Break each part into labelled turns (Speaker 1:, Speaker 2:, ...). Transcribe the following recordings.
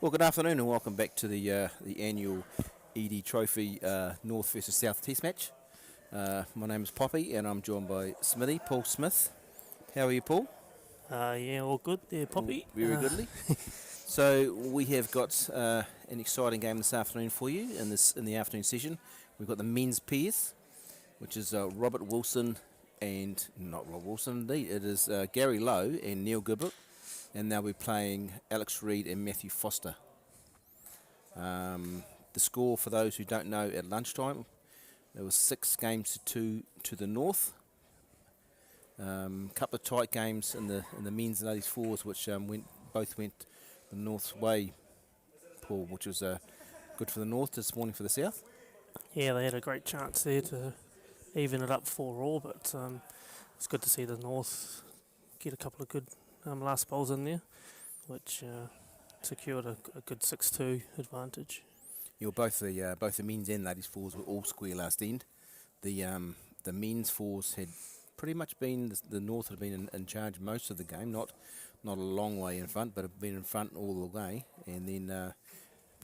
Speaker 1: Well, good afternoon and welcome back to the annual ED Trophy North versus South Test match. My name is Poppy and I'm joined by Smithy, Paul Smith. How are you, Paul?
Speaker 2: Yeah, all good there, Poppy.
Speaker 1: Very goodly. So we have got an exciting game this afternoon for you in the afternoon session. We've got the men's pairs, which is Robert Wilson and not Rob Wilson indeed. It is Gary Lowe and Neil Gibbert. And they'll be playing Alex Reid and Matthew Foster. The score, for those who don't know, at lunchtime, there was 6 games to 2 to the North. Couple of tight games in the men's and ladies fours, which both went the North's way, Paul, which was good for the North, disappointing for the South.
Speaker 2: Yeah, they had a great chance there to even it up 4-4, but it's good to see the North get a couple of good last bowls in there, which secured a good 6-2 advantage.
Speaker 1: Yeah, both the men's and ladies fours were all square last end. The men's fours had pretty much been the North had been in charge most of the game, not a long way in front, but have been in front all the way, and then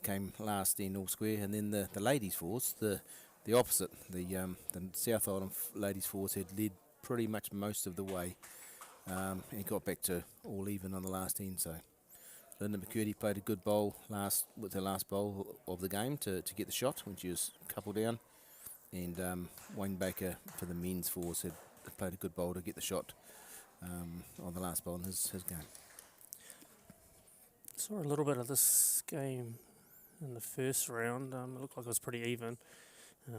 Speaker 1: came last end all square. And then the ladies fours, the opposite, the South Island ladies fours had led pretty much most of the way. And got back to all even on the last end. So Linda McCurdy played a good bowl with her last bowl of the game to get the shot when she was a couple down. And Wayne Baker for the men's fours had played a good bowl to get the shot on the last bowl in his game.
Speaker 2: Saw a little bit of this game in the first round. It looked like it was pretty even.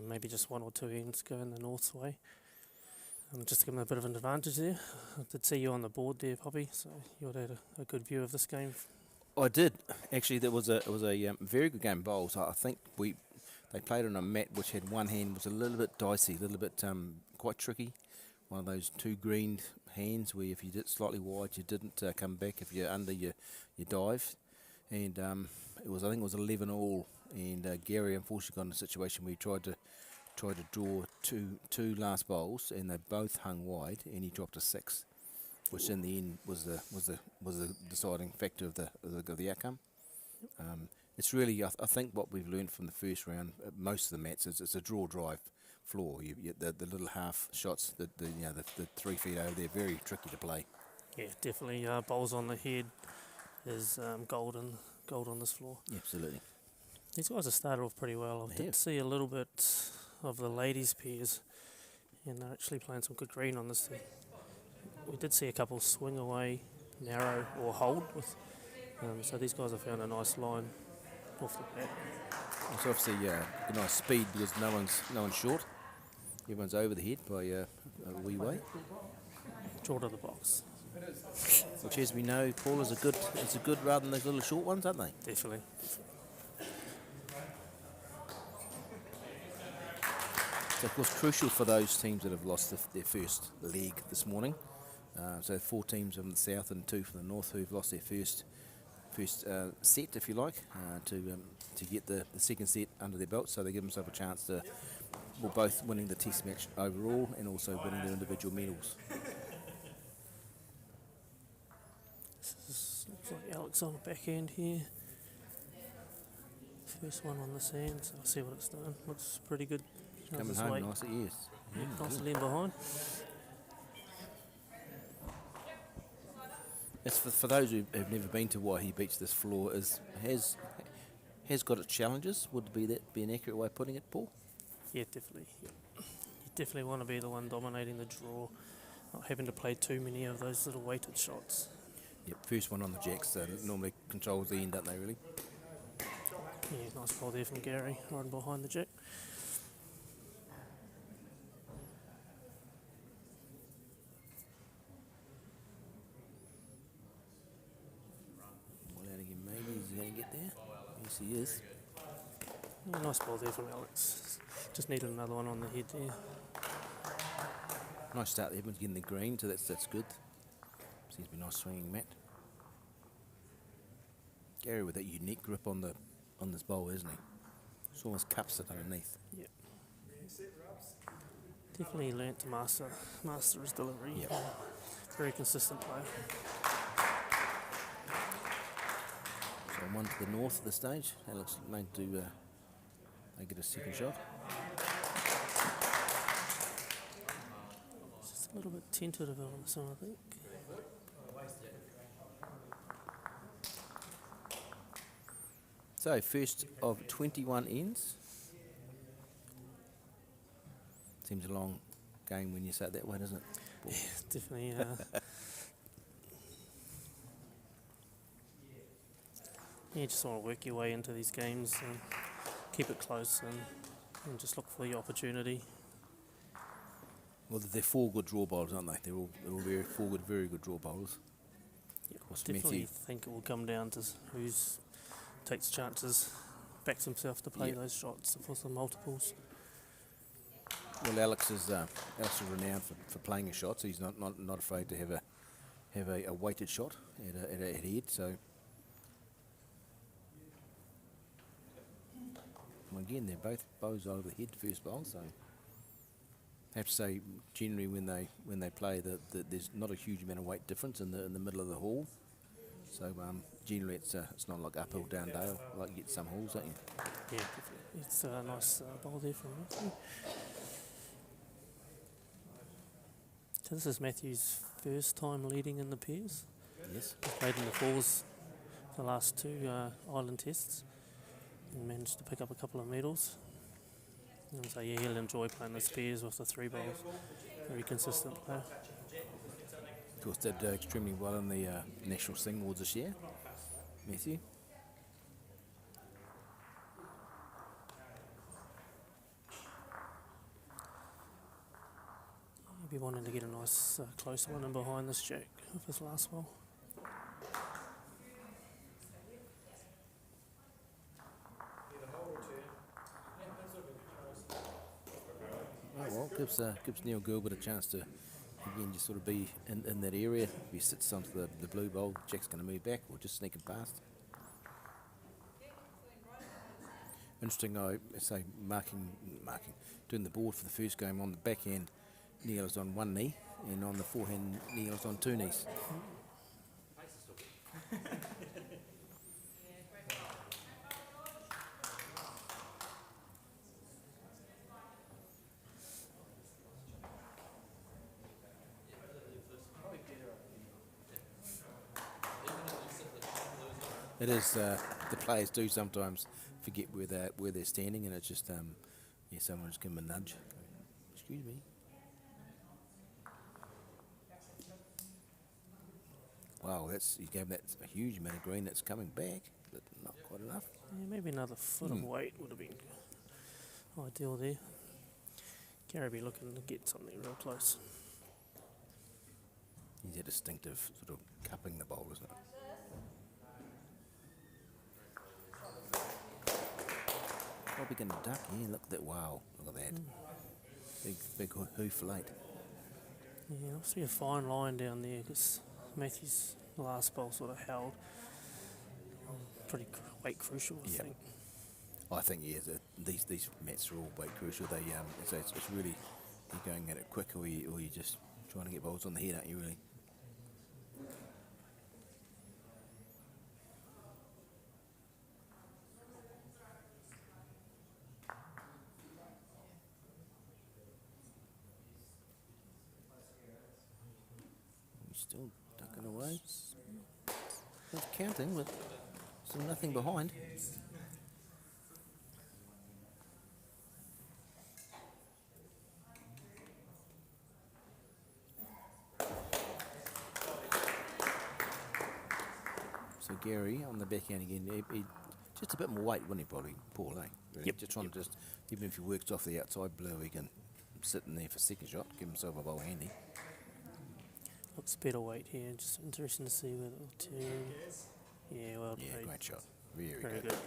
Speaker 2: Maybe just one or two ends going the North's way. Just to give them a bit of an advantage there. I did see you on the board there, Poppy, so you would have had a good view of this game.
Speaker 1: I did. Actually, it was a very good game of bowls. I think they played on a mat which had one hand was a little bit dicey, a little bit quite tricky. One of those two greened hands where if you did slightly wide, you didn't come back if you're under your dive. And I think it was 11 all. And Gary unfortunately got in a situation where he tried to draw two last bowls, and they both hung wide, and he dropped a 6, which in the end was the deciding factor of the outcome. It's really I think what we've learned from the first round, most of the mats is it's a draw drive floor. The little half shots, the 3 feet over, they're very tricky to play.
Speaker 2: Yeah, definitely. Bowls on the head is gold on this floor.
Speaker 1: Absolutely.
Speaker 2: These guys have started off pretty well. I did see a little bit of the ladies' pairs, and they're actually playing some good green on this thing. We did see a couple swing away, narrow or hold with, so these guys have found a nice line off the bat.
Speaker 1: It's obviously a nice speed because no one's short. Everyone's over the head by a wee way.
Speaker 2: Draw to the box.
Speaker 1: Which, as we know, Paul, is a good rather than those little short ones, aren't they?
Speaker 2: Definitely.
Speaker 1: So, of course, crucial for those teams that have lost their first leg this morning. So 4 teams from the south and 2 from the north who've lost their first set, if you like, to get the second set under their belt. So they give themselves a chance to both winning the test match overall and also winning their individual medals.
Speaker 2: Looks like Alex on the back end here. First one on the sand, so I'll see what it's doing. Looks pretty good.
Speaker 1: Coming home nicely, yes.
Speaker 2: Nicely in behind.
Speaker 1: It's for those who have never been to Waihi Beach, this floor has got its challenges. Would be an accurate way of putting it, Paul?
Speaker 2: Yeah, definitely. Yeah. You definitely want to be the one dominating the draw, not having to play too many of those little weighted shots.
Speaker 1: Yep, first one on the jacks, normally controls the end, don't they, really?
Speaker 2: Yeah, nice ball there from Gary, right behind the jack.
Speaker 1: Maybe he's going to get there. Yes, he is.
Speaker 2: Yeah, nice ball there from Alex. Just needed another one on the head there.
Speaker 1: Nice start there, everyone's getting the green, so that's good. Seems to be a nice swinging mat. Gary with that unique grip on this bowl, isn't he? It's almost cups it underneath.
Speaker 2: Yep. Definitely learnt to master his delivery.
Speaker 1: Yep.
Speaker 2: Very consistent player.
Speaker 1: So one to the north of the stage. Alex made to they get a second shot.
Speaker 2: Just a little bit tentative on this one, I think.
Speaker 1: So first of 21 ends. Seems a long game when you say it that way, doesn't it?
Speaker 2: Yeah, definitely. You just want to work your way into these games and keep it close and just look for the opportunity.
Speaker 1: Well, they're four good draw bowlers, aren't they? They're all very good draw bowlers.
Speaker 2: Yep,
Speaker 1: Of course,
Speaker 2: definitely
Speaker 1: Matthew,
Speaker 2: think it will come down to who's takes chances, backs himself to play
Speaker 1: Yep.
Speaker 2: those shots for some multiples.
Speaker 1: well, Alex is renowned for playing a shot, so he's not afraid to have a weighted shot at a head. So well, again, they're both bows over the head first bowl. So I have to say, generally when they play, there's not a huge amount of weight difference in the middle of the hall. So generally it's not like uphill down dale, like you get some halls, don't you?
Speaker 2: Yeah, definitely. It's a nice bowl there from Matthew. So this is Matthew's first time leading in the pairs.
Speaker 1: Yes.
Speaker 2: He's played in the fours the last two island tests and managed to pick up a couple of medals. And so yeah, he'll enjoy playing the pairs with the three bowls. Very consistent player.
Speaker 1: Of course, did extremely well in the National Sing Awards this year, Matthew.
Speaker 2: He'll be wanting to get a nice close one in behind this jack of his last bowl.
Speaker 1: Oh well, gives Neil Gilbert a chance to again just sort of be in that area. If he sits onto the blue bowl, Jack's going to move back or just sneak him past. Interesting, I say marking, doing the board for the first game on the backhand, Neil is on one knee, and on the forehand, Neil is on two knees. It is, the players do sometimes forget where they're standing, and it's just, yeah, someone just give them a nudge. Excuse me. Wow, you gave that a huge amount of green that's coming back, but not quite enough.
Speaker 2: Yeah, maybe another foot of weight would have been ideal there. Gary be looking to get something real close.
Speaker 1: He's a distinctive sort of cupping the bowl, isn't it? Probably going to duck. Yeah, look at that. Wow, look at that. Big hoof late.
Speaker 2: Yeah, I see a fine line down there because Matthew's last bowl sort of held. Pretty weight crucial, I think.
Speaker 1: I think yeah, these mats are all weight crucial. They it's really you're going at it quick, or you're just trying to get bowls on the head, aren't you? Really. He's still ducking away. Not counting, but still nothing behind. So Gary on the backhand again, he just a bit more weight, wouldn't he, probably, Paul, eh? Really?
Speaker 2: Yep.
Speaker 1: Just trying to even if he works off the outside blue, he can sit in there for second shot, give himself a bowl handy.
Speaker 2: Looks better weight here. Just interesting to see whether it'll turn. Yeah, well
Speaker 1: Yeah,
Speaker 2: played.
Speaker 1: great shot. Very
Speaker 2: Very
Speaker 1: good.
Speaker 2: good.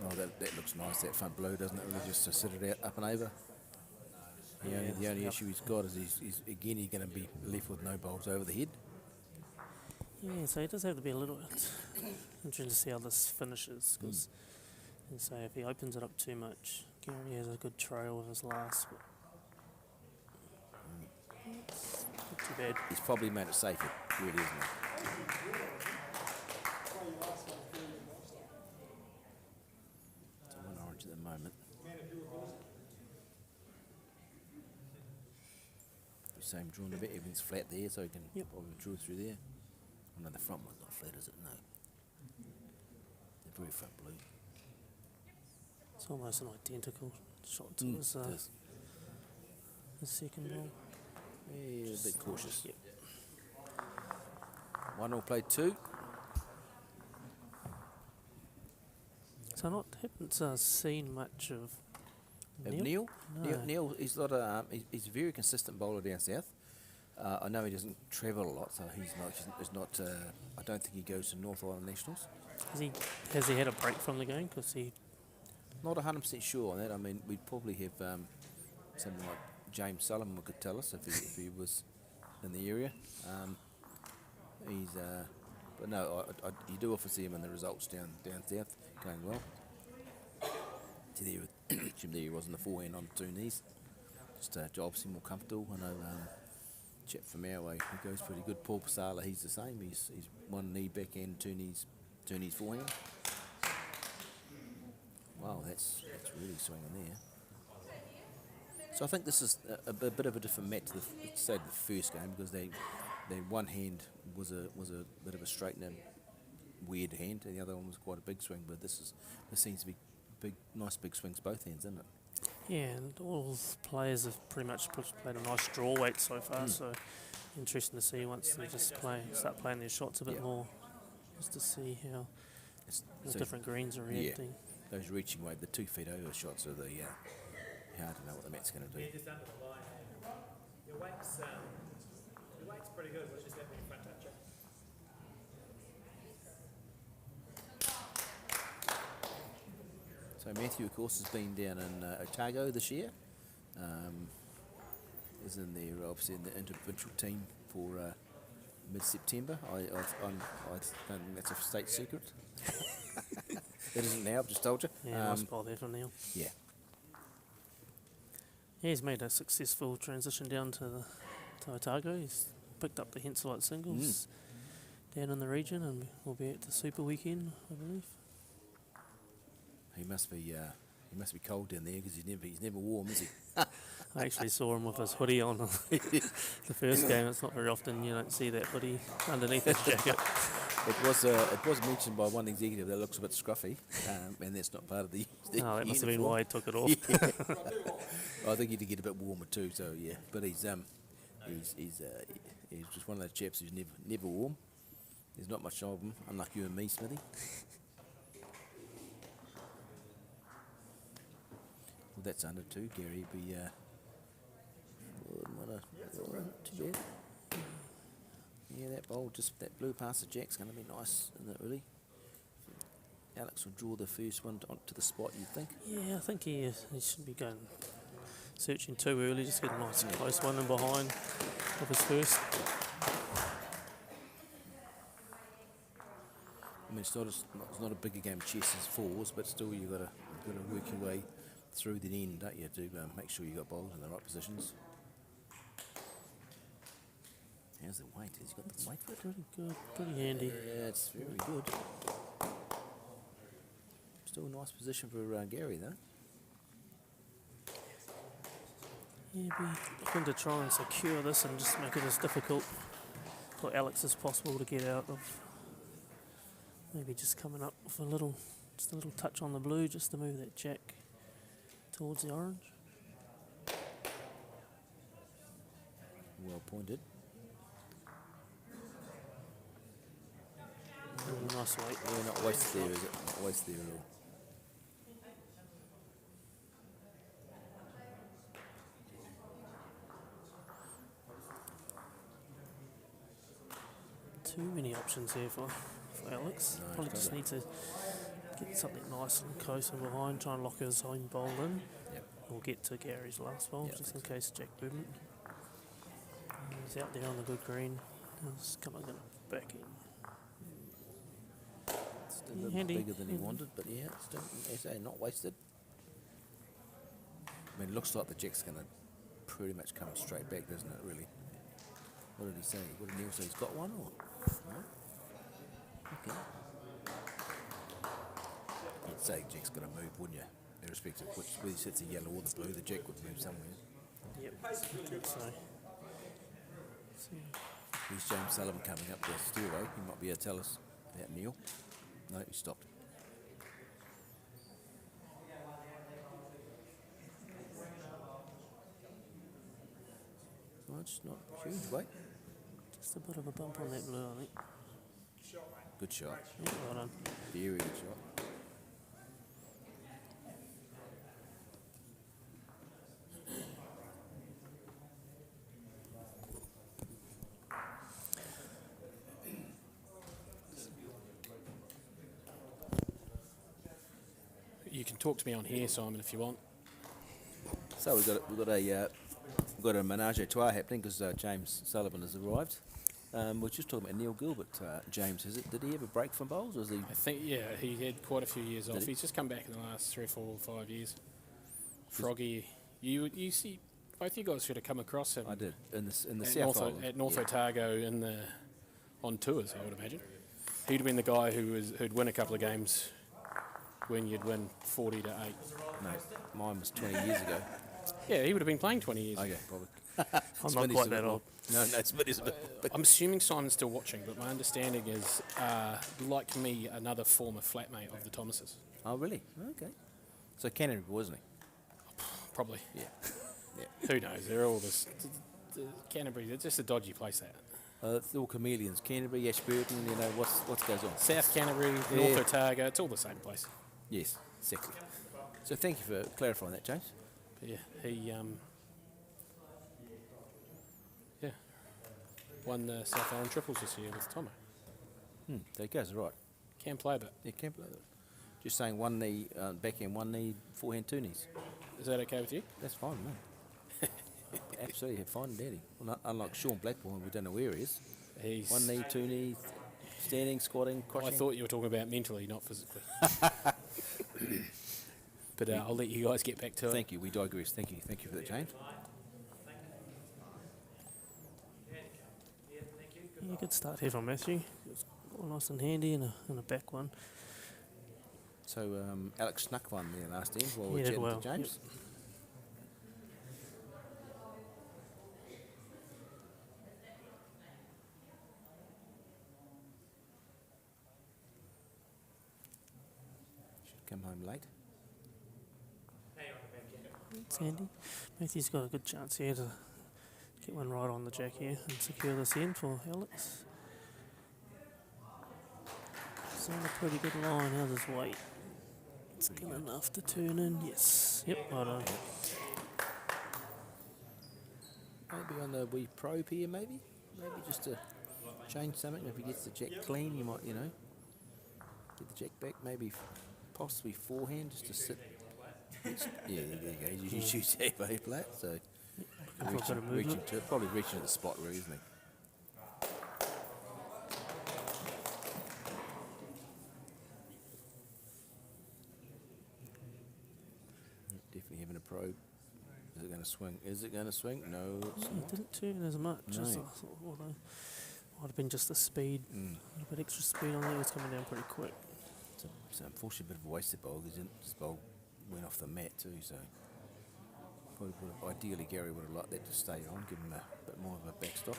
Speaker 1: Oh, that looks nice, that front blue, doesn't it? Really just to sit it out up and over. The only issue he's got is he's going to be left with no bowls over the head.
Speaker 2: Yeah, so he does have to be a little bit interesting to see how this finishes. Cause, and so if he opens it up too much, Gary has a good trail with his last. But too bad.
Speaker 1: He's probably made it safer, really, isn't he? So one orange at the moment. The same drawn a bit, everything's flat there, so he can probably draw through there. Oh no, the front one's not flat, is it? No. The very front blue.
Speaker 2: It's almost an identical shot to his second ball.
Speaker 1: Yeah, a bit cautious.
Speaker 2: Yep.
Speaker 1: 1-0 played 2.
Speaker 2: So haven't seen much of
Speaker 1: Neil?
Speaker 2: No.
Speaker 1: Neil, he's he's a very consistent bowler down south. I know he doesn't travel a lot, so he's not. I don't think he goes to North Island Nationals.
Speaker 2: Has he had a break from the game? Because he
Speaker 1: Not 100% sure on that. I mean, we'd probably have someone like James Sullivan could tell us if he was in the area. But no, you do often see him in the results down south going well. There he was in the forehand on 2 knees. Just jobs him more comfortable. I know chap from our way, he goes pretty good. Paul Pasala, he's the same. He's 1 knee backhand, 2 knees forehand. Wow, that's really swinging there. So I think this is a bit of a different match to the first game, because their one hand was a bit of a straightener, weird hand, and the other one was quite a big swing. But this seems to be nice big swings both hands, isn't it?
Speaker 2: Yeah, and all the players have pretty much played a nice draw weight so far. So interesting to see once they just start playing their shots a bit more, just to see how the different greens are reacting.
Speaker 1: Yeah, those reaching weight, the 2 feet over shots are the hard to know what the mat's going to do.
Speaker 3: Yeah, just under the line. Your weight's pretty good. We'll just have me front toucher.
Speaker 1: So Matthew, of course, has been down in Otago this year. Is in there, obviously, in the individual team for mid-September. I don't think that's a state secret. It isn't now, I've just told you.
Speaker 2: Yeah, nice ball there from Neil.
Speaker 1: Yeah.
Speaker 2: Yeah, he's made a successful transition down to Otago. He's picked up the Henselite singles down in the region, and will be at the Super Weekend, I believe.
Speaker 1: He must be cold down there, because he's never warm, is he?
Speaker 2: I actually saw him with his hoodie on the first game. It's not very often you don't see that hoodie underneath his jacket.
Speaker 1: It was mentioned by one executive that looks a bit scruffy, and that's not part of the
Speaker 2: That must have been
Speaker 1: uniform.
Speaker 2: why he took it off.
Speaker 1: I think he did get a bit warmer too. So yeah, but he's just one of those chaps who's never warm. There's not much of him, unlike you and me, Smithy. Well, that's under 2, Gary. Be not too bad. Yeah, that bowl, just that blue past the jack's going to be nice, isn't it, really? Alex will draw the first one onto the spot, you'd think.
Speaker 2: Yeah, I think he shouldn't be going searching too early. Just get a nice close one in behind of his first.
Speaker 1: I mean, it's not a bigger game of chess as 4s, but still you've got to work your way through the end, don't you, to make sure you got bowls in the right positions. How's the weight? Has he got the weight for it?
Speaker 2: Pretty good, pretty handy.
Speaker 1: Yeah, it's very good. Still a nice position for Gary, though.
Speaker 2: Yeah, be looking to try and secure this and just make it as difficult for Alex as possible to get out of. Maybe just coming up with a little touch on the blue just to move that jack towards the orange.
Speaker 1: Well pointed.
Speaker 2: Nice weight.
Speaker 1: Yeah, not wasted there, is it? Not wasted there at all.
Speaker 2: Too many options here for Alex.
Speaker 1: No,
Speaker 2: Probably just need to get something nice and close and behind, try and lock his own bowl in.
Speaker 1: Yep.
Speaker 2: We'll get to Gary's last bowl,
Speaker 1: Yep,
Speaker 2: just in case Jack movement. He's out there on the good green. He's coming back in.
Speaker 1: Still a little
Speaker 2: Handy.
Speaker 1: bigger than he wanted, but yeah, still, as I say, not wasted. I mean, it looks like the jack's going to pretty much come straight back, doesn't it, really? What did he say? What did Neil say? He's got one or? No? Okay. You'd say Jack's got to move, wouldn't you? Irrespective of whether he sets the yellow or the blue, the Jack would move somewhere.
Speaker 2: Yep, I think so.
Speaker 1: Here's James Sullivan coming up the stairway. He might be able to tell us about Neil. No, he stopped. Well, it's not huge, weight.
Speaker 2: Just a bit of a bump on that blue, I think.
Speaker 1: Good shot.
Speaker 2: Yeah, well done.
Speaker 1: Very good shot.
Speaker 4: You can talk to me on here, Simon, if you want.
Speaker 1: So we've got a menage a trois happening because James Sullivan has arrived. We're just talking about Neil Gilbert. James, did he have a break from bowls? Or is he?
Speaker 4: I think, yeah, he had quite a few years off.
Speaker 1: he?
Speaker 4: He's just come back in the last 3 or 4 or 5 years. Froggy, you see, both you guys should have come across him.
Speaker 1: I did in the
Speaker 4: at
Speaker 1: South Island.
Speaker 4: At North Otago on tours, I would imagine. He'd have been the guy who'd win a couple of games when you'd win 40 to 8.
Speaker 1: No, mine was 20 years ago.
Speaker 4: Yeah, he would have been playing 20 years.
Speaker 1: Okay, probably.
Speaker 2: I'm not quite that old.
Speaker 1: No, Smitty's a bit.
Speaker 4: I'm assuming Simon's still watching, but my understanding is, like me, another former flatmate of the Thomases.
Speaker 1: Oh, really? Okay. So Canterbury, wasn't he?
Speaker 4: Probably.
Speaker 1: Yeah.
Speaker 4: Who knows? They're all this. Canterbury, it's just a dodgy place, that.
Speaker 1: They're all chameleons. Canterbury, Ashburton, you know, what goes on?
Speaker 4: South Canterbury,
Speaker 1: Yeah.
Speaker 4: North Otago, it's all the same place.
Speaker 1: Yes, exactly. So thank you for clarifying that, James.
Speaker 4: But yeah, he won the South Island triples this year with Tomo.
Speaker 1: There he goes, right.
Speaker 4: Can play, but
Speaker 1: Yeah, can't believe it. Just saying one knee, backhand, one knee, forehand, two knees.
Speaker 4: is that okay with you?
Speaker 1: That's fine, mate. Absolutely, fine and dandy. Well, unlike Sean Blackburn, we don't know where he is.
Speaker 4: He's.
Speaker 1: One knee, two knees, standing, squatting,
Speaker 4: I
Speaker 1: crossing.
Speaker 4: thought you were talking about mentally, not physically. But I'll let you guys get back to it.
Speaker 1: Thank you, we digress. Thank you for that, James.
Speaker 2: Yeah, good start here from Matthew. It's all nice and handy and a back one.
Speaker 1: So Alex snuck one there last end while
Speaker 2: He
Speaker 1: we're
Speaker 2: did
Speaker 1: chatting
Speaker 2: well,
Speaker 1: to James. Should come home late.
Speaker 2: It's handy. Matthew's got a good chance here to get one right on the jack here and secure this end for Alex. It's on a pretty good line. How's his weight? It's good enough to turn in. Yes. Yep, right on.
Speaker 1: Maybe on the wee probe here, maybe just to change something. If he gets the jack clean, you might, get the jack back. Maybe possibly forehand just to sit. Yeah, there you go. You shoots halfway flat, so reaching to it, probably reaching to the spot really, isn't he? Definitely having a probe. Is it going to swing? Is it going to swing? No, it's
Speaker 2: It
Speaker 1: not.
Speaker 2: didn't turn as much
Speaker 1: No.
Speaker 2: as I thought, although might have been just the speed. A little bit extra speed on there. It was coming down pretty quick.
Speaker 1: It's unfortunately a bit of a wasted bowl because his bowl went off the mat too, so probably ideally Gary would have liked that to stay on, give him a bit more of a backstop.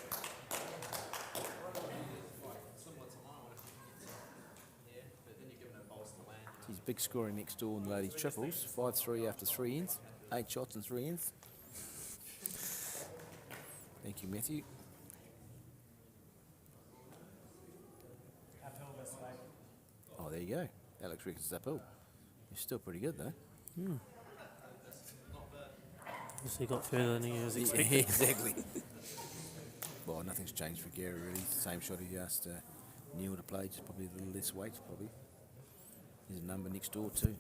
Speaker 1: He's big scoring next door in the ladies triples, 5-3 after 3 ends, 8 shots and 3 ends. Thank you, Matthew. Oh, there you go. Alex reckons it's uphill. He's still pretty good though.
Speaker 2: Obviously got further than he was
Speaker 1: Yeah,
Speaker 2: expecting.
Speaker 1: exactly. Well, nothing's changed for Gary really. It's the same shot he asked Neil to play, just probably a little less weight probably. There's a number next door too.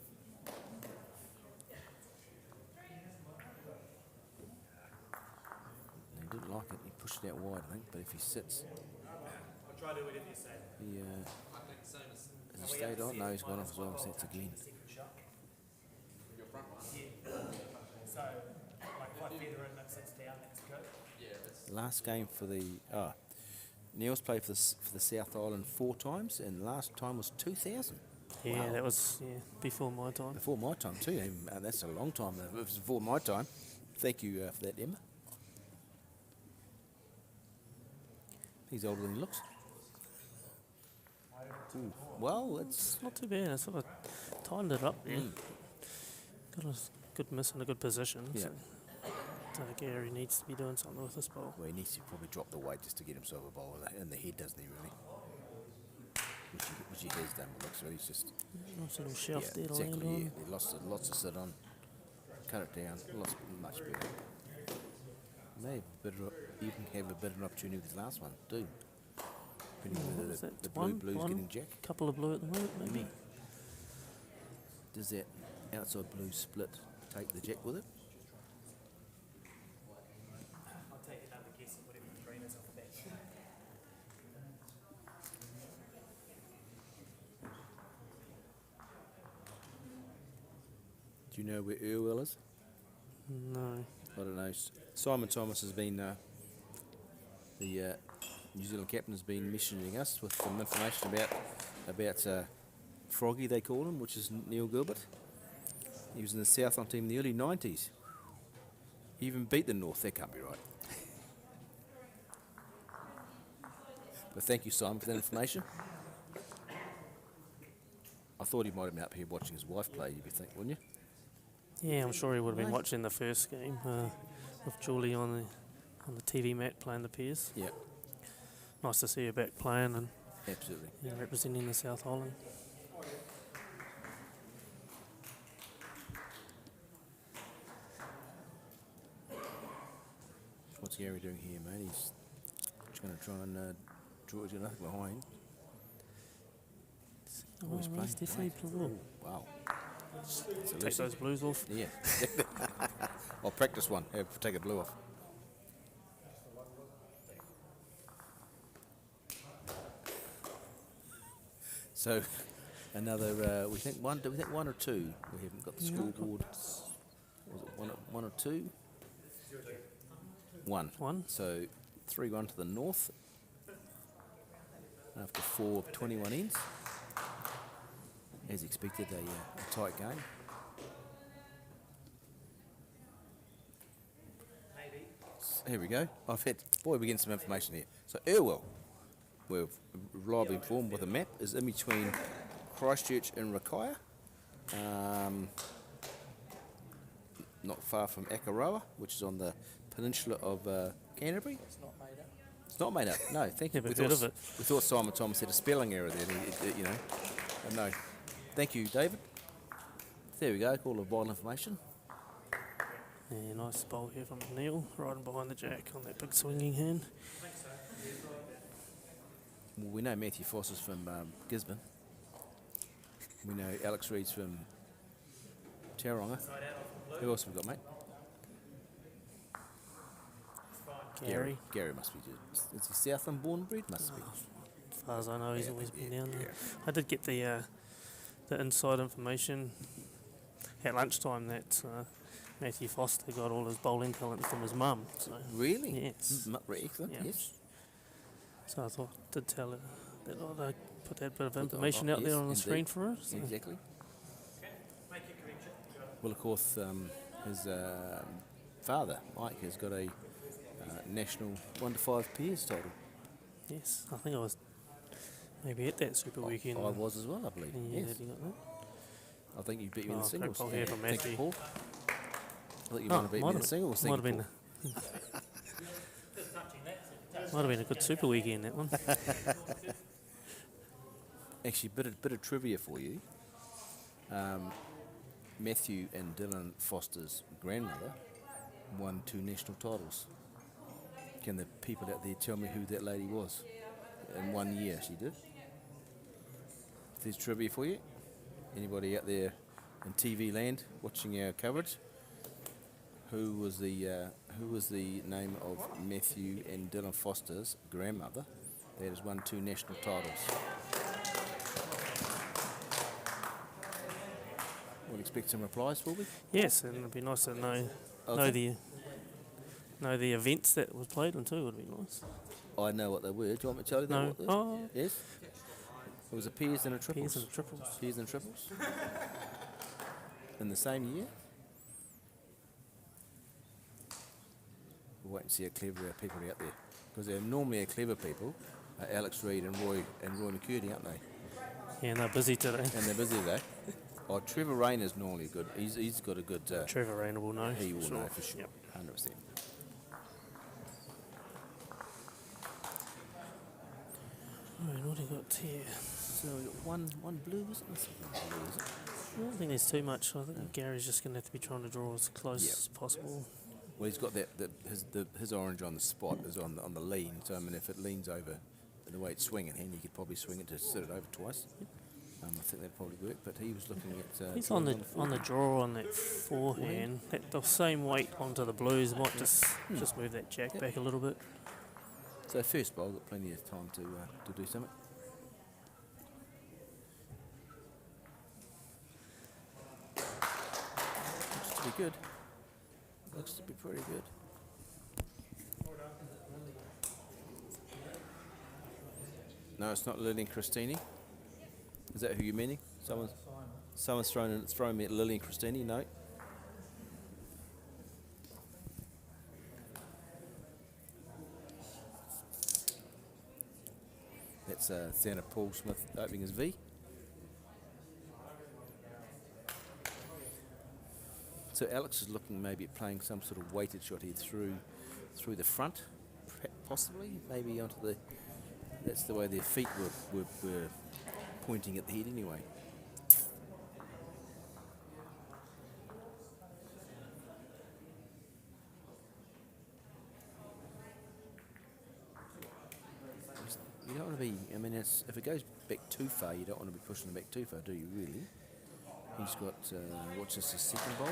Speaker 1: He didn't like it. He pushed it out wide, I think. But if he sits,
Speaker 3: I'll try to do whatever you say.
Speaker 1: has he stayed on? No, he's gone off as well. Sets again.
Speaker 3: So, like if I feather in, that sits down, that's good.
Speaker 1: Last game for the Neil's played for the South Island 4 times, and last time was 2000.
Speaker 2: Yeah,
Speaker 1: Wow.
Speaker 2: that was before my time.
Speaker 1: Before my time too. That's a long time. It was before my time. Thank you for that, Emma. He's older than he looks. Ooh. Well, it's
Speaker 2: Not too bad. I sort of tightened it up there. Got a good miss in a good position.
Speaker 1: Yeah.
Speaker 2: So Gary needs to be doing something with this ball.
Speaker 1: Well, he needs to probably drop the weight just to get himself a bowl in the head, doesn't he, really? Which he has done, but looks like he's just...
Speaker 2: Nice little shelf there to
Speaker 1: exactly,
Speaker 2: land on.
Speaker 1: yeah. He lots to sit on. Cut it down. Much better. May even have a better opportunity with his last one, too. Depending on
Speaker 2: What
Speaker 1: whether
Speaker 2: was that?
Speaker 1: the
Speaker 2: One?
Speaker 1: blue's
Speaker 2: One?
Speaker 1: getting jack.
Speaker 2: Couple of blue at the moment, maybe.
Speaker 1: Does that outside blue split take the jack with it?
Speaker 3: I'll take another guess at whatever the green is off the back.
Speaker 1: Do you know where Irwell is?
Speaker 2: No.
Speaker 1: I don't know. Simon Thomas has been, the New Zealand captain has been missioning us with some information about Froggy, they call him, which is Neil Gilbert. He was in the Southland team in the early 90s. He even beat the North. That can't be right. But thank you, Simon, for that information. I thought he might have been up here watching his wife play, you'd think, wouldn't you?
Speaker 2: Yeah, I'm sure he would have been watching the first game with Julie on the TV mat playing the pairs.
Speaker 1: Yeah,
Speaker 2: Nice to see her back playing and
Speaker 1: absolutely.
Speaker 2: representing the South Island.
Speaker 1: What's Gary doing here, mate? He's just going to try and draw. He's got nothing behind.
Speaker 2: Oh,
Speaker 1: He's
Speaker 2: he's definitely playing.
Speaker 1: Wow.
Speaker 2: Take those blues off.
Speaker 1: Yeah. I'll practice one. Take a blue off. So, another. We think one. Do we think one or two? We haven't got the scoreboard. Was it one or two? One.
Speaker 2: One.
Speaker 1: So 3-1 to the North. After 4 of 21 ends. As expected, a tight game. Here we go. We're getting some information here. So Irwell, we're reliably informed with a map, is in between Christchurch and Rakaya. Not far from Akaroa, which is on the peninsula of Canterbury. It's not made up. No, thank you.
Speaker 2: Never heard of it.
Speaker 1: We thought Simon Thomas had a spelling error there. No. Thank you, David. There we go. Call of vital information.
Speaker 2: Yeah, nice bowl here from Neil, riding behind the jack on that big swinging hand.
Speaker 1: Well, we know Matthew Foster's from Gisborne. We know Alex Reed's from Tauranga. Who else have we got, mate?
Speaker 2: Gary.
Speaker 1: Gary must be. Is he Southland born and bred? Must be.
Speaker 2: As far as I know, he's always been down there. I did get the inside information at lunchtime that Matthew Foster got all his bowling talent from his mum. So,
Speaker 1: Really?
Speaker 2: yes.
Speaker 1: Excellent.
Speaker 2: Yeah.
Speaker 1: Yes.
Speaker 2: So I thought, did tell her that I'd put that bit of
Speaker 1: Put
Speaker 2: information out
Speaker 1: yes,
Speaker 2: there on the
Speaker 1: indeed.
Speaker 2: screen for her. So.
Speaker 1: Exactly.
Speaker 3: Make your correction.
Speaker 1: Well, of course, his father, Mike, has got a national 1 to 5 peers title.
Speaker 2: Yes, I think I was maybe at that Super Weekend.
Speaker 1: I was as well, I believe.
Speaker 2: Yeah,
Speaker 1: Yes.
Speaker 2: you got that?
Speaker 1: I think you beat me in the
Speaker 2: Oh,
Speaker 1: singles.
Speaker 2: great ball here from
Speaker 1: Thank you,
Speaker 2: Matthew.
Speaker 1: Paul. I think you might have beat me in the singles.
Speaker 2: Might
Speaker 1: Thank
Speaker 2: have
Speaker 1: you,
Speaker 2: been,
Speaker 1: Paul.
Speaker 2: might have been a good Super Weekend, that one.
Speaker 1: Actually, bit of trivia for you. Matthew and Dylan Foster's grandmother won 2 national titles. Can the people out there tell me who that lady was? In 1 year, she did. There's trivia for you. Anybody out there in TV land watching our coverage? Who was the name of Matthew and Dylan Foster's grandmother that has won 2 national titles? We'll expect some replies, will we?
Speaker 2: Yes, and it'd be nice to know
Speaker 1: Okay.
Speaker 2: No, the events that was played on too would be nice.
Speaker 1: I know what they were. Do you want me to tell you
Speaker 2: No.
Speaker 1: what they
Speaker 2: Oh,
Speaker 1: Yes? It was a pairs and a triples.
Speaker 2: pairs and triples.
Speaker 1: Pairs and triples. In the same year. We'll wait and see how clever our people are out there. Because they're normally our clever people. Alex Reid and Roy McCurdy, aren't they?
Speaker 2: Yeah, and they're busy today.
Speaker 1: And they're busy today. Oh, Trevor Rayner's normally good. He's got a good...
Speaker 2: Trevor Rayner will know.
Speaker 1: he will
Speaker 2: sure.
Speaker 1: know for sure.
Speaker 2: Yep.
Speaker 1: 100%.
Speaker 2: Alright, what do you got here?
Speaker 1: So we got one blue, isn't it? Blue, is it?
Speaker 2: I don't think there's too much. I think Gary's just going to have to be trying to draw as close
Speaker 1: Yep.
Speaker 2: as possible.
Speaker 1: Well, he's got his orange on the spot is on the lean. So I mean, if it leans over the way it's swinging, and he could probably swing it to sit it over twice. I think that'd probably work. But he was looking at.
Speaker 2: He's on the draw on that forehand. That the same weight onto the blues might just move that jack back a little bit.
Speaker 1: So first bowl, got plenty of time to do something. Looks to be good. Looks to be pretty good. No, it's not Lillian Christini. Is that who you're meaning? Someone's throwing me at Lillian Christini. No. That's Santa Paul Smith opening his V. So Alex is looking maybe at playing some sort of weighted shot here through the front, possibly, maybe onto the. That's the way their feet were pointing at the head anyway. You don't want to be. I mean, if it goes back too far, you don't want to be pushing it back too far, do you? Really? He's got, what's this, his second bowl?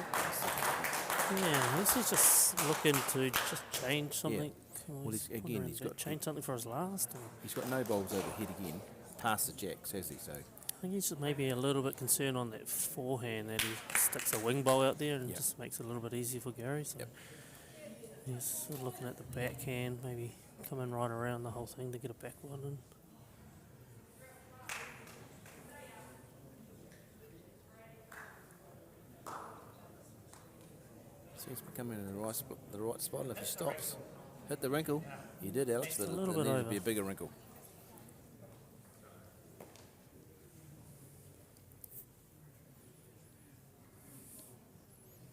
Speaker 2: Yeah, this is just looking to just change something.
Speaker 1: Well, he's got
Speaker 2: change something for his last. Or
Speaker 1: he's got no bowls overhead again, past the jacks, has he? So
Speaker 2: I think he's just maybe a little bit concerned on that forehand that he sticks a wing bowl out there and just makes it a little bit easier for Gary. So he's sort of looking at the backhand, maybe coming right around the whole thing to get a back one in.
Speaker 1: he's becoming in the right spot, and if he stops, hit the wrinkle. He did, Alex, but
Speaker 2: a little
Speaker 1: it
Speaker 2: bit
Speaker 1: needed to
Speaker 2: over.
Speaker 1: be a bigger wrinkle.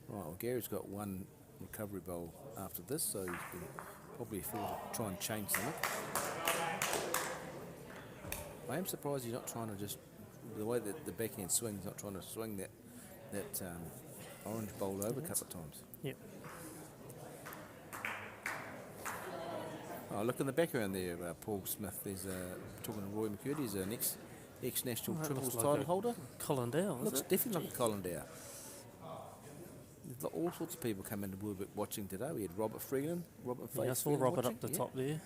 Speaker 1: Right, well, Gary's got one recovery bowl after this, so he can probably afford to try and change something. I am surprised he's not trying to just, the way that the backhand swings, not trying to swing that orange bowl over a couple of times.
Speaker 2: Yep.
Speaker 1: Oh, look in the background there, Paul Smith. There's talking to Roy McCurdy. He's an ex-national
Speaker 2: That
Speaker 1: triples
Speaker 2: looks like
Speaker 1: title
Speaker 2: a
Speaker 1: holder.
Speaker 2: Colin Dow,
Speaker 1: Looks
Speaker 2: is it?
Speaker 1: definitely like a Colin Dow. There's all sorts of people come into Warburg watching today. We had Robert Freeland, Robert Faith.
Speaker 2: Yeah, I saw
Speaker 1: Freeland
Speaker 2: Robert
Speaker 1: watching.
Speaker 2: up the
Speaker 1: Yeah.
Speaker 2: top there.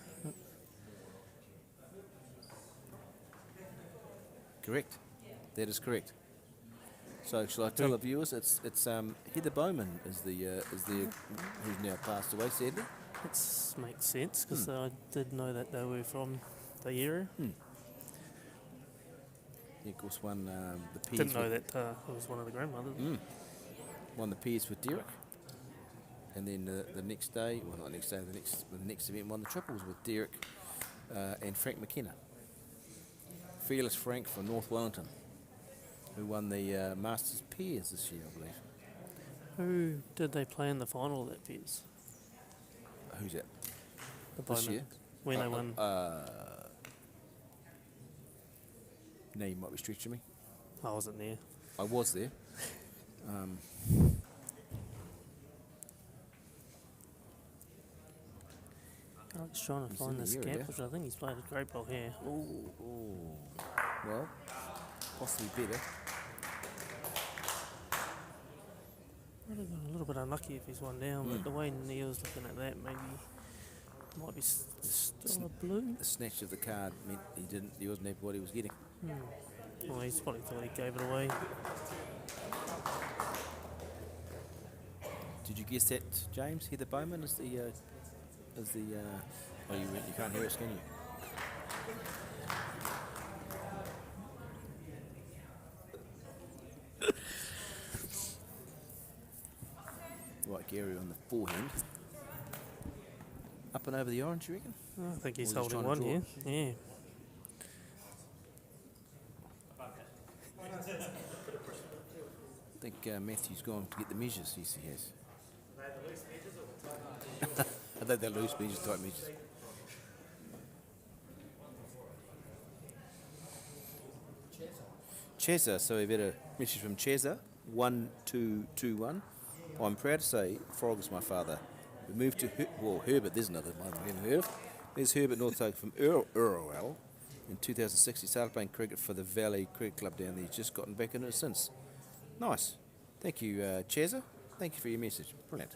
Speaker 1: Correct. That is correct. So shall I tell the viewers? It's Heather Bowman is the who's now passed away, sadly.
Speaker 2: That makes sense because I did know that they were from the area.
Speaker 1: He of course won the Peas.
Speaker 2: Didn't know that it was one of the grandmothers.
Speaker 1: Won the Peas with Derek, and then the next day, well not next day, the next event won the triples with Derek and Frank McKenna. Fearless Frank from North Wellington, who won the Masters Pairs this year, I believe.
Speaker 2: Who did they play in the final of that Pairs?
Speaker 1: Who's that?
Speaker 2: The
Speaker 1: This
Speaker 2: Bowman.
Speaker 1: year?
Speaker 2: When they won.
Speaker 1: Now you might be stretching me.
Speaker 2: I wasn't there.
Speaker 1: I was there.
Speaker 2: I'm just trying to
Speaker 1: He's
Speaker 2: find
Speaker 1: in
Speaker 2: this
Speaker 1: the
Speaker 2: gap,
Speaker 1: area.
Speaker 2: which I think he's played a great ball here.
Speaker 1: Well, possibly better.
Speaker 2: Might have been a little bit unlucky if he's one down, but the way Neil's looking at that, maybe might be still a blue.
Speaker 1: The snatch of the card meant he wasn't happy what he was getting.
Speaker 2: Well, he's probably thought he gave it away.
Speaker 1: Did you guess that, James? Heather Bowman is the Is the oh, you can't hear us, can you? Right, Gary on the forehand. Up and over the orange, you reckon?
Speaker 2: I think he's
Speaker 1: Or he's
Speaker 2: holding
Speaker 1: trying to
Speaker 2: one
Speaker 1: draw
Speaker 2: here.
Speaker 1: it.
Speaker 2: Yeah.
Speaker 1: I think Matthew's gone to get the measures. Yes, he has. I think they're loose measures, tight measures. Chesa, so we've had a message from Chesa, 1221. I'm proud to say Frog's my father. We moved to Herbert, there's another one we haven't heard of. There's Herbert Northoak from Urwell. In 2006, he started playing cricket for the Valley Cricket Club down there. He's just gotten back into it since. Nice. Thank you, Chesa. Thank you for your message. Brilliant.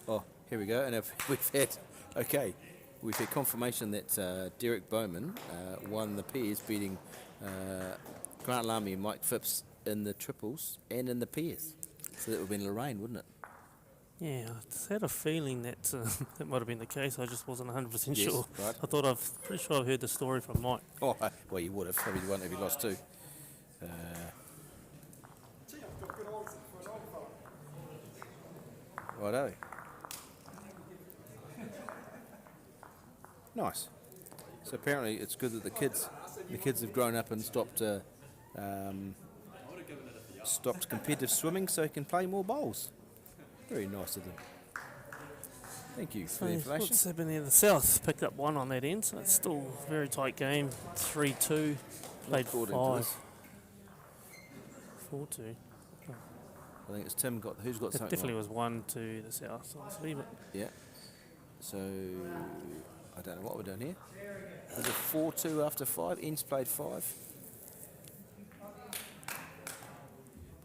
Speaker 1: Oh, here we go. And we've had confirmation that Derek Bowman won the pairs, beating Grant Lamy and Mike Phipps in the triples and in the pairs. So that would have been Lorraine, wouldn't it?
Speaker 2: Yeah, I had a feeling that that might have been the case. I just wasn't 100%
Speaker 1: Yes,
Speaker 2: sure.
Speaker 1: right.
Speaker 2: I thought pretty sure I've heard the story from Mike.
Speaker 1: Oh, well, you would have. Probably wouldn't if you lost too. Righto. Nice. So apparently it's good that the kids have grown up and stopped competitive swimming so he can play more bowls. Very nice of them. Thank you for the information.
Speaker 2: What's happened there? The South picked up one on that end, so it's still a very tight game. 3-2. Played
Speaker 1: According to
Speaker 2: 5.
Speaker 1: this.
Speaker 2: 4-2.
Speaker 1: I think it's Tim who's got
Speaker 2: It
Speaker 1: something.
Speaker 2: definitely
Speaker 1: wrong.
Speaker 2: was 1 to the South, obviously, but
Speaker 1: Yeah. So I don't know what we're doing here. Is it 4-2 after 5? Ends played 5.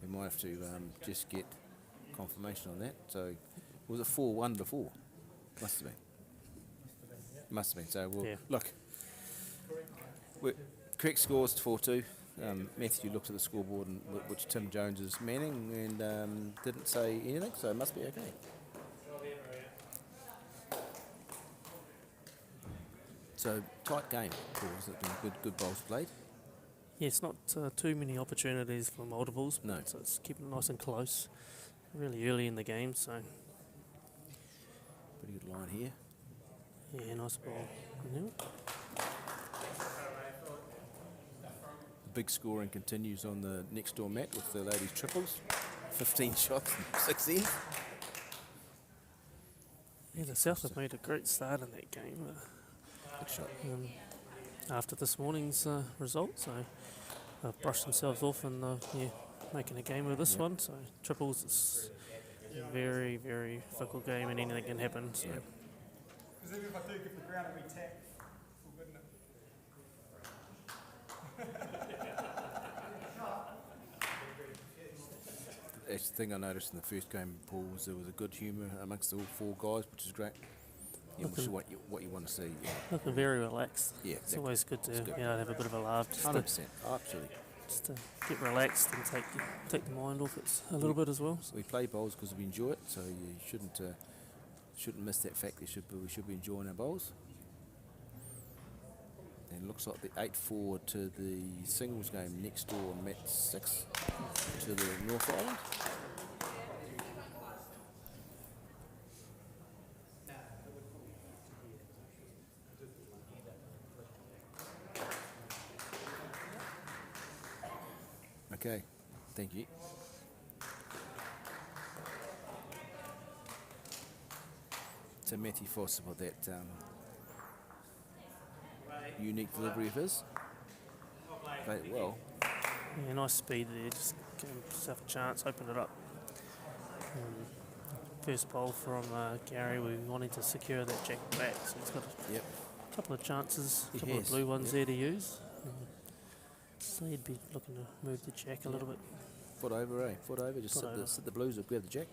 Speaker 1: We might have to just get confirmation on that. So was it 4-1 before? Must have been. Must have been. So we'll
Speaker 2: Yeah.
Speaker 1: look. Correct scores 4-2. Matthew looked at the scoreboard, which Tim Jones is manning, and didn't say anything, so it must be okay. So tight game, Paul, has it been good bowls played?
Speaker 2: yeah, it's not too many opportunities for multiples.
Speaker 1: No.
Speaker 2: So it's keeping it nice and close. Really early in the game, so
Speaker 1: Pretty good line here.
Speaker 2: yeah, nice ball. Yeah.
Speaker 1: The big scoring continues on the next door mat with the ladies' triples. 15 shots and 16.
Speaker 2: Yeah, the South have made a great start in that game
Speaker 1: Good shot.
Speaker 2: after this morning's result. So they've brushed themselves off and making a game of this
Speaker 1: Yep.
Speaker 2: one. So triples, it's a very, very fickle game and anything can happen. So.
Speaker 1: Yep.
Speaker 3: Because even if I do give the ground a wee tap, it's all good, isn't it?
Speaker 1: That's the thing I noticed in the first game, Paul, was there was a good humour amongst all 4 guys, which is great. Yeah, which is what you want to see. Yeah,
Speaker 2: Looking very relaxed.
Speaker 1: yeah
Speaker 2: It's
Speaker 1: exactly.
Speaker 2: always good to
Speaker 1: It's good.
Speaker 2: have a bit of a laugh,
Speaker 1: 100%. Absolutely.
Speaker 2: just to get relaxed and take the mind off it a little bit as well.
Speaker 1: We play bowls because we enjoy it, so you shouldn't miss that fact. We should be enjoying our bowls. And it looks like the 8-4 to the singles game next door, mat 6 to the North Island. Okay, thank you. So Matthew Foss about that unique delivery of his. Played it well.
Speaker 2: Yeah, nice speed there, just gave himself a chance, opened it up. First bowl from Gary, we wanted to secure that jack back, so he's got
Speaker 1: Yep.
Speaker 2: a couple of chances, a
Speaker 1: He
Speaker 2: couple of
Speaker 1: has,
Speaker 2: blue ones
Speaker 1: yep.
Speaker 2: there to use. So he'd be looking to move the jack a little bit.
Speaker 1: Foot over, eh? Foot over, just
Speaker 2: Foot over.
Speaker 1: sit the blues or grab the jack.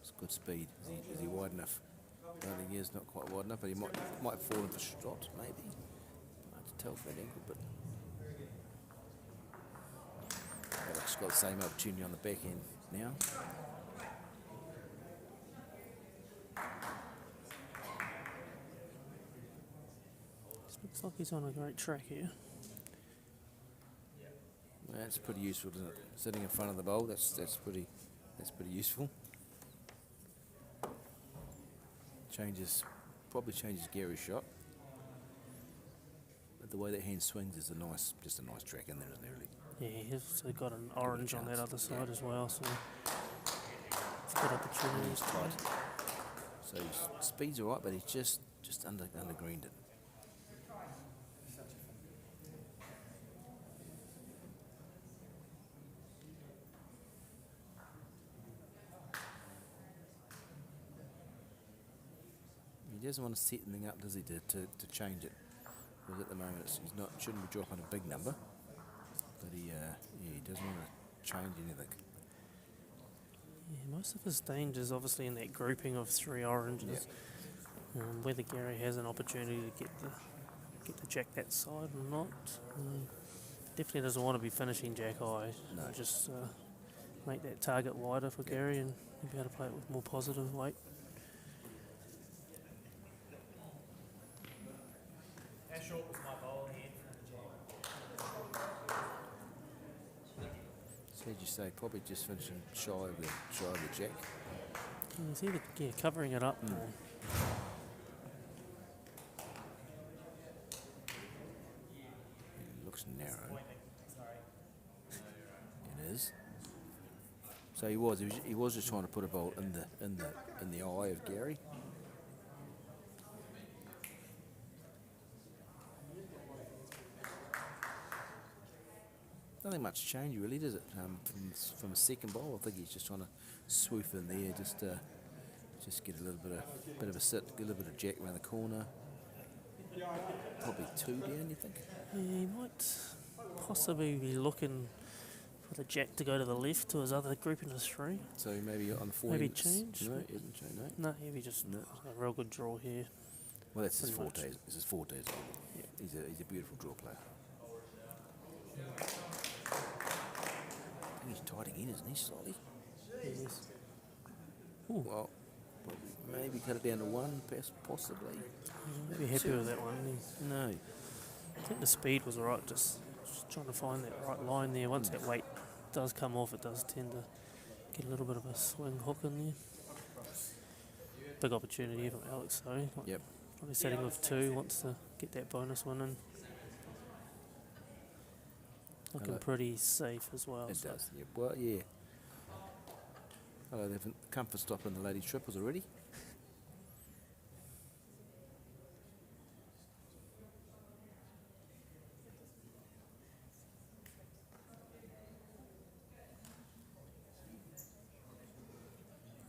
Speaker 1: It's good speed. Is he wide enough? I don't think he is, not quite wide enough, but he might fall into shot, maybe. Hard to tell for that angle, but Alex got the same opportunity on the back end now.
Speaker 2: Looks like he's on a great track here.
Speaker 1: Well, that's pretty useful, isn't it? Sitting in front of the bowl, that's pretty useful. Probably changes Gary's shot. But the way that hand swings is just a nice track in there, isn't it, really?
Speaker 2: Yeah, he's also got an orange on that other side as well, so it's good opportunities.
Speaker 1: Tight. So his speed's all right, but he's just undergreened it. He doesn't want to set anything up, does he, to change it? Because at the moment shouldn't be dropping a big number, but he doesn't want to change anything.
Speaker 2: Yeah, most of his danger's obviously in that grouping of 3 oranges. Whether Gary has an opportunity to get the jack that side or not, definitely doesn't want to be finishing jack high.
Speaker 1: No.
Speaker 2: Just make that target wider for Gary, and he'll be able to play it with more positive weight.
Speaker 3: How short was my bowl hand from the jack?
Speaker 1: So as you say, probably just finishing shy of the jack.
Speaker 2: He's either covering it up or
Speaker 1: It looks narrow.
Speaker 3: Sorry.
Speaker 1: It is. So he was just trying to put a bowl in the eye of Gary. Nothing much change really, does it? From a second bowl, I think he's just trying to swoop in there, just get a little bit of a sit, get a little bit of jack around the corner. Probably 2 down, you think?
Speaker 2: yeah, he might possibly be looking for the jack to go to the left to his other grouping of 3.
Speaker 1: So maybe on the 4
Speaker 2: Maybe
Speaker 1: ends-
Speaker 2: change?
Speaker 1: No, he hasn't changed. No.
Speaker 2: No, he'll be just
Speaker 1: No.
Speaker 2: a real good draw here.
Speaker 1: Well, that's his
Speaker 2: Pretty much.
Speaker 1: forte. This is forte.
Speaker 2: Yeah.
Speaker 1: He's a beautiful draw player. I think he's tight again, isn't he, slightly?
Speaker 2: Yes.
Speaker 1: Well, maybe cut it down to 1, possibly.
Speaker 2: Be happy with that one.
Speaker 1: No.
Speaker 2: I think the speed was alright, just trying to find that right line there. Once that weight does come off, it does tend to get a little bit of a swing hook in there. Big opportunity from Alex though.
Speaker 1: Yep.
Speaker 2: Probably setting with 2, wants to get that bonus one in. Looking
Speaker 1: Hello.
Speaker 2: pretty safe as well.
Speaker 1: It
Speaker 2: so
Speaker 1: does. Yeah. Well, yeah. Hello, they've comfort stop in the ladies' triples already.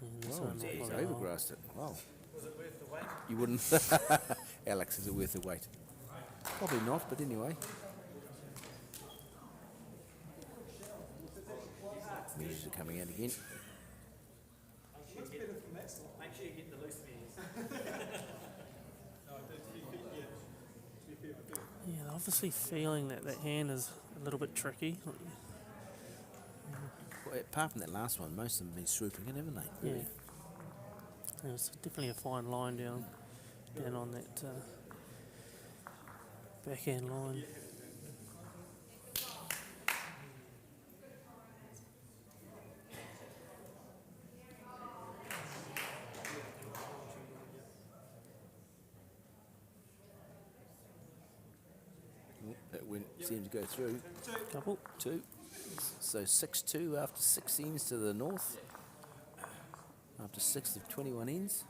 Speaker 2: and this
Speaker 1: Wow,
Speaker 2: one
Speaker 1: he's
Speaker 2: probably
Speaker 1: overgrassed it. Wow.
Speaker 3: Was it worth the wait?
Speaker 1: You wouldn't. Alex, is it worth the wait? Probably not, but anyway. Measures are coming out again.
Speaker 3: Make sure you get the loose beers.
Speaker 2: Yeah, they're obviously feeling that that hand is a little bit tricky.
Speaker 1: Well, apart from that last one, most of them have been swooping in, haven't they?
Speaker 2: Yeah. It's definitely a fine line down on that backhand line.
Speaker 1: That seemed to go through.
Speaker 2: Couple.
Speaker 1: 2. So 6-2 after 6 ends to the north. After 6 of 21 ends.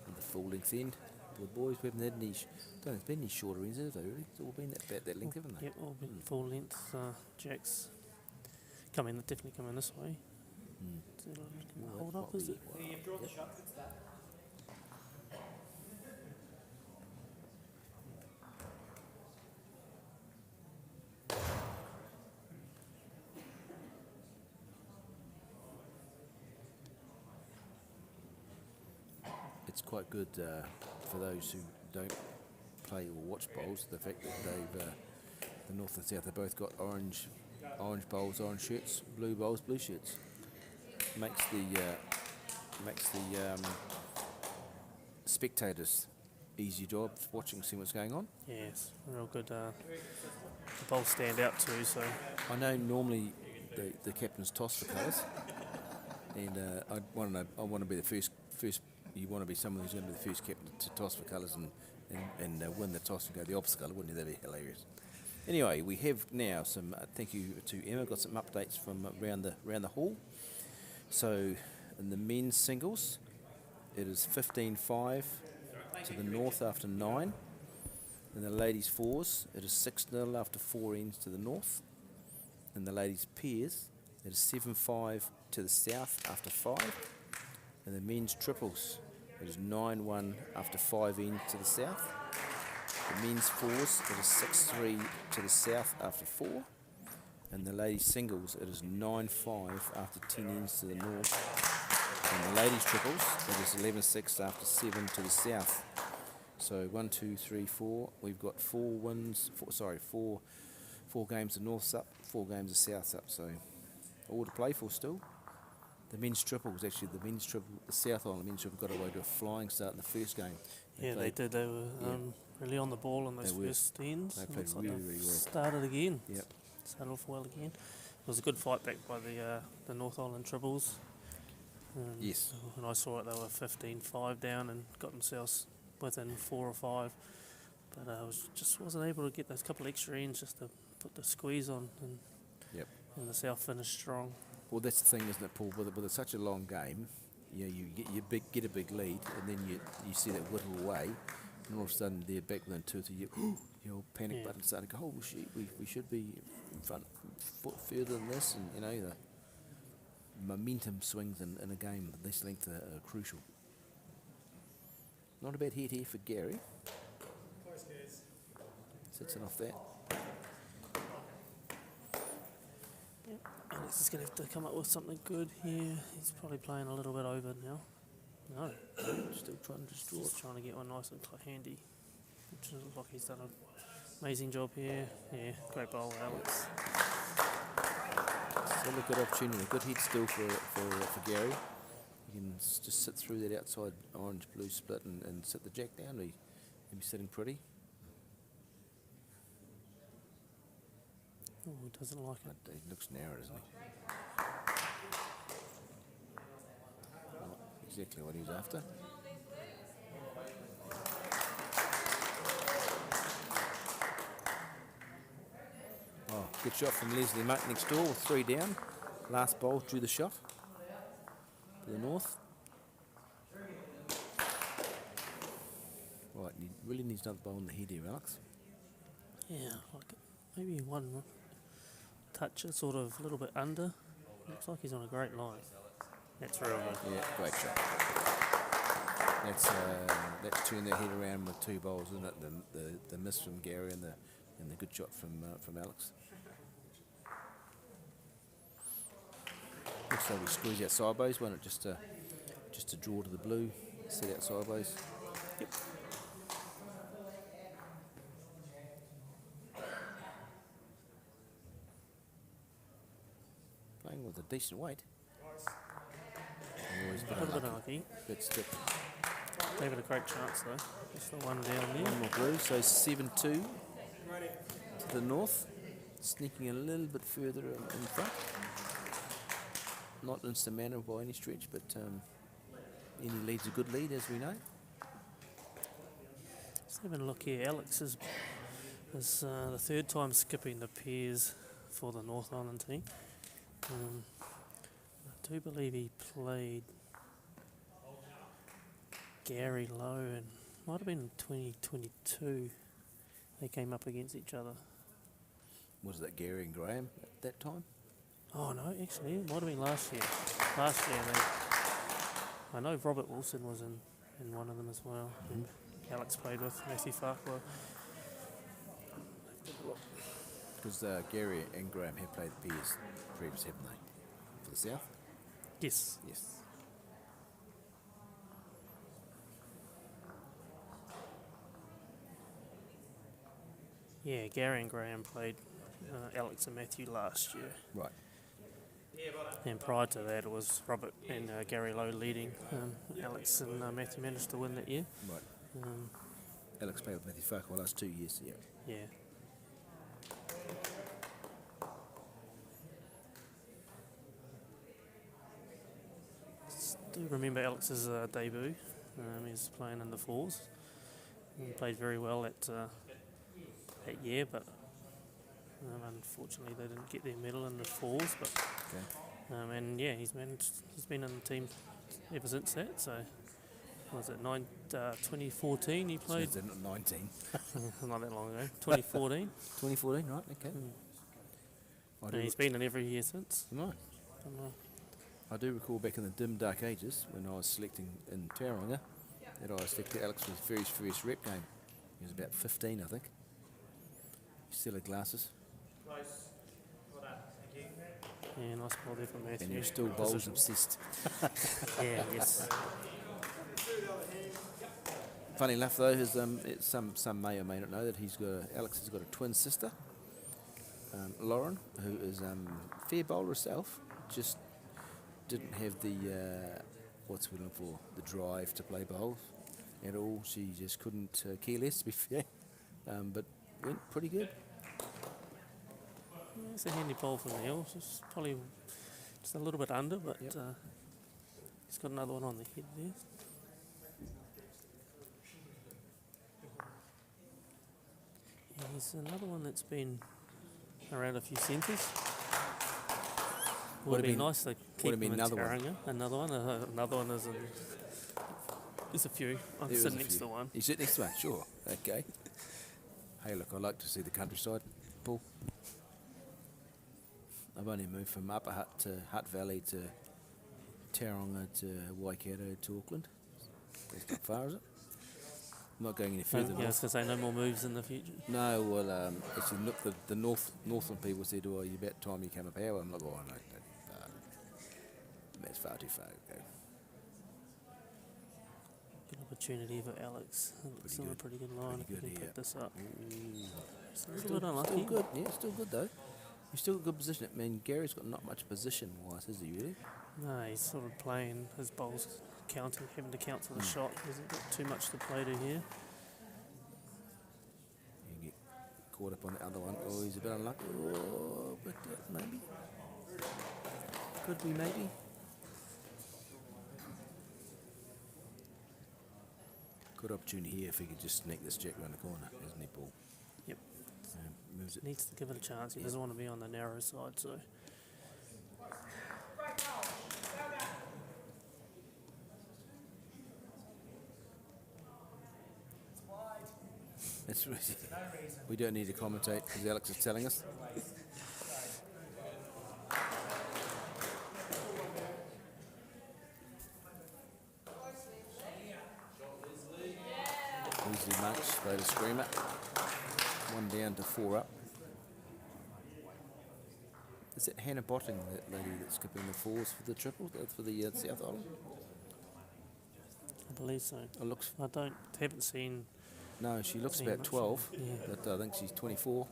Speaker 1: And the full length end. The boys, we haven't had any, don't have been any shorter ends, have they really? It's all been about that length, haven't they?
Speaker 2: Yep, all been full length jacks. Definitely come in this way. Is it
Speaker 1: Well,
Speaker 2: hold
Speaker 1: that
Speaker 2: up,
Speaker 1: might
Speaker 2: is
Speaker 1: be-
Speaker 2: it?
Speaker 1: well,
Speaker 3: You've drawn the
Speaker 1: yep.
Speaker 3: shot, good start.
Speaker 1: it's quite good for those who don't play or watch bowls. The fact that they've the North and South have both got orange bowls, orange shirts, blue bowls, blue shirts. Makes the spectators easy job watching, see what's going on.
Speaker 2: Yes, real good. The bowls stand out too, so
Speaker 1: I know normally the captains toss for colours, and I want to know. I want to be the first. You want to be someone who's going to be the first captain to toss for colours and win the toss and go the opposite colour. Wouldn't you? That'd be hilarious. Anyway, we have now some. Thank you to Emma. Got some updates from around the hall. So in the men's singles, it is 15-5 to the North after 9. In the ladies' fours, it is 6-0 after 4 ends to the North. In the ladies' pairs, it is 7-5 to the South after 5. In the men's triples, it is 9-1 after 5 ends to the South. The men's fours, it is 6-3 to the South after 4. In the ladies' singles, it is 9-5 after 10 ends to the North. In the ladies' triples, it is 11-6 after 7 to the South. So 1, 2, 3, 4. We've got 4 wins. Four games the North's up, 4 games the South's up. So all to play for still. The men's triples, actually, the South Island men's triple got away to a flying start in the first game.
Speaker 2: they did. They were really on the ball in those first ends.
Speaker 1: They played
Speaker 2: Looks
Speaker 1: really,
Speaker 2: like
Speaker 1: really well.
Speaker 2: Started again.
Speaker 1: Yep.
Speaker 2: Started off well again. It was a good fight back by the North Island triples.
Speaker 1: Yes.
Speaker 2: When I saw it, they were 15-5 down and got themselves within 4 or 5. But I wasn't able to get those couple extra ends just to put the squeeze on. And the South finished strong.
Speaker 1: Well, that's the thing, isn't it, Paul? With such a long game, you get a big lead, and then you see that whittle away, and all of a sudden they're back within 2 or 3. Your panic button started to go. Oh shit, we should be in front, foot further than this, and the momentum swings in a game of this length are crucial. Not a bad hit here for Gary.
Speaker 3: Close case.
Speaker 1: Sits in off that.
Speaker 2: Alex is going to have to come up with something good here. He's probably playing a little bit over now. No,
Speaker 1: Still trying to just draw
Speaker 2: just
Speaker 1: it.
Speaker 2: trying to get one nice and handy. Which looks like he's done an amazing job here. Yeah, great bowl, Alex.
Speaker 1: Still a good opportunity, a good hit still for Gary. You can just sit through that outside orange-blue split and sit the jack down. He'll be sitting pretty.
Speaker 2: Oh, he doesn't like it.
Speaker 1: But he looks narrow, doesn't he? Not exactly what he's after. Oh, good shot from Leslie Monk next door with 3 down. Last bowl drew the shot for the North. Right, he really needs another bowl in the head here, Alex.
Speaker 2: Yeah, like it. Maybe one touch it sort of a little bit under. Looks like he's on a great line. That's real good.
Speaker 1: Yeah, great shot. That's turned their head around with 2 bowls, isn't it? The miss from Gary and the good shot from Alex. Looks like we squeeze out sideways, won't it? Just to draw to the blue, set out sideways.
Speaker 2: Yep.
Speaker 1: Playing with a decent weight. Always
Speaker 2: A
Speaker 1: been
Speaker 2: little bit
Speaker 1: unlucky.
Speaker 2: unlucky.
Speaker 1: Bit stiff.
Speaker 2: Gave it a great chance though. Just the one down there.
Speaker 1: One more blue, so 7-2 to the North. Sneaking a little bit further in front. Not insurmountable by any stretch, but any lead's a good lead, as we know.
Speaker 2: Let's have a look here. Alex is the 3rd time skipping the pairs for the North Island team. I do believe he played Gary Lowe and might have been in 2022. They came up against each other.
Speaker 1: Was that Gary and Graham at that time?
Speaker 2: Oh no, actually, it might have been last year. I know Robert Wilson was in one of them as well. Alex played with Matthew Farquhar.
Speaker 1: Because Gary and Graham have played the pairs previously, haven't they? For the South?
Speaker 2: Yes.
Speaker 1: Yes.
Speaker 2: Yeah, Gary and Graham played Alex and Matthew last year.
Speaker 1: Right.
Speaker 2: And prior to that, it was Robert and Gary Lowe leading. Alex and Matthew managed to win that year.
Speaker 1: Right.
Speaker 2: Um,
Speaker 1: Alex played with Matthew Farquhar last 2 years. Yeah.
Speaker 2: yeah. Do remember Alex's debut. He was playing in the fours. He played very well that year, but unfortunately they didn't get their medal in the fours. But
Speaker 1: Okay.
Speaker 2: and yeah, he's been in the team ever since that. So was it 2014 he played?
Speaker 1: So not 19.
Speaker 2: Not that long ago. 2014.
Speaker 1: 2014, right? Okay. I do
Speaker 2: And he's been in every year since.
Speaker 1: Right. I do recall back in the dim dark ages when I was selecting in Tauranga that I selected Alex for his very first rep game. He was about 15, I think. He still had glasses.
Speaker 3: Close. Well done. Thank you.
Speaker 2: Yeah, nice ball there from Matthew.
Speaker 1: And he was still
Speaker 2: Good
Speaker 1: bowls
Speaker 2: position.
Speaker 1: obsessed.
Speaker 2: Yeah, yes.
Speaker 1: Funny enough though, some may or may not know that Alex has got a twin sister, Lauren, who is fair bowler herself, just didn't have the what's we looking for, the drive to play bowls at all. She just couldn't care less, to be fair, but went pretty good.
Speaker 2: Yeah, it's a handy ball from Neil. It's probably just a little bit under, but
Speaker 1: Yep.
Speaker 2: he's got another one on the head there. Yeah, he's another one that's been around a few centres. Would have been nice to keep
Speaker 1: have been
Speaker 2: him in
Speaker 1: another one?
Speaker 2: Tauranga. Another one. Another one is in. There's a few. I'm
Speaker 1: There is
Speaker 2: sitting
Speaker 1: a
Speaker 2: next
Speaker 1: few.
Speaker 2: to one.
Speaker 1: You sit next to one, sure. Okay. Hey, look, I like to see the countryside, Paul. I've only moved from Upper Hutt to Hutt Valley to Tauranga to Waikato to Auckland. That's not far, is it? I'm not going any further
Speaker 2: Yeah, I was
Speaker 1: north.
Speaker 2: going to say no more moves in the future.
Speaker 1: No, well, actually, look, the Northland people said, "Oh, you about time you came up here." I'm like, "Oh, no, that's far too far." Okay.
Speaker 2: Good opportunity for Alex. It's still a
Speaker 1: good.
Speaker 2: pretty good line
Speaker 1: Pretty
Speaker 2: if he
Speaker 1: good
Speaker 2: can
Speaker 1: here.
Speaker 2: pick this up.
Speaker 1: Ooh.
Speaker 2: It's a little bit unlucky.
Speaker 1: Still good, yeah, still good though. He's still got good position. I mean, Gary's got not much position-wise, is he really?
Speaker 2: No, he's sort of playing his bowls, counting, having to count to the shot. He hasn't got too much to play to here.
Speaker 1: You can get caught up on the other one. Oh, he's a bit unlucky. Oh, but maybe. Could we maybe? Good opportunity here if he could just sneak this jack around the corner, isn't he, Paul?
Speaker 2: Yep.
Speaker 1: Moves it.
Speaker 2: Needs to give it a chance. He doesn't want to be on the narrow side, so.
Speaker 1: That's really, we don't need to commentate because Alex is telling us. Easily much, throw the screamer. 1 down to 4 up. Is it Hannah Botting, that lady that's skipping the fours for the triple, for the South Island?
Speaker 2: I believe so.
Speaker 1: It looks,
Speaker 2: Haven't seen.
Speaker 1: no, she looks
Speaker 2: Seen
Speaker 1: about
Speaker 2: much,
Speaker 1: 12,
Speaker 2: yeah.
Speaker 1: but I think she's 24.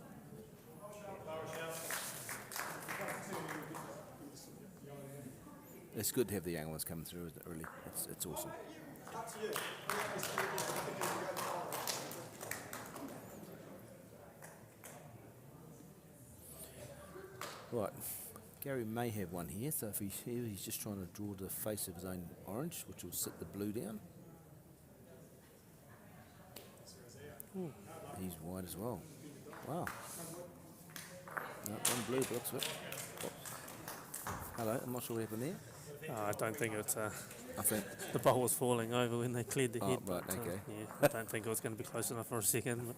Speaker 1: It's good to have the young ones coming through, isn't it, really? It's awesome. Right, Gary may have one here, so if he's here, he's just trying to draw the face of his own orange, which will sit the blue down.
Speaker 2: Ooh.
Speaker 1: He's wide as well. Wow. No, one blue, but looks of it. Oops. Hello, I'm not sure what happened there.
Speaker 2: I don't think it's.
Speaker 1: I think,
Speaker 2: The bowl was falling over when they cleared the
Speaker 1: Oh,
Speaker 2: head.
Speaker 1: right,
Speaker 2: but,
Speaker 1: okay.
Speaker 2: Yeah, I don't think it was going to be close enough for a second. But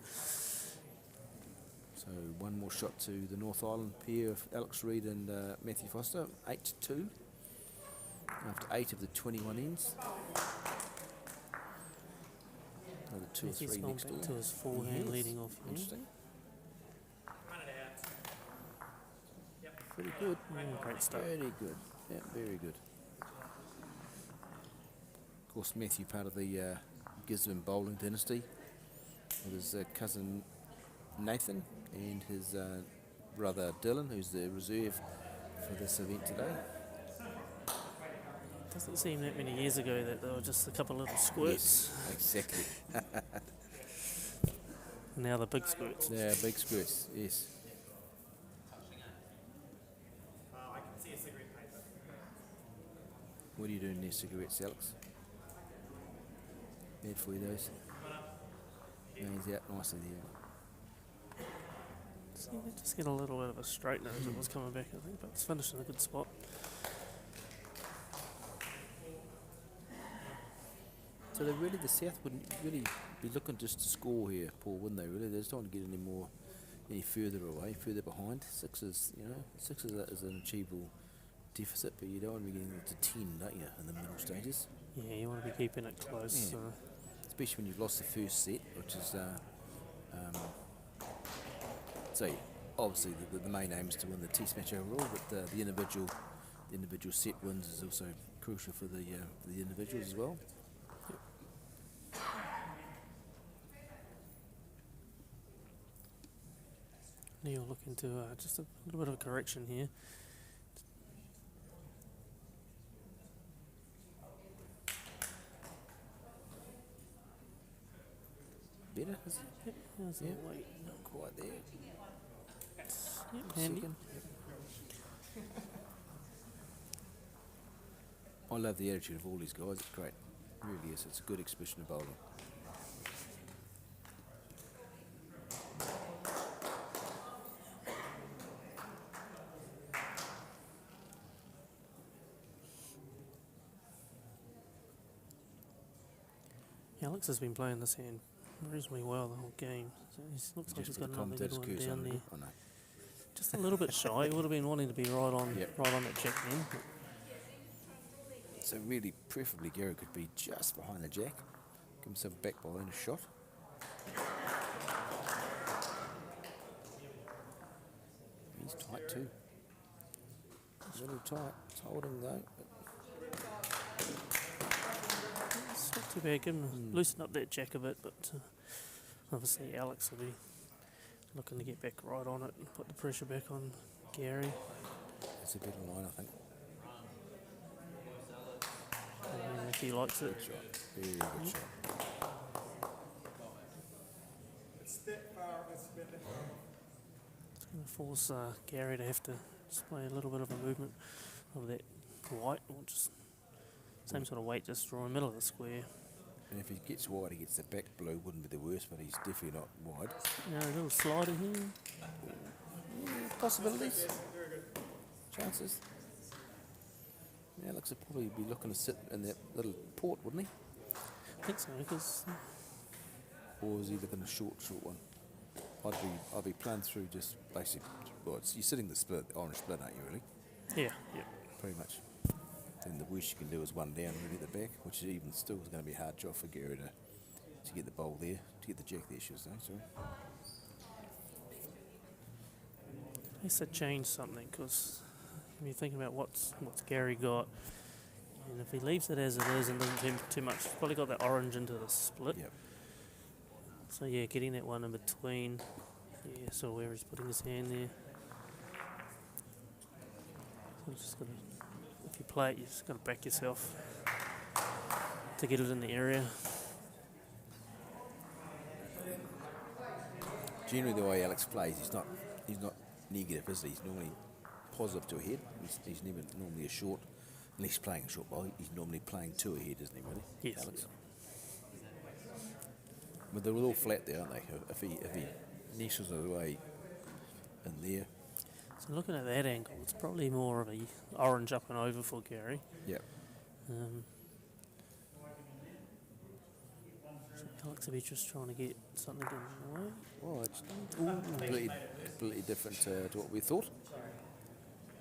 Speaker 1: so one more shot to the North Island pair of Alex Reid and Matthew Foster, 8-2. After 8 of the 21 ends. Another 2 or
Speaker 2: Matthew's
Speaker 1: 3
Speaker 2: gone
Speaker 1: next
Speaker 2: back
Speaker 1: door.
Speaker 2: to his forehand
Speaker 1: Yes.
Speaker 2: leading off here.
Speaker 1: Interesting.
Speaker 3: Run it out.
Speaker 1: Pretty good.
Speaker 2: Great stuff.
Speaker 1: Very good. Yeah, very good. Of course, Matthew, part of the Gisborne bowling dynasty, with his cousin Nathan and his brother Dylan, who's the reserve for this event today.
Speaker 2: Doesn't seem that many years ago that there were just a couple of little squirts.
Speaker 1: Yes, exactly.
Speaker 2: And now the big squirts.
Speaker 1: Yeah, big squirts, yes.
Speaker 3: I can see a cigarette paper.
Speaker 1: What are you doing there, cigarettes, Alex? Bad for you, those. No, he's out nicely there.
Speaker 2: So we just get a little bit of a straightener as it was coming back, I think, but it's finished in a good spot.
Speaker 1: So they really, the South wouldn't really be looking just to score here, Paul, wouldn't they? Really, they just don't want to get any further away, further behind. Six is an achievable deficit, but you don't want to be getting it to 10, don't you, in the middle stages?
Speaker 2: Yeah, you want to be keeping it close.
Speaker 1: Yeah. Especially when you've lost the first set, which is so obviously the main aim is to win the Test match overall, but the individual set wins is also crucial for the individuals as well.
Speaker 2: Neil looking to just a little bit of a correction here.
Speaker 1: Better, is it?
Speaker 2: Yep, there's a
Speaker 1: Yeah.
Speaker 2: weight.
Speaker 1: Not quite there.
Speaker 2: Yep, handy.
Speaker 1: Second. I love the attitude of all these guys. It's great. It really is. It's a good expression of bowling.
Speaker 2: Alex has been playing this hand reasonably well the whole game. So he looks like he's got another good one down there.
Speaker 1: I know.
Speaker 2: Just a little bit shy. He would have been wanting to be right on
Speaker 1: Yep.
Speaker 2: that jack then.
Speaker 1: So really, preferably Gary could be just behind the jack. Give himself back behind a shot. He's tight too. A little tight. It's holding though.
Speaker 2: It's not too bad. Give him loosen up that jack a bit, but obviously Alex will be looking to get back right on it and put the pressure back on Gary.
Speaker 1: It's a better line, I think.
Speaker 2: And if he likes it.
Speaker 1: Good shot. Very good shot.
Speaker 3: It's that far, it's been that far.
Speaker 2: It's going to force Gary to have to display a little bit of a movement of that white, or just same sort of weight, just draw in the middle of the square.
Speaker 1: And if he gets wide, he gets the back blue. Wouldn't be the worst, but he's definitely not wide.
Speaker 2: A little slider here.
Speaker 1: Possibilities. Chances. Alex would probably be looking to sit in that little port, wouldn't he?
Speaker 2: I think so, because
Speaker 1: Or is he looking a short one? I'd be playing through just basic. Well, you're sitting the split, orange split, aren't you? Really,
Speaker 2: yeah.
Speaker 1: pretty much. Then the worst you can do is one down really at the back, which even still is going to be a hard job for Gary to get the bowl there, to get the jack there, should I say. Sorry.
Speaker 2: He said change something, because when you're thinking about what's Gary got, and if he leaves it as it is and doesn't do too much, he's probably got that orange into the split.
Speaker 1: Yep.
Speaker 2: So yeah, getting that one in between. Yeah, so where he's putting his hand there. So just gotta, if you play it, you just got to back yourself to get it in the area.
Speaker 1: Generally, the way Alex plays, he's not negative, is he? He's normally positive to a head. He's never normally a short. Unless he's playing a short ball, he's normally playing two ahead, isn't he? Really?
Speaker 2: Yes.
Speaker 1: Alex. But they're all flat there, aren't they? If he nestles it away in there.
Speaker 2: So looking at that angle, it's probably more of a orange up and over for Gary.
Speaker 1: Yep.
Speaker 2: So Alex will be just trying to get something in the way.
Speaker 1: Oh, it's completely different to what we thought.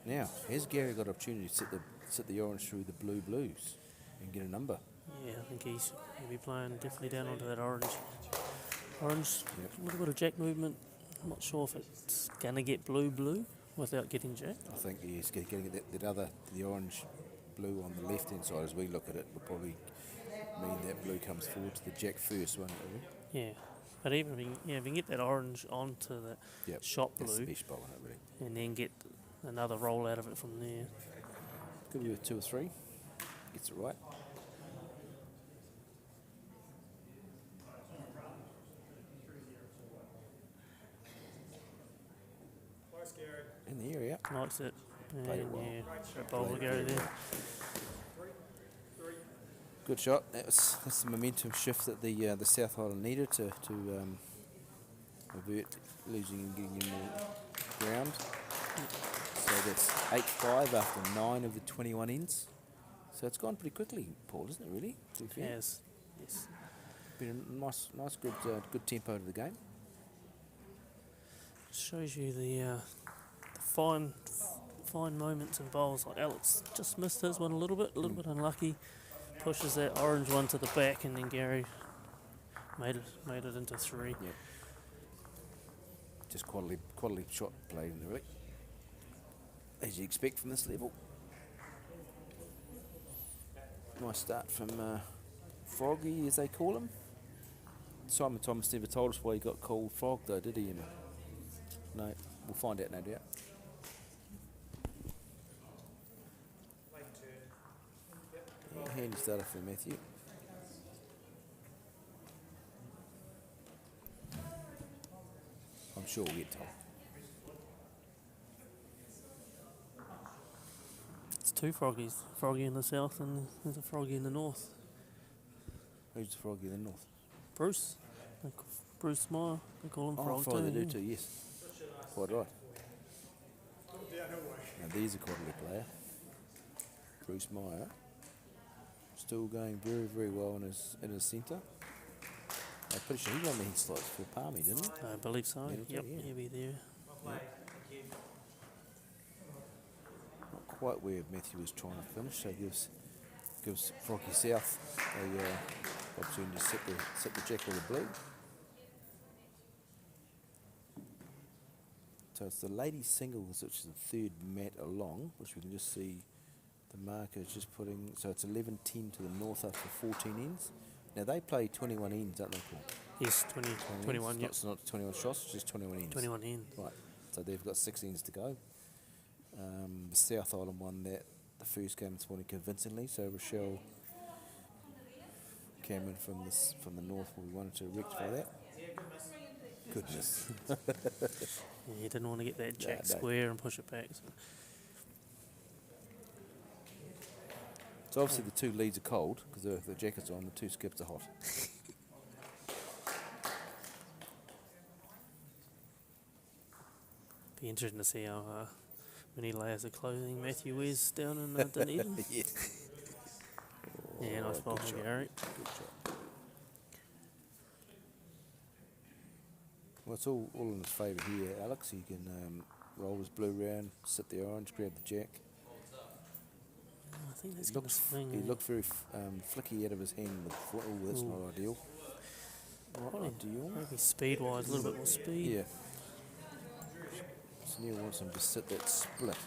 Speaker 1: Now, has Gary got an opportunity to sit the orange through the blue blues and get a number?
Speaker 2: Yeah, I think he'll be playing definitely down onto that orange. Orange,
Speaker 1: Yep.
Speaker 2: a little bit of jack movement. I'm not sure if it's going to get blue without getting jack.
Speaker 1: I think he's getting the orange blue on the left hand side as we look at it will probably mean that blue comes forward to the jack first, won't it? Really?
Speaker 2: Yeah, But even if you can get that orange onto the
Speaker 1: Yep.
Speaker 2: shot
Speaker 1: That's the
Speaker 2: blue,
Speaker 1: best bowl, isn't it, really?
Speaker 2: and then get another roll out of it from there.
Speaker 1: Could be with 2 or 3. Gets it right.
Speaker 3: Close, Gary.
Speaker 1: In the area.
Speaker 2: Likes it.
Speaker 1: Played it
Speaker 2: And
Speaker 1: well.
Speaker 2: yeah, that bowl will
Speaker 1: Played
Speaker 2: go
Speaker 1: very
Speaker 2: there.
Speaker 1: well. Good shot. That's the momentum shift that the South Island needed to avert losing and getting in more ground. So that's 8-5 after 9 of the 21 ends. So it's gone pretty quickly, Paul, isn't it? Really? To be fair.
Speaker 2: Yes. Yes.
Speaker 1: Been a nice, good tempo to the game.
Speaker 2: Shows you the fine moments in bowls. Like Alex just missed his one a little bit unlucky. Pushes that orange one to the back, and then Gary made it into 3.
Speaker 1: Yeah. Just quality shot played in the really. As you expect from this level. Nice start from Froggy, as they call him. Simon Thomas never told us why he got called Frog, though, did he? No, we'll find out, no doubt.
Speaker 3: Late turn.
Speaker 1: Yeah, handy starter for Matthew. I'm sure we'll get told.
Speaker 2: It's 2 Froggies. Froggy in the south and there's a Froggy in the north.
Speaker 1: Who's the Froggy in the north?
Speaker 2: Bruce. Bruce Meyer. They call him Frog
Speaker 1: Frog, they
Speaker 2: too.
Speaker 1: do too, yes. Quite right. Now there's a quality player. Bruce Meyer. Still going very, very well in his centre. I'm pretty sure he won the head slots for Palmy, didn't he?
Speaker 2: I believe so.
Speaker 1: Yeah,
Speaker 2: Yep,
Speaker 1: yeah.
Speaker 2: he'll be there.
Speaker 1: Not quite where Matthew was trying to finish, so gives Froggy South a opportunity to sit the jack or the blue. So it's the ladies singles, which is the 3rd mat along, which we can just see the marker is just putting. So it's 11-10 to the north after 14 ends. Now they play 21 ends, don't they, Paul?
Speaker 2: Yes, 21,
Speaker 1: ends.
Speaker 2: yep.
Speaker 1: It's not 21 shots, it's just 21 ends.
Speaker 2: 21 ends.
Speaker 1: Right, so they've got 6 ends to go. The South Island won the first game this morning convincingly, so Rochelle Cameron from the north will be wanting to rectify that. Goodness.
Speaker 2: Yeah, he didn't want to get that jack
Speaker 1: No.
Speaker 2: square and push it back.
Speaker 1: So obviously the 2 leads are cold because the jackets are on, the 2 skips are hot.
Speaker 2: Be interesting to see how many layers of clothing Matthew wears down in Dunedin.
Speaker 1: Yeah.
Speaker 2: Yeah, nice bowl
Speaker 1: good
Speaker 2: from
Speaker 1: shot.
Speaker 2: Gary.
Speaker 1: Good shot. Well, it's all in his favour here, Alex. He can roll his blue round, sit the orange, grab the jack.
Speaker 2: I think that's
Speaker 1: He
Speaker 2: going to
Speaker 1: looks,
Speaker 2: swing.
Speaker 1: he looked very flicky out of his hand with the foot. Oh, that's
Speaker 2: Ooh.
Speaker 1: not ideal.
Speaker 2: Right.
Speaker 1: Ideal.
Speaker 2: Maybe speed-wise, a little bit more speed.
Speaker 1: Yeah. So Neil wants him to sit that split.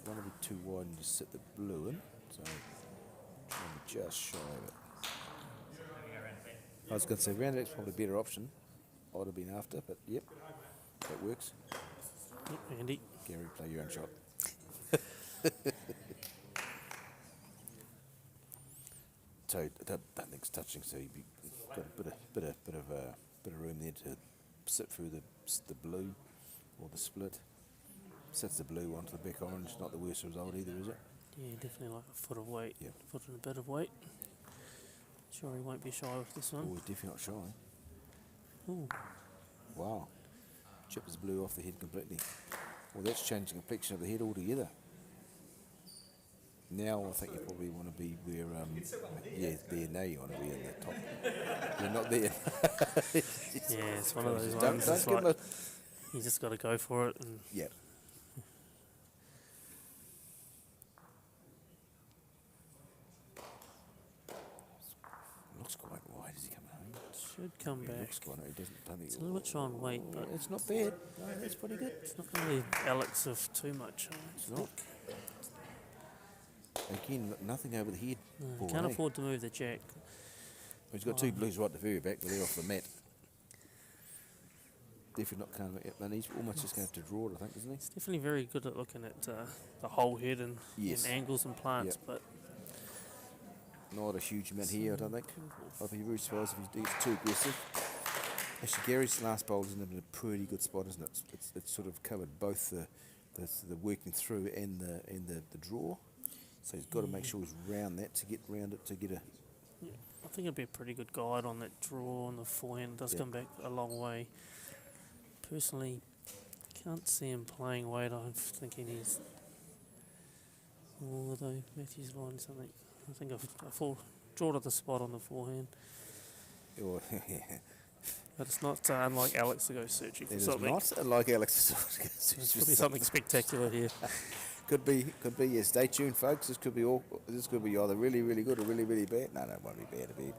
Speaker 1: Don't want to be too wide and just sit the blue in. So maybe just shy of it. I was going to say round eight's probably a better option. I'd have been after, but yep, that works.
Speaker 2: Yep, Andy.
Speaker 1: Gary, play your own shot. So I don't think it's touching. So you've got a bit of room there to sit through the blue or the split. Sets the blue onto the back orange. Not the worst result either, is it?
Speaker 2: Yeah, definitely like a foot of weight.
Speaker 1: Yep.
Speaker 2: Foot and a bit of weight. Sure, he won't be shy with this
Speaker 1: Oh,
Speaker 2: one.
Speaker 1: he's definitely not shy.
Speaker 2: Ooh.
Speaker 1: Wow. Chip his blue off the head completely. Well, that's changing the complexion of the head altogether. Now I think you probably want to be where, yeah, there. Now you want to be in the top. You're not there.
Speaker 2: Yeah, it's one of those
Speaker 1: Don't
Speaker 2: ones. It's
Speaker 1: give him
Speaker 2: like, you just got to go for it. And
Speaker 1: Yeah. Looks quite wide as he coming home.
Speaker 2: should come
Speaker 1: He
Speaker 2: back.
Speaker 1: looks quite. He doesn't. Don't think
Speaker 2: It's a little bit shy on weight, but
Speaker 1: it's not bad. No, that's pretty good.
Speaker 2: it's not going to leave Alex with too much.
Speaker 1: It's not. Again, nothing over the head.
Speaker 2: No,
Speaker 1: Paul,
Speaker 2: can't
Speaker 1: eh?
Speaker 2: afford to move the jack.
Speaker 1: He's got two blues right at the very back, but they're off the mat. Definitely not coming up, and he's almost just going to have to draw it, I think, isn't he?
Speaker 2: He's definitely very good at looking at the whole head and,
Speaker 1: Yes.
Speaker 2: and angles and plants, but
Speaker 1: Not a huge amount here, I don't think. I'd be very surprised if he gets too aggressive. Actually, Gary's last bowl is in a pretty good spot, isn't it? It's sort of covered both the working through and the draw. So he's got to make sure he's round that to get round it to get a.
Speaker 2: yeah, I think it'd be a pretty good guide on that draw on the forehand. It does
Speaker 1: Yeah.
Speaker 2: come back a long way. Personally, can't see him playing weight. I'm thinking he's. Although Matthew's line something. I think I draw to the spot on the forehand.
Speaker 1: Or
Speaker 2: But it's not unlike Alex to go searching for
Speaker 1: it is
Speaker 2: something.
Speaker 1: not like Alex.
Speaker 2: There's could be something spectacular here.
Speaker 1: Could be. Yeah, stay tuned, folks. This could be either really, really good or really, really bad. No, it won't be bad. It'll be,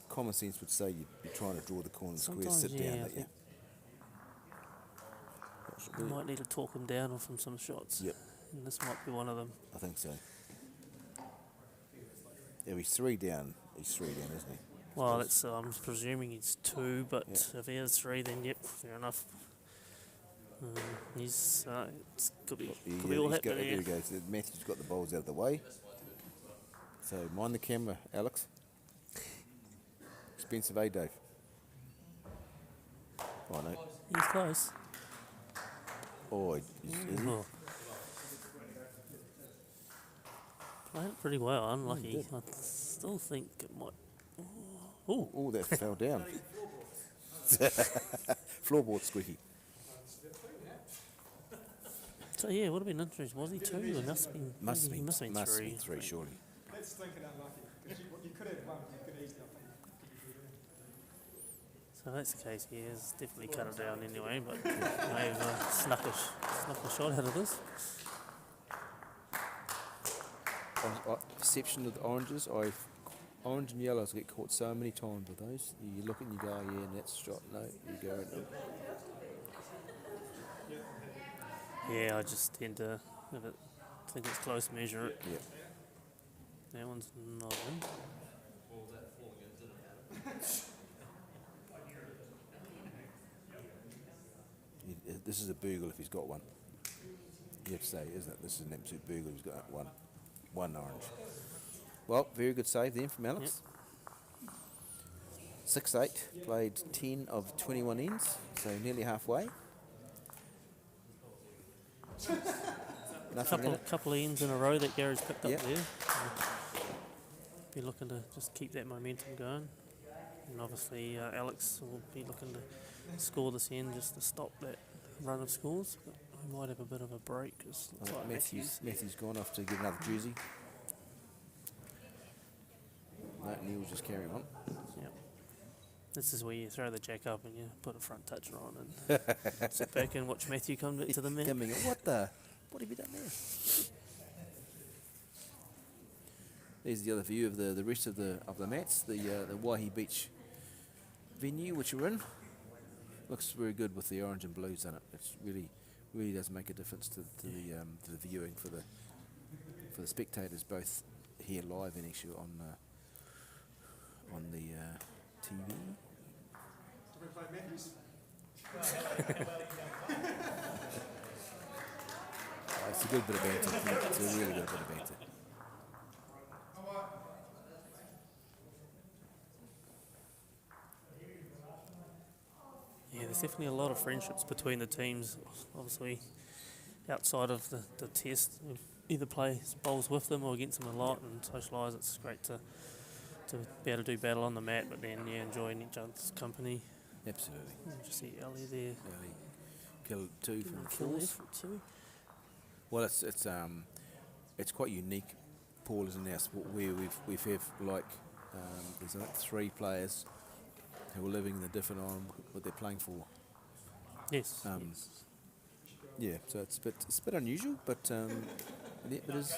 Speaker 1: common sense would say you're trying to draw the corner square,
Speaker 2: Sometimes,
Speaker 1: sit
Speaker 2: yeah,
Speaker 1: down.
Speaker 2: I
Speaker 1: Don't you?
Speaker 2: think you might need to talk him down from some shots.
Speaker 1: Yep,
Speaker 2: And this might be one of them.
Speaker 1: I think so. Yeah, he's three down. He's three down, isn't he?
Speaker 2: Well, that's I'm presuming he's 2, but
Speaker 1: Yeah.
Speaker 2: if he has 3, then yep, fair enough. He's could be all happening
Speaker 1: There
Speaker 2: here.
Speaker 1: we go. So Matthew's got the balls out of the way. So mind the camera, Alex. Expensive, eh, Dave? Oh no.
Speaker 2: He's close.
Speaker 1: Oh, is he?
Speaker 2: Oh. Played it pretty well. Unlucky.
Speaker 1: did.
Speaker 2: I still think it might. Oh,
Speaker 1: Oh, that fell down. Floorboard squeaky.
Speaker 2: so yeah, would have been interesting. Was he 2? It must have been.
Speaker 1: Must
Speaker 2: he
Speaker 1: be.
Speaker 2: must have been
Speaker 1: Must
Speaker 2: 3.
Speaker 1: be three, surely.
Speaker 3: Let's think it unlucky. Because you could have won. You could easily, I think.
Speaker 2: So that's the case. He has definitely cut it down anyway, but may have snuck a shot out of this.
Speaker 1: Perception of the oranges. Orange and yellows get caught so many times with those. You look and you go, yeah, and that's a shot. No, you go. No.
Speaker 2: Yeah, I just tend to think it's close, measure it.
Speaker 1: Yeah.
Speaker 2: That one's not in.
Speaker 1: This is a bugle if he's got one. You have to say, isn't it? This is an absolute bugle. He's got one orange. Well, very good save then from Alex. 6-8, played 10 of 21 ends, so nearly halfway. Nothing in it.
Speaker 2: Couple of ends in a row that Gary's picked up
Speaker 1: Yep.
Speaker 2: there. Be looking to just keep that momentum going. And obviously Alex will be looking to score this end just to stop that run of scores. But we might have a bit of a break. Cause
Speaker 1: I
Speaker 2: looks
Speaker 1: think
Speaker 2: like
Speaker 1: Matthew's gone off to get another jersey. No, Neil's just carrying on.
Speaker 2: Yep. This is where you throw the jack up and you put a front toucher on and sit back and watch Matthew come back to the mat.
Speaker 1: Coming in. What have you done there? There's the other view of the rest of the mats, the Waihi Beach venue which we're in. Looks very good with the orange and blues in it. It's really does make a difference to the viewing for the spectators, both here live and actually on the TV.
Speaker 3: Do we play Matthews?
Speaker 1: It's a good bit of banter. It's a really good bit of banter.
Speaker 2: Yeah, there's definitely a lot of friendships between the teams. Obviously, outside of the test, we either play bowls with them or against them a lot and socialise. It's great to be able to do battle on the mat, but then enjoying each other's company.
Speaker 1: Absolutely.
Speaker 2: You just see Ellie there.
Speaker 1: Really killed 2 from the
Speaker 2: Kill
Speaker 1: fours.
Speaker 2: effort too.
Speaker 1: Well, it's quite unique, Paul, isn't our sport where we've have like there's like 3 players who are living in a different island what they're playing for.
Speaker 2: Yes.
Speaker 1: Yes. Yeah, so it's a bit unusual, but it is.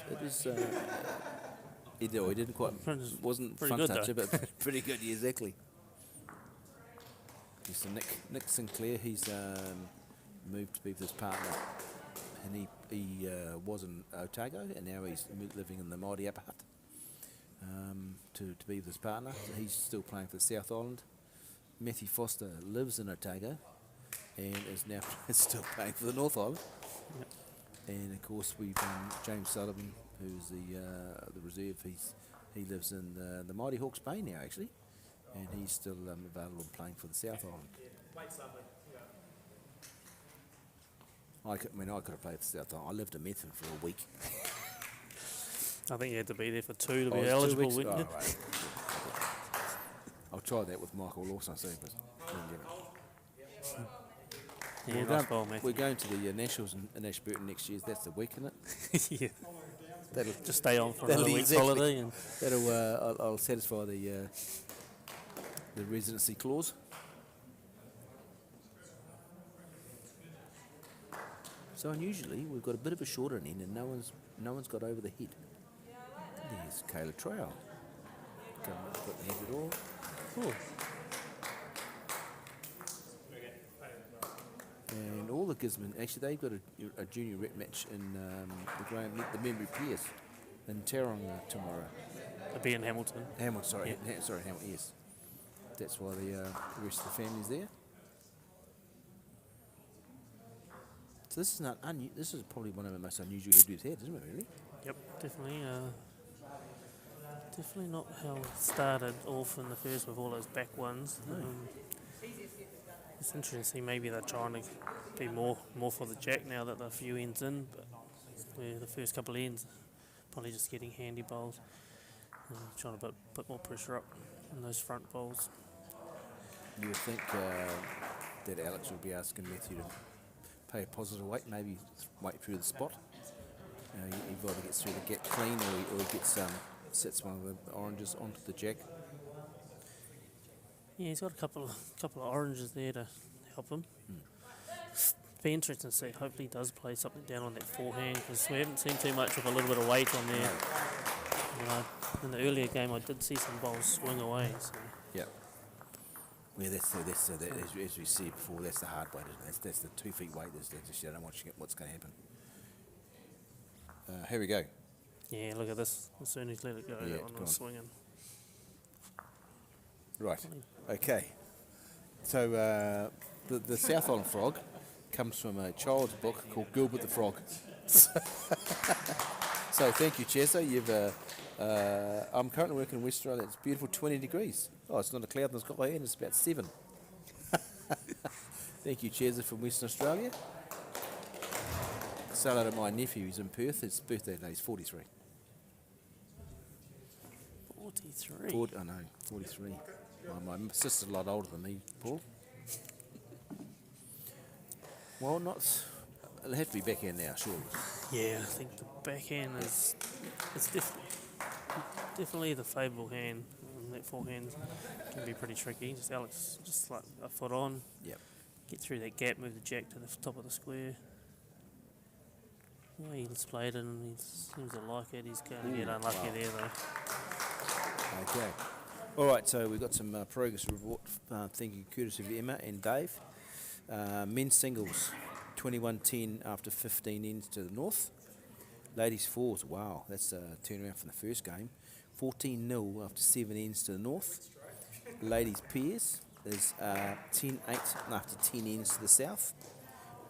Speaker 1: He didn't quite wasn't
Speaker 2: Pretty
Speaker 1: fun
Speaker 2: good,
Speaker 1: toucher,
Speaker 2: though.
Speaker 1: but pretty good. Yeah, exactly. Yes, so Nick Sinclair, he's moved to be with his partner, and he was in Otago, and now he's living in the mighty Upper Hutt. to be with his partner. So he's still playing for the South Island. Matthew Foster lives in Otago and is now still playing for the North Island.
Speaker 2: Yep.
Speaker 1: And of course we've James Sullivan, who's the reserve. He lives in the Mighty Hawke's Bay now actually, and he's still available and playing for the South Island.
Speaker 3: Waite's lovely.
Speaker 1: I could have played for South Island. I lived in Methven for a week.
Speaker 2: I think you had to be there for 2 to
Speaker 1: Oh,
Speaker 2: be
Speaker 1: it's 2
Speaker 2: eligible,
Speaker 1: weeks?
Speaker 2: wouldn't
Speaker 1: Oh,
Speaker 2: you?
Speaker 1: right. I'll try that with Michael Lawson, see, but didn't get it.
Speaker 2: Yeah,
Speaker 1: We're
Speaker 2: nice
Speaker 1: going-
Speaker 2: bowl, Matthew.
Speaker 1: We're going to the Nationals in Ashburton next year. That's the week, isn't it?
Speaker 2: Yeah,
Speaker 1: That'll
Speaker 2: just stay on for
Speaker 1: That'll
Speaker 2: another week's
Speaker 1: exactly-
Speaker 2: holiday. And
Speaker 1: I'll satisfy the residency clause. So unusually, we've got a bit of a shorter end, and no one's got over the head. There's Kayla Trail. Come up, put the head at all.
Speaker 2: cool.
Speaker 1: And all the Gisborne, actually, they've got a junior rep match in the Memory Pierce in Tauranga tomorrow.
Speaker 2: It'll be in Hamilton.
Speaker 1: Hamilton, sorry,
Speaker 2: Yeah.
Speaker 1: Hamilton, yes. That's why the rest of the family's there. So this is not this is probably one of the most unusual head we've had, isn't it? Really?
Speaker 2: Yep, definitely. Definitely not how it started off in the first with all those back ones. It's interesting to see maybe they're trying to be more for the jack now that they're a few ends in, but where the first couple of ends probably just getting handy bowls and trying to put more pressure up in those front bowls.
Speaker 1: You would think that Alex would be asking Matthew to pay a positive weight, maybe weight through the spot. He either gets through the gap clean, or he gets sets one of the oranges onto the jack.
Speaker 2: Yeah, he's got a couple of oranges there to help him. Be interesting to see. Hopefully, he does play something down on that forehand because we haven't seen too much of a little bit of weight on there. In the earlier game, I did see some balls swing away. So.
Speaker 1: Yeah. Yeah, that's as we said before. That's the hard weight, isn't it? That's the 2 feet weight. That's just, you don't know what's going to happen. Here we go.
Speaker 2: Yeah, look at this. As soon as he let it go,
Speaker 1: Yeah,
Speaker 2: that one
Speaker 1: gone.
Speaker 2: was swinging.
Speaker 1: Right. Okay. So the South Island frog comes from a child's book called Gilbert the Frog. So thank you, Chesa. You've. I'm currently working in West Australia. It's beautiful, 20 degrees. Oh, it's not a cloud in the sky, and it's about 7. Thank you, Chesa, from Western Australia. Say hello to my nephew. He's in Perth. It's birthday today. He's 43.
Speaker 2: 43.
Speaker 1: I know, 43. My sister's a lot older than me, Paul. Well, not. It'll have to be back in now, surely.
Speaker 2: Yeah, I think the backhand is definitely the favourable hand. That forehand can be pretty tricky. Just Alex, just like a foot on.
Speaker 1: Yep.
Speaker 2: Get through that gap, move the jack to the top of the square. Well, he's played it and he seems to like it. He's going to get unlucky there though.
Speaker 1: Okay. All right, so we've got some progress report. Thank you, courtesy of Emma and Dave. Men's singles, 21-10 after 15 ends to the north. Ladies fours, wow, that's a turnaround from the first game. 14-0 after 7 ends to the north. Ladies pairs is 10-8 after 10 ends to the south.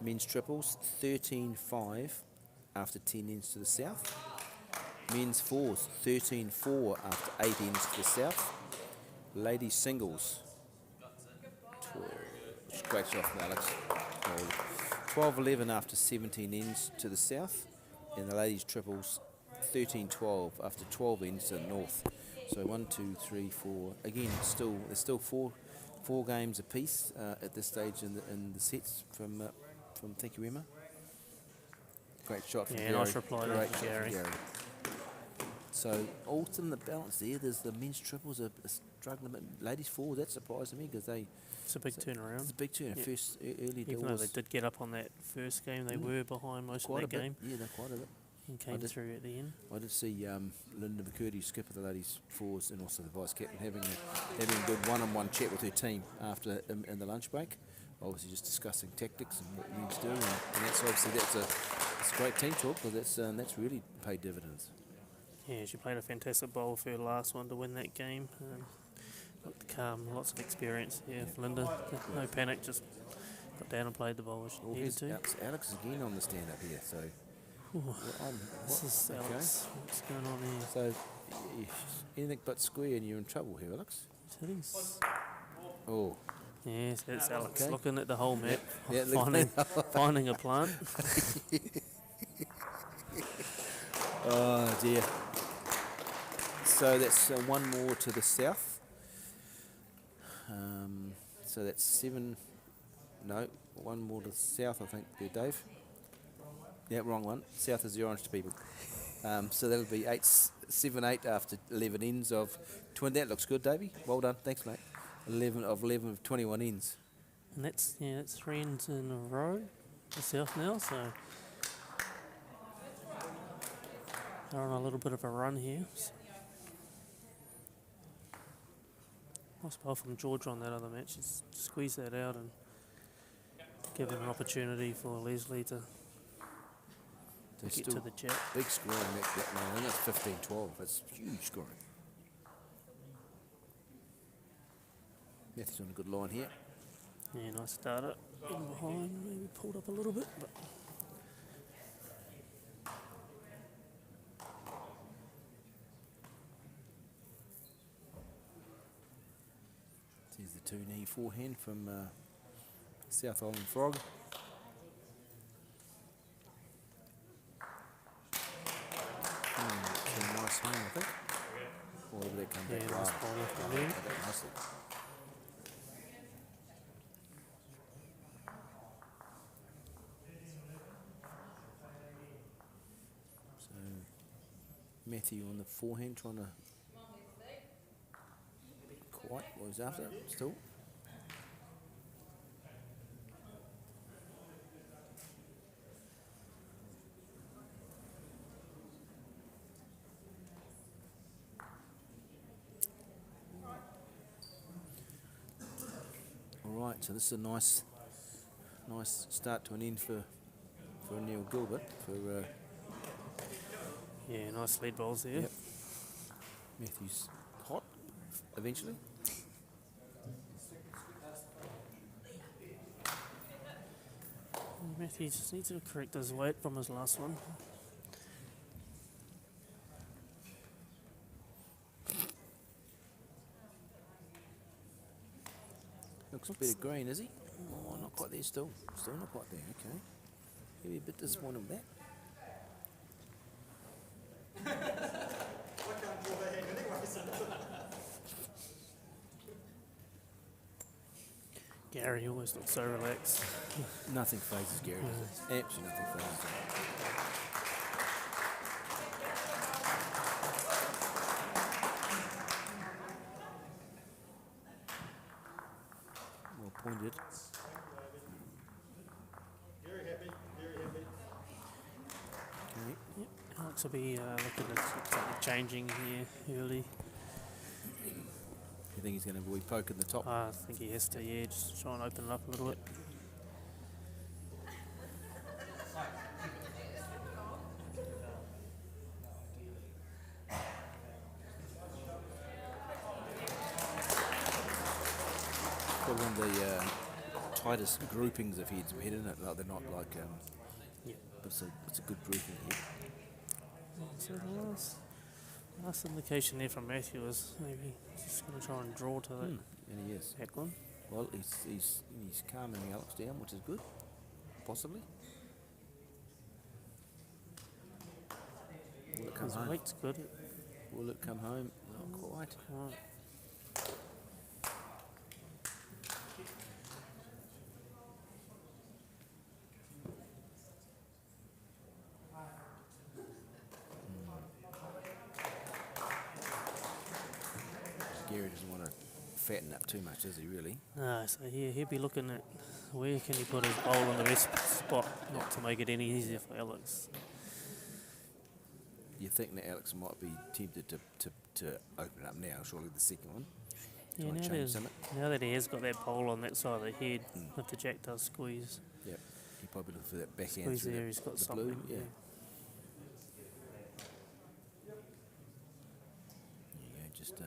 Speaker 1: Men's triples, 13-5 after 10 ends to the south. Men's fours, 13-4 after 8 ends to the south. Ladies singles, great shot from Alex. 12-11 after 17 ends to the south. And the ladies triples, 13-12 after 12 ends to the north. So 1, 2, 3, 4. Again, there's still four games apiece at this stage in the sets from thank you, Emma. Great shot from
Speaker 2: Yeah,
Speaker 1: Gary.
Speaker 2: nice reply there
Speaker 1: Great
Speaker 2: from
Speaker 1: shot from
Speaker 2: Gary.
Speaker 1: So all in the balance there. There's the men's triples are struggling, but ladies four, that surprised me because
Speaker 2: It's a big turnaround.
Speaker 1: it's a big turn.
Speaker 2: Yep.
Speaker 1: First early
Speaker 2: Even though
Speaker 1: doors.
Speaker 2: they did get up on that first game, they were behind most
Speaker 1: Quite a
Speaker 2: of that
Speaker 1: bit.
Speaker 2: game
Speaker 1: Yeah, they're quite a bit.
Speaker 2: and came
Speaker 1: did-
Speaker 2: through at the end.
Speaker 1: I did see Linda McCurdy, skipper of the ladies fours, and also the vice captain, having a good one-on-one chat with her team after in the lunch break. Obviously, just discussing tactics and what we need to do, and that's obviously it's a great team talk, but that's really paid dividends.
Speaker 2: Yeah, she played a fantastic bowl for her last one to win that game. Looked calm, lots of experience. Yeah, for Linda, no panic, just got down and played the bowl as she
Speaker 1: Oh,
Speaker 2: needed
Speaker 1: here's
Speaker 2: to.
Speaker 1: Alex again on the stand up here. So
Speaker 2: This is
Speaker 1: okay.
Speaker 2: Alex. What's going on here?
Speaker 1: So anything but square, and you're in trouble here, Alex.
Speaker 2: Settings.
Speaker 1: Oh,
Speaker 2: Yes, that's Alex
Speaker 1: Okay.
Speaker 2: looking at the whole map,
Speaker 1: Yeah, look-
Speaker 2: finding a plant.
Speaker 1: oh dear. So that's one more to the south. So that's 7. No, one more to the south, I think, there, Dave. Yeah, wrong one. South is the orange to people. So that'll be 7, 8 after 11 ends of 20. That looks good, Davey. Well done. Thanks, mate. 11 of 21 ends.
Speaker 2: And that's 3 ends in a row, the south now, so they're on a little bit of a run here. Nice ball from George on that other match. Just squeeze that out and give it an opportunity for Leslie to
Speaker 1: There's
Speaker 2: get
Speaker 1: still
Speaker 2: to the jet.
Speaker 1: big scoring that man. I think that's 15-12. That's huge scoring. Matthew's on a good line here.
Speaker 2: Yeah, nice starter. In behind, maybe pulled up a little bit, but
Speaker 1: Here's the 2-knee forehand from South Island Frog. It's a nice swing, I think. Or did that come
Speaker 2: yeah,
Speaker 1: back?
Speaker 2: nice
Speaker 1: Wow.
Speaker 2: ball left
Speaker 1: Come
Speaker 2: in there.
Speaker 1: back nicely. So Matthew on the forehand trying to quite what he's after still. All right, so this is a nice start to an end for Neil Gilbert for
Speaker 2: Yeah, nice lead balls there.
Speaker 1: Yep. Matthew's hot eventually.
Speaker 2: Matthew just needs to correct his weight from his last one.
Speaker 1: Looks a bit of green, is he? Oh, not quite there still. Still not quite there, okay. Maybe a bit disappointed with that.
Speaker 2: Gary always looks so relaxed.
Speaker 1: Nothing phases Gary, does it? Absolutely nothing phases him. Well pointed. Okay.
Speaker 2: Yep, Alex will be looking at something changing here early.
Speaker 1: You think he's going to be poking the top?
Speaker 2: I think he has to, yeah, just try and open it up a little bit.
Speaker 1: Probably one of the tightest groupings of heads we've had in it. Like they're not like,
Speaker 2: Yeah.
Speaker 1: but it's a good grouping head.
Speaker 2: So the last indication there from Matthew is maybe just going to try and draw to that
Speaker 1: And he is.
Speaker 2: back one.
Speaker 1: Well, he's calming Alex down, which is good. Possibly. Will it come
Speaker 2: His
Speaker 1: home?
Speaker 2: weight's good.
Speaker 1: Will it come home? Not quite.
Speaker 2: Right.
Speaker 1: Gary doesn't want to fatten up too much, does he really?
Speaker 2: No, so he'll be looking at where can he put his bowl in the best spot, not to make it any easier for Alex.
Speaker 1: You think that Alex might be tempted to open it up now, surely the second one.
Speaker 2: Yeah,
Speaker 1: Try and change something.
Speaker 2: now that he has got that bowl on that side of the head, if the jack does squeeze,
Speaker 1: Yep. He probably looks for that backhand
Speaker 2: squeeze
Speaker 1: through
Speaker 2: there, he's got
Speaker 1: the
Speaker 2: something.
Speaker 1: blue. Yeah. just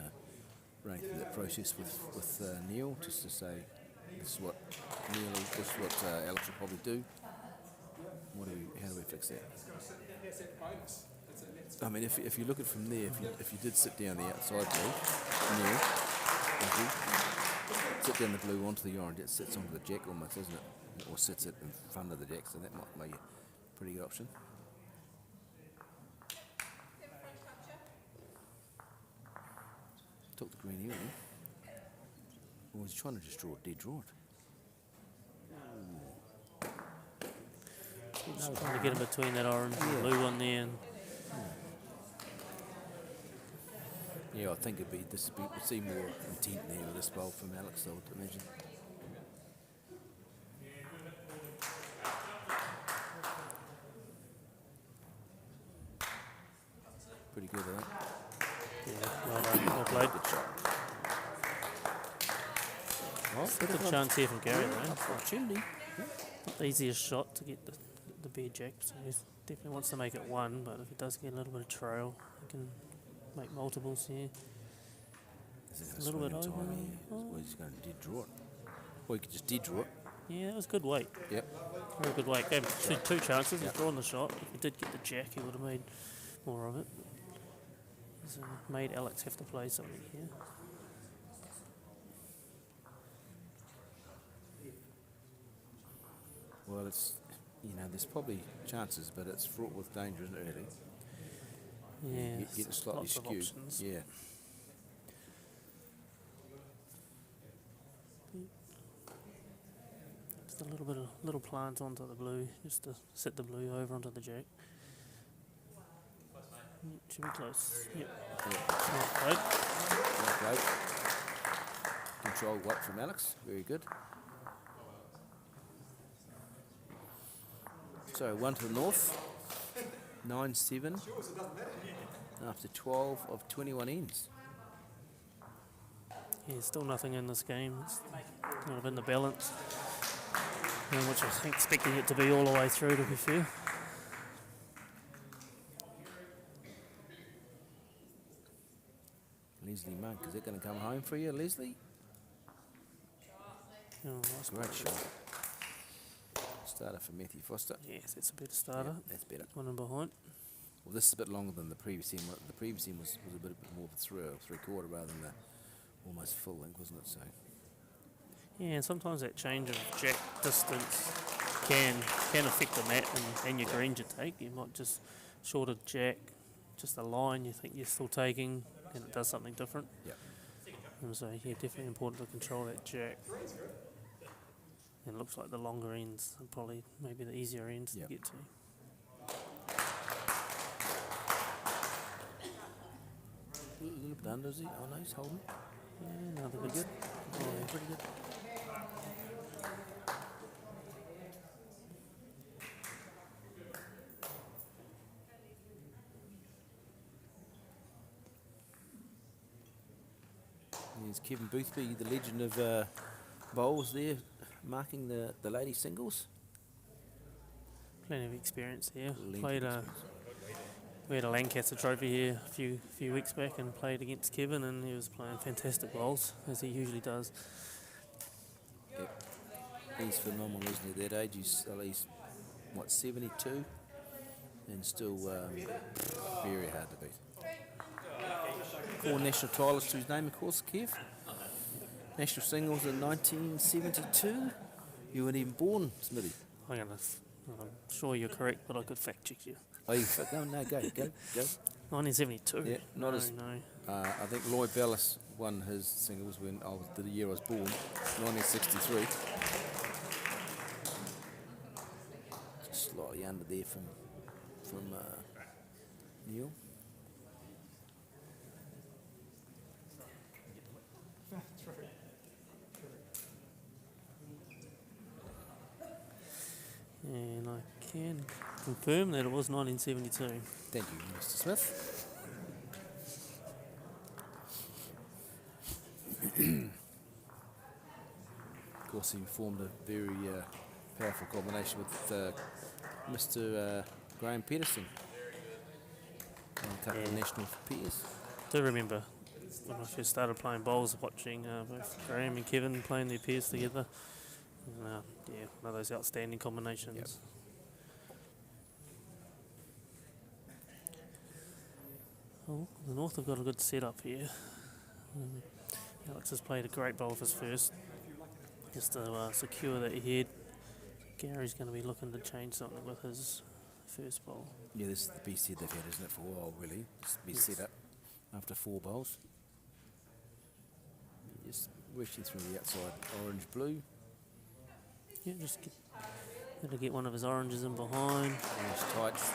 Speaker 1: running through that process with Neil, just to say this is what Alex will probably do. How do we fix that? I mean, if you look at it from there, if you did sit down the outside blue, Neil, sit down the blue onto the orange, it sits onto the jack almost, doesn't it? Or sits it in front of the jack, so that might be a pretty good option. Took the green here, or was he trying to just draw it? Did draw it?
Speaker 2: Just trying to get in between that orange and blue one there. And
Speaker 1: yeah, I think we'd see more intent there with this bowl from Alex, I would imagine. Pretty good, I think.
Speaker 2: yeah, well done, well played.
Speaker 1: Good shot. Well,
Speaker 2: Good chance here from Gary, though.
Speaker 1: opportunity.
Speaker 2: Not the easiest shot to get the beer jacked, so he definitely wants to make it one, but if he does get a little bit of trail, he can make multiples here. A little bit over.
Speaker 1: Well, he's going to dead draw it. Or he could just dead draw it.
Speaker 2: Yeah, that was good weight.
Speaker 1: Yep.
Speaker 2: Very good weight. Gave him two chances. He's drawn the shot. If he did get the jack, he would have made more of it. He's made Alex have to play something here.
Speaker 1: Well, it's, there's probably chances, but it's fraught with danger, isn't it, really?
Speaker 2: Yeah,
Speaker 1: You get it slightly
Speaker 2: lots of
Speaker 1: skewed.
Speaker 2: options.
Speaker 1: Yeah.
Speaker 2: Just a little plant onto the blue, just to set the blue over onto the jack. Should be close. Yep.
Speaker 1: Yeah.
Speaker 2: Well played.
Speaker 1: Well played. Control white from Alex. Very good. So 1 to the north. 9-7. After 12 of 21 ends.
Speaker 2: Yeah, still nothing in this game. It's kind of in the balance, which I was expecting it to be all the way through, to be fair.
Speaker 1: Leslie Monk, is that going to come home for you, Leslie?
Speaker 2: Oh, nice
Speaker 1: Great shot. Starter for Matthew Foster.
Speaker 2: Yes, it's a better starter.
Speaker 1: Yeah, that's better.
Speaker 2: One in behind.
Speaker 1: Well, this is a bit longer than the previous end. The previous end was a bit more of a three-quarter rather than the almost full length, wasn't it? So.
Speaker 2: Yeah, and sometimes that change of jack distance can affect the mat and your greens you take. You might just shorter jack, just a line you think you're still taking, and it does something different.
Speaker 1: Yep.
Speaker 2: And so, yeah, definitely important to control that jack. And it looks like the longer ends are probably maybe the easier ends
Speaker 1: Yep.
Speaker 2: to get to.
Speaker 1: A little bit under, is he? Oh no, he's holding.
Speaker 2: Yeah, another good.
Speaker 1: Good.
Speaker 2: Oh,
Speaker 1: Yeah, pretty good. There's Kevin Boothby, the legend of bowls there, marking the ladies singles.
Speaker 2: Plenty of experience here.
Speaker 1: Plenty
Speaker 2: Played
Speaker 1: of
Speaker 2: we had a Lancaster Trophy here a few weeks back and played against Kevin, and he was playing fantastic bowls, as he usually does.
Speaker 1: Yep. He's phenomenal, isn't he? At that age, he's 72, and still very hard to beat. 4 national titles to his name, of course, Kev. National singles in 1972. You weren't even born, Smithy.
Speaker 2: I'm sure you're correct, but I could fact check you.
Speaker 1: Oh, you no, go.
Speaker 2: 1972.
Speaker 1: Yeah, not
Speaker 2: no,
Speaker 1: as.
Speaker 2: no.
Speaker 1: I think Lloyd Bellis won his singles when the year I was born, 1963. Just slightly under there from Neil.
Speaker 2: And I can confirm that it was 1972.
Speaker 1: Thank you, Mr. Smith. Of course, he formed a very powerful combination with Mr. Graham Peterson and a couple of national peers.
Speaker 2: Do remember when I first started playing bowls, watching both Graham and Kevin playing their pairs together. And, yeah, one of those outstanding combinations.
Speaker 1: Yep.
Speaker 2: Well, the North have got a good setup here. Alex has played a great bowl of his first, just to secure that head. Gary's going to be looking to change something with his first bowl.
Speaker 1: Yeah, this is the best head they've had, isn't it, for a while, really? It's the best setup after 4 bowls. Just reaching through the outside orange-blue.
Speaker 2: Yeah, just going to get one of his oranges in behind.
Speaker 1: Orange tights.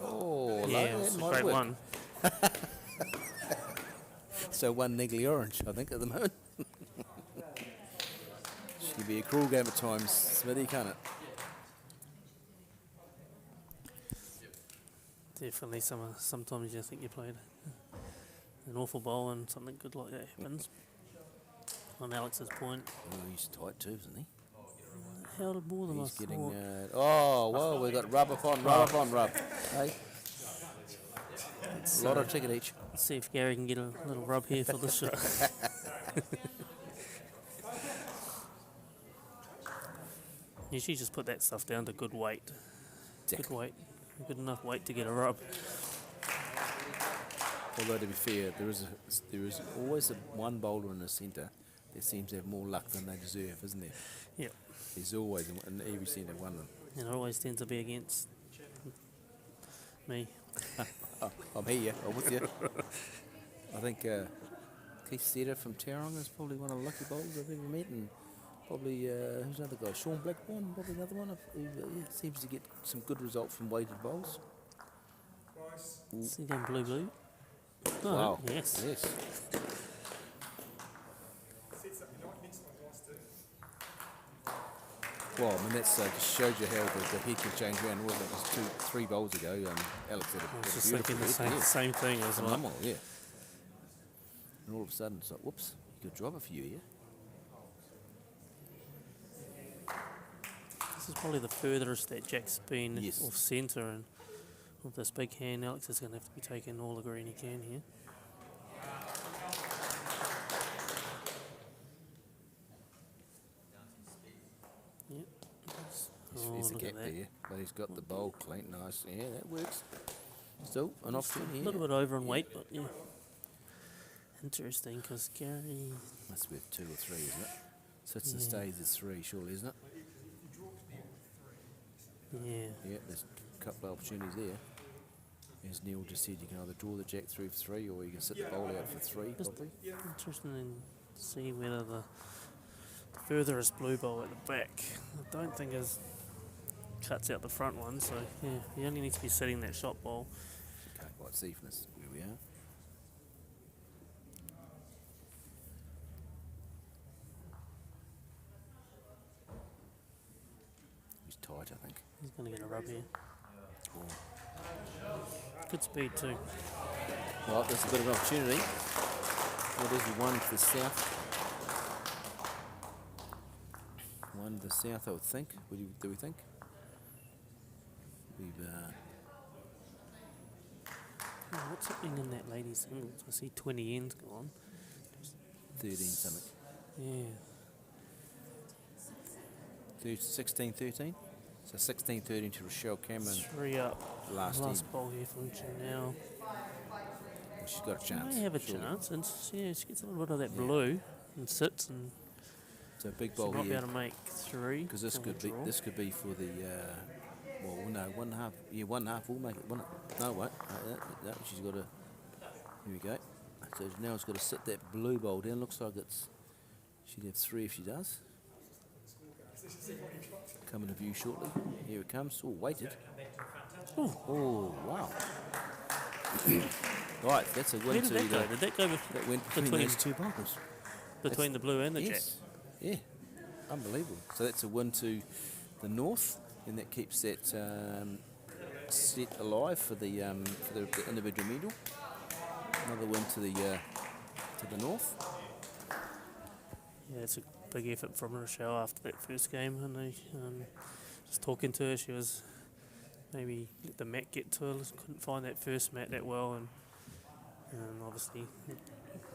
Speaker 1: Oh,
Speaker 2: Yeah,
Speaker 1: that
Speaker 2: it's a
Speaker 1: might
Speaker 2: great
Speaker 1: work.
Speaker 2: one.
Speaker 1: So 1 niggly orange, I think, at the moment. Should be a cruel game at times, Smithy, can't it?
Speaker 2: Definitely. Sometimes you think you played an awful bowl and something good like that happens. On Alex's point,
Speaker 1: Oh, he's tight too, isn't he?
Speaker 2: held more than
Speaker 1: He's
Speaker 2: I
Speaker 1: getting.
Speaker 2: thought.
Speaker 1: Oh, well, we've got rub upon rub. Hey, a lot of ticket each.
Speaker 2: Let's see if Gary can get a little rub here for the show. Usually just put that stuff down to good weight. Good
Speaker 1: Exactly.
Speaker 2: weight. Good enough weight to get a rub.
Speaker 1: Although, to be fair, there is always one bowler in the centre that seems to have more luck than they deserve, isn't there?
Speaker 2: Yep.
Speaker 1: There's always in every centre one of them.
Speaker 2: And it always tends to be against me.
Speaker 1: Oh, I'm here, I'm with you. I think Keith Setter from Tauranga is probably one of the lucky bowlers I've ever met, and probably who's another guy? Sean Blackburn, probably another one. Who seems to get some good results from weighted bowls.
Speaker 2: See them blue. Oh,
Speaker 1: Wow.
Speaker 2: yes.
Speaker 1: Yes. Well, I mean, that's just shows you how the head can change around. Wasn't it? It was 3 bowls ago. Alex had
Speaker 2: I was
Speaker 1: a
Speaker 2: just
Speaker 1: beautiful
Speaker 2: thinking the
Speaker 1: head.
Speaker 2: same thing as well.
Speaker 1: Phenomenal, yeah. And all of a sudden, it's like, whoops, you could drop a few here.
Speaker 2: This is probably the furthest that Jack's been
Speaker 1: Yes.
Speaker 2: off centre, and with this big hand, Alex is going to have to be taking all the green he can here. Yep.
Speaker 1: There's a
Speaker 2: Look
Speaker 1: gap
Speaker 2: at that.
Speaker 1: there, but he's got the bowl clean. Nice, yeah, that works. Still an option
Speaker 2: A
Speaker 1: here.
Speaker 2: little bit over in weight, but yeah. Interesting, because Gary...
Speaker 1: Must be 2 or 3, isn't it? Sits and
Speaker 2: Yeah.
Speaker 1: stays is 3, surely, isn't it?
Speaker 2: Yeah.
Speaker 1: Yeah, there's a couple of opportunities there. As Neil just said, you can either draw the jack through for 3, or you can sit the bowl out for 3,
Speaker 2: Just
Speaker 1: probably.
Speaker 2: interesting to see whether the furthest blue bowl at the back, I don't think is cuts out the front one, so yeah, you only need to be setting that shot bowl.
Speaker 1: Can't quite see from this where we are. He's tight, I think.
Speaker 2: He's going to get a rub here.
Speaker 1: Oh.
Speaker 2: Good speed too.
Speaker 1: Well, there's a bit of an opportunity. What is he? 1 to the south. 1 to the south, I would think. Do we think? We've
Speaker 2: Oh, what's happening in that ladies' singles? I see 20 ends gone.
Speaker 1: 13 something.
Speaker 2: Yeah.
Speaker 1: 16, 13. So 16, 13 to Rochelle Cameron.
Speaker 2: 3 up.
Speaker 1: Last
Speaker 2: Last bowl here from Janelle.
Speaker 1: She's got a
Speaker 2: She
Speaker 1: chance.
Speaker 2: may have a
Speaker 1: surely.
Speaker 2: chance, and yeah, she gets a little bit of that
Speaker 1: Yeah.
Speaker 2: blue and sits, and
Speaker 1: So big
Speaker 2: she
Speaker 1: bowl
Speaker 2: might be
Speaker 1: here.
Speaker 2: able to make 3.
Speaker 1: Because this
Speaker 2: for
Speaker 1: could
Speaker 2: the
Speaker 1: be
Speaker 2: draw.
Speaker 1: for the well, no, 1.5. Yeah, 1.5 will make it. No, wait. That she's got to. Here we go. So now it's got to sit that blue bowl down. Looks like she'd have 3 if she does. Coming to view shortly. Here it comes. Oh, weighted. Oh, wow. Right, that's a
Speaker 2: Where
Speaker 1: win
Speaker 2: did
Speaker 1: to
Speaker 2: that go? Did that go
Speaker 1: that went between
Speaker 2: between
Speaker 1: those 2 bowlers.
Speaker 2: between the blue and the jack?
Speaker 1: Yes. Yeah. Unbelievable. So that's a win to the north, and that keeps that set alive for the individual medal. Another win to the north.
Speaker 2: Yeah, it's a big effort from Rochelle after that first game. And just talking to her, she was maybe let the mat get to her. Couldn't find that first mat that well, and And obviously,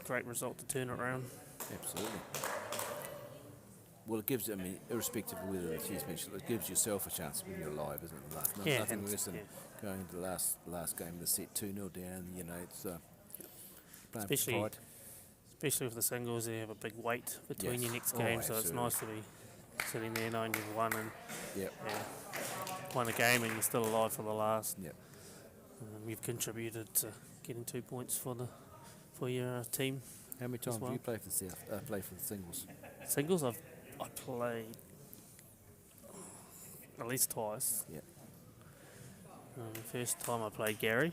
Speaker 2: great result to turn it around.
Speaker 1: Absolutely. Well, it gives, I mean, irrespective of whether it's yes match, it gives yourself a chance when you're alive, isn't it?
Speaker 2: Yeah,
Speaker 1: Nothing
Speaker 2: and-
Speaker 1: worse than
Speaker 2: yeah.
Speaker 1: going into the last game of the set 2-0 down, you know, it's playing for
Speaker 2: Especially-
Speaker 1: pride.
Speaker 2: Especially with the singles, you have a big weight between
Speaker 1: Yes.
Speaker 2: your next
Speaker 1: Oh,
Speaker 2: game, so it's
Speaker 1: absolutely.
Speaker 2: nice to be sitting there knowing you've won and
Speaker 1: Yep,
Speaker 2: won a game and you're still alive for the last.
Speaker 1: yep.
Speaker 2: You've contributed to getting 2 points for your team.
Speaker 1: How many times
Speaker 2: well.
Speaker 1: do you play for the play for the singles?
Speaker 2: Singles, I played at least twice.
Speaker 1: Yep.
Speaker 2: The first time I played Gary,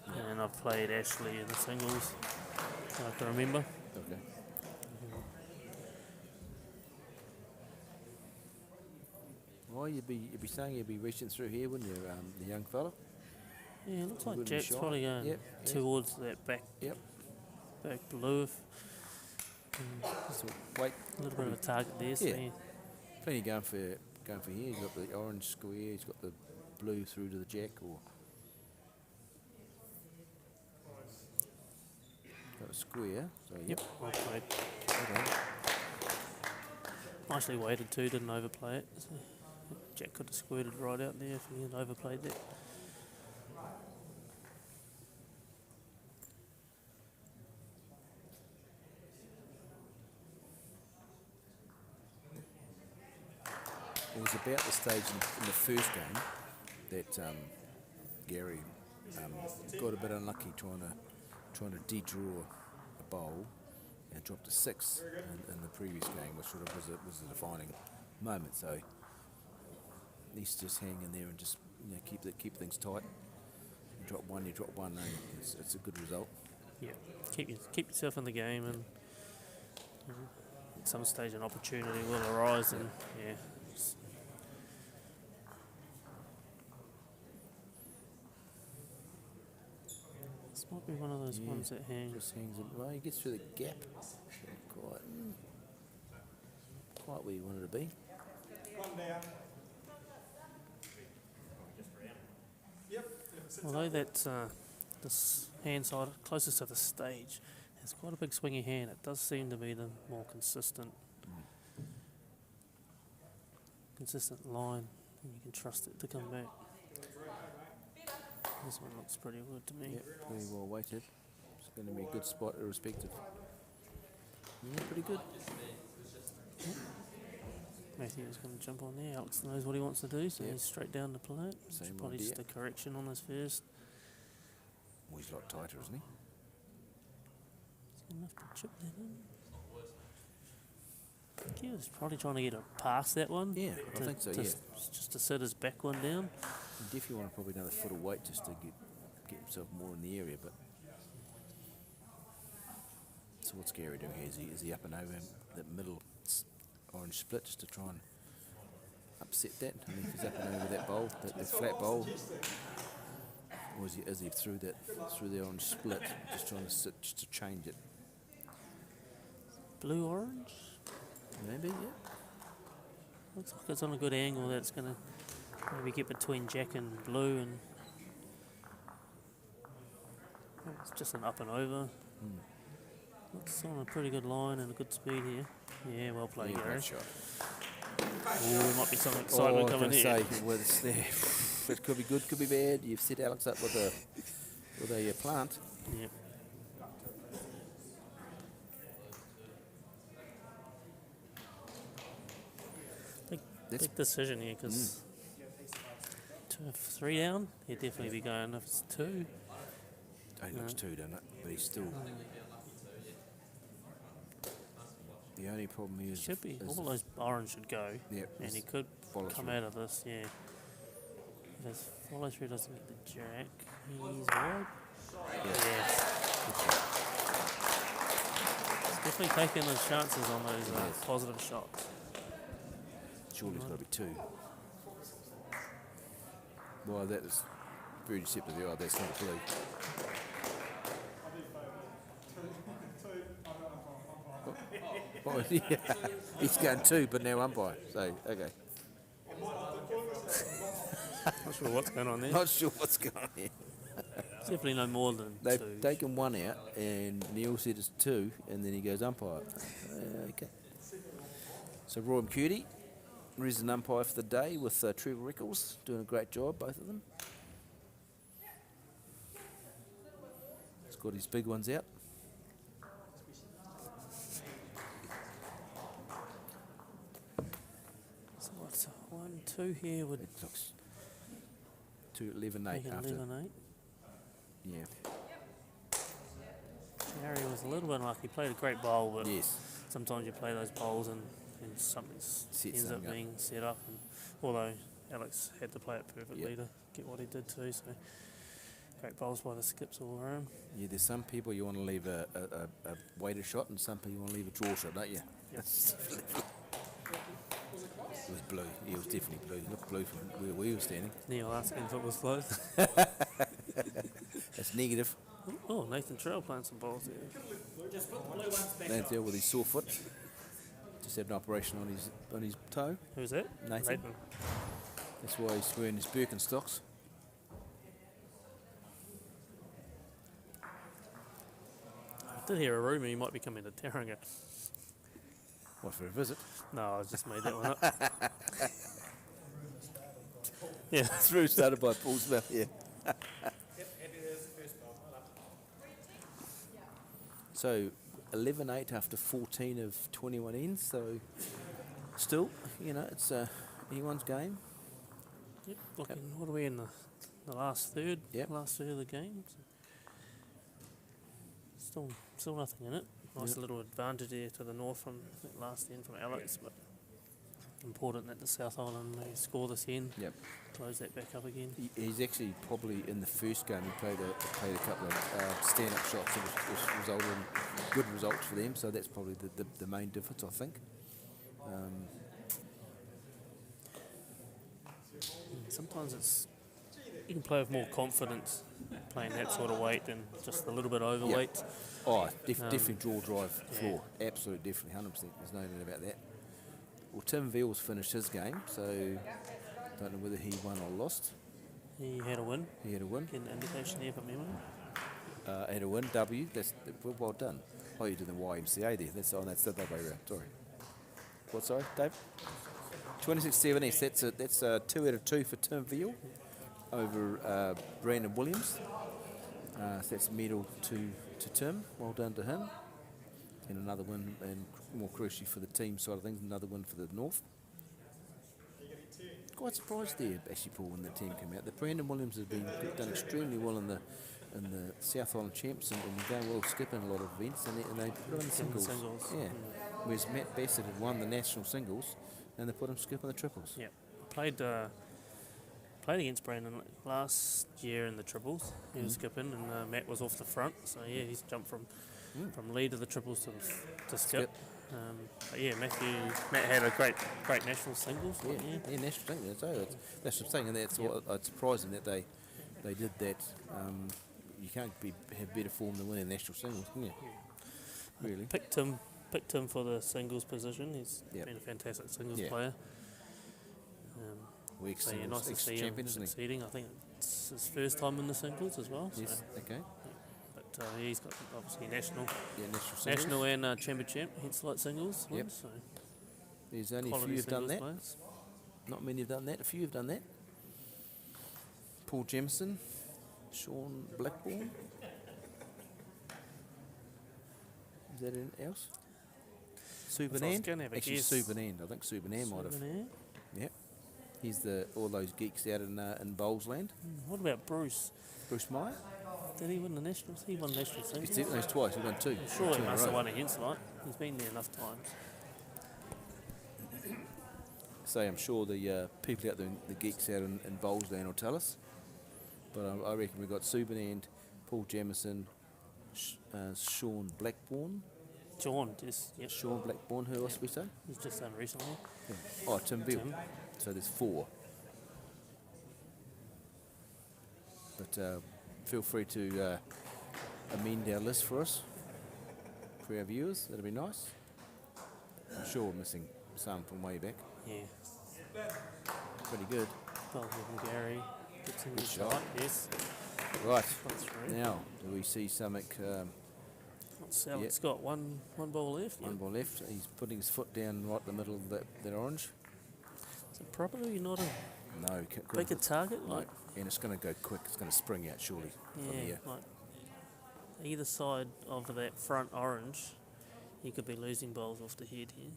Speaker 2: and I've played Ashley in the singles. I can remember.
Speaker 1: Okay. Well, you'd be saying you'd be reaching through here, wouldn't you, the young fella?
Speaker 2: Yeah, it looks
Speaker 1: You
Speaker 2: like
Speaker 1: wouldn't be
Speaker 2: Jack's
Speaker 1: shy.
Speaker 2: probably going
Speaker 1: Yep, yep.
Speaker 2: towards that back
Speaker 1: Yep.
Speaker 2: blue.
Speaker 1: So wait,
Speaker 2: A little bit of a target there. So
Speaker 1: Yeah.
Speaker 2: yeah.
Speaker 1: plenty going for here. He's got the orange square. He's got the blue through to the jack, or got a square. So
Speaker 2: Yep, well played.
Speaker 1: Okay.
Speaker 2: Nicely weighted too, didn't overplay it. So Jack could have squirted right out there if he had overplayed that.
Speaker 1: It was about the stage in the first game that Gary got a bit unlucky trying to de-draw a bowl and dropped a 6 in the previous game, which sort of was a defining moment. So he needs to just hang in there and just keep things tight. You drop one, and it's a good result.
Speaker 2: Yeah, keep yourself in the game, and at some stage an opportunity will arise, and yeah. This might be one of those
Speaker 1: Yeah,
Speaker 2: ones that hangs.
Speaker 1: Just hangs in. Well, he gets through the gap. Quite where you wanted to be.
Speaker 2: Although that's this hand side closest to the stage has quite a big swingy hand, it does seem to be the more consistent line, and you can trust it to come back. This one looks pretty good to me.
Speaker 1: Yep, pretty well weighted. It's going to be a good spot, irrespective. Yeah, pretty good.
Speaker 2: Matthew's going to jump on there. Alex knows what he wants to do, so
Speaker 1: Yep.
Speaker 2: he's straight down to play it. It's
Speaker 1: Same
Speaker 2: probably
Speaker 1: idea.
Speaker 2: just a correction on his first.
Speaker 1: Well, he's a lot tighter, isn't he?
Speaker 2: He's enough to chip that in. I think he was probably trying to get it past that one.
Speaker 1: Yeah, I think so, yeah.
Speaker 2: Just to sit his back one down.
Speaker 1: He definitely want probably another foot of weight just to get himself more in the area, but... So what's Gary doing here? Is he up and over that middle orange split just to try and upset that? I mean, if he's up and over that bowl, that flat bowl, or is he through the orange split, just trying to sit just to change it?
Speaker 2: Blue orange.
Speaker 1: Maybe, yeah.
Speaker 2: Looks like it's on a good angle. That's going to maybe get between Jack and blue, and it's just an up and over. Looks on a pretty good line and a good speed here. Yeah, well played,
Speaker 1: Yeah,
Speaker 2: Gary.
Speaker 1: great shot.
Speaker 2: There might be some excitement coming here.
Speaker 1: It could be good, could be bad. You've set Alex up with a plant.
Speaker 2: Yep.
Speaker 1: That's
Speaker 2: Big decision here, because if 3 down, he'd definitely be going. If it's 2,
Speaker 1: only looks 2, doesn't it? But he's still. The only problem is
Speaker 2: should be. All those orange should go,
Speaker 1: Yep,
Speaker 2: and he
Speaker 1: it's
Speaker 2: could
Speaker 1: follow
Speaker 2: come
Speaker 1: through.
Speaker 2: out of this, yeah. If his follow through doesn't get the jack, he's wide. Yes. He's definitely taking his chances on those
Speaker 1: Yes.
Speaker 2: positive shots.
Speaker 1: Surely it's got to be 2. Well, that is very deceptive. Oh, that's not a blue. Oh, yeah. He's going 2, but now umpire. So, okay.
Speaker 2: Not sure what's going on there.
Speaker 1: Not sure what's going on here.
Speaker 2: definitely no more than
Speaker 1: They've
Speaker 2: two.
Speaker 1: taken one out, and Neil said it's two, and then he goes umpire. Okay. So Roy and Cutie, resident umpire for the day with Trevor Rickles, doing a great job, both of them. He's got his big ones out.
Speaker 2: So what's 1, 2 here would
Speaker 1: It looks 2, 11, 8
Speaker 2: make it
Speaker 1: after.
Speaker 2: 11, 8.
Speaker 1: Yeah.
Speaker 2: Harry was a little bit unlucky. He played a great bowl, but
Speaker 1: Yes.
Speaker 2: sometimes you play those bowls and something ends up
Speaker 1: something up.
Speaker 2: being set up. And although Alex had to play it perfectly
Speaker 1: Yep.
Speaker 2: to get what he did too, so great bowls by the skips all around.
Speaker 1: Yeah, there's some people you want to leave a weighted shot, and some people you want to leave a draw shot, don't you?
Speaker 2: Yep.
Speaker 1: It was blue. Yeah, it was definitely blue. It looked blue from where we were standing.
Speaker 2: Neil asking if it was close.
Speaker 1: That's negative.
Speaker 2: Oh, Nathan Trail playing some balls there.
Speaker 3: Just put the blue ones back
Speaker 1: Nathan
Speaker 3: on.
Speaker 1: there with his sore foot. Just had an operation on his toe.
Speaker 2: Who's that?
Speaker 1: Nathan. That's why he's wearing his Birkenstocks.
Speaker 2: I did hear a rumour he might be coming to Taringa.
Speaker 1: What, for a visit?
Speaker 2: No, I just made that one up. Yeah.
Speaker 1: Through started by Paul Smith, yeah.
Speaker 3: Yep, happy there's the first ball. Well done.
Speaker 1: So 11-8 after 14 of 21 ends. So still, it's anyone's game.
Speaker 2: Yep. Looking, what are we in the last third?
Speaker 1: Yep.
Speaker 2: Last third of the game. Still nothing in it. Nice
Speaker 1: Yep.
Speaker 2: little advantage there to the north from that last end from Alex, but important that the South Island may score this end.
Speaker 1: Yep.
Speaker 2: Close that back up again.
Speaker 1: He's actually probably in the first game he played a couple of stand-up shots which resulted in good results for them. So that's probably the main difference, I think.
Speaker 2: Sometimes you can play with more confidence playing that sort of weight than just a little bit overweight.
Speaker 1: Oh, definitely draw drive floor. Absolutely, definitely, 100%. There's no doubt about that. Well, Tim Veal's finished his game, so don't know whether he won or lost.
Speaker 2: He had a win.
Speaker 1: He had a win.
Speaker 2: Get an indication there from memory.
Speaker 1: Had a win, W. That's well done. Oh, you did the YMCA there. That's the other way around. Sorry. What? Sorry, Dave. 26-7S. That's 2 out of 2 for Tim Veal over Brandon Williams. So that's a medal to Tim. Well done to him. And another win, and more crucially for the team side of things, another win for the North. Quite surprised there, actually, Paul, when the team came out. The Brandon Williams has done extremely well in the South Island Champs and going well skipping a lot of events, and they put him in the singles. Yeah. Whereas Matt Bassett had won the national singles, and they put him skipping the triples.
Speaker 2: Yeah, played against Brandon last year in the triples. He was skipping, and Matt was off the front. So yeah, he's jumped from lead of the triples to skip. But yeah, Matt had a great national singles.
Speaker 1: Yeah, national singles. So that's the thing, and that's what it's surprising that they did that. You can't have better form than winning national singles, can you? Really.
Speaker 2: Picked him for the singles position. He's been a fantastic singles player. So yeah, nice to see him succeeding. I think it's his first time in the singles as well.
Speaker 1: Yes.
Speaker 2: So.
Speaker 1: Okay.
Speaker 2: But he's got obviously national
Speaker 1: National
Speaker 2: and champion hence light singles.
Speaker 1: Yep.
Speaker 2: So
Speaker 1: There's only a few who've done that. Players. Not many have done that. A few have done that. Paul Jemison, Sean Blackburn. Is that anything else? Subanand? Actually, Subanand. I think Subanand might have. Yep. He's all those geeks out in Bowlsland.
Speaker 2: What about Bruce?
Speaker 1: Bruce Meyer?
Speaker 2: Did he win the nationals? He won national singles.
Speaker 1: He's done those twice. He won 2.
Speaker 2: I'm sure he must have won against Light. He's been there enough times.
Speaker 1: So I'm sure the people out there, the geeks out in Bowlsland will tell us. But I reckon we've got Subanand, Paul Jamison, Sean Blackburn.
Speaker 2: Sean, yes. Yep.
Speaker 1: Sean Blackburn, who else we say?
Speaker 2: He's just done recently.
Speaker 1: Yeah. Oh, Tim Beale. So there's 4. But feel free to amend our list for us, for our viewers. That'd be nice. I'm sure we're missing some from way back.
Speaker 2: Yeah.
Speaker 1: Pretty good.
Speaker 2: Well, Gary gets in
Speaker 1: Good
Speaker 2: the shot.
Speaker 1: shot.
Speaker 2: Yes.
Speaker 1: Right.
Speaker 2: Got three.
Speaker 1: Now, do we see something?
Speaker 2: Salak's got one ball left.
Speaker 1: One
Speaker 2: Yep.
Speaker 1: ball left. He's putting his foot down right in the middle of that orange.
Speaker 2: Is it probably not a
Speaker 1: No,
Speaker 2: bigger target?
Speaker 1: No,
Speaker 2: Like,
Speaker 1: and it's going to go quick. It's going to spring out surely from
Speaker 2: yeah,
Speaker 1: here.
Speaker 2: like either side of that front orange, he could be losing balls off the head here.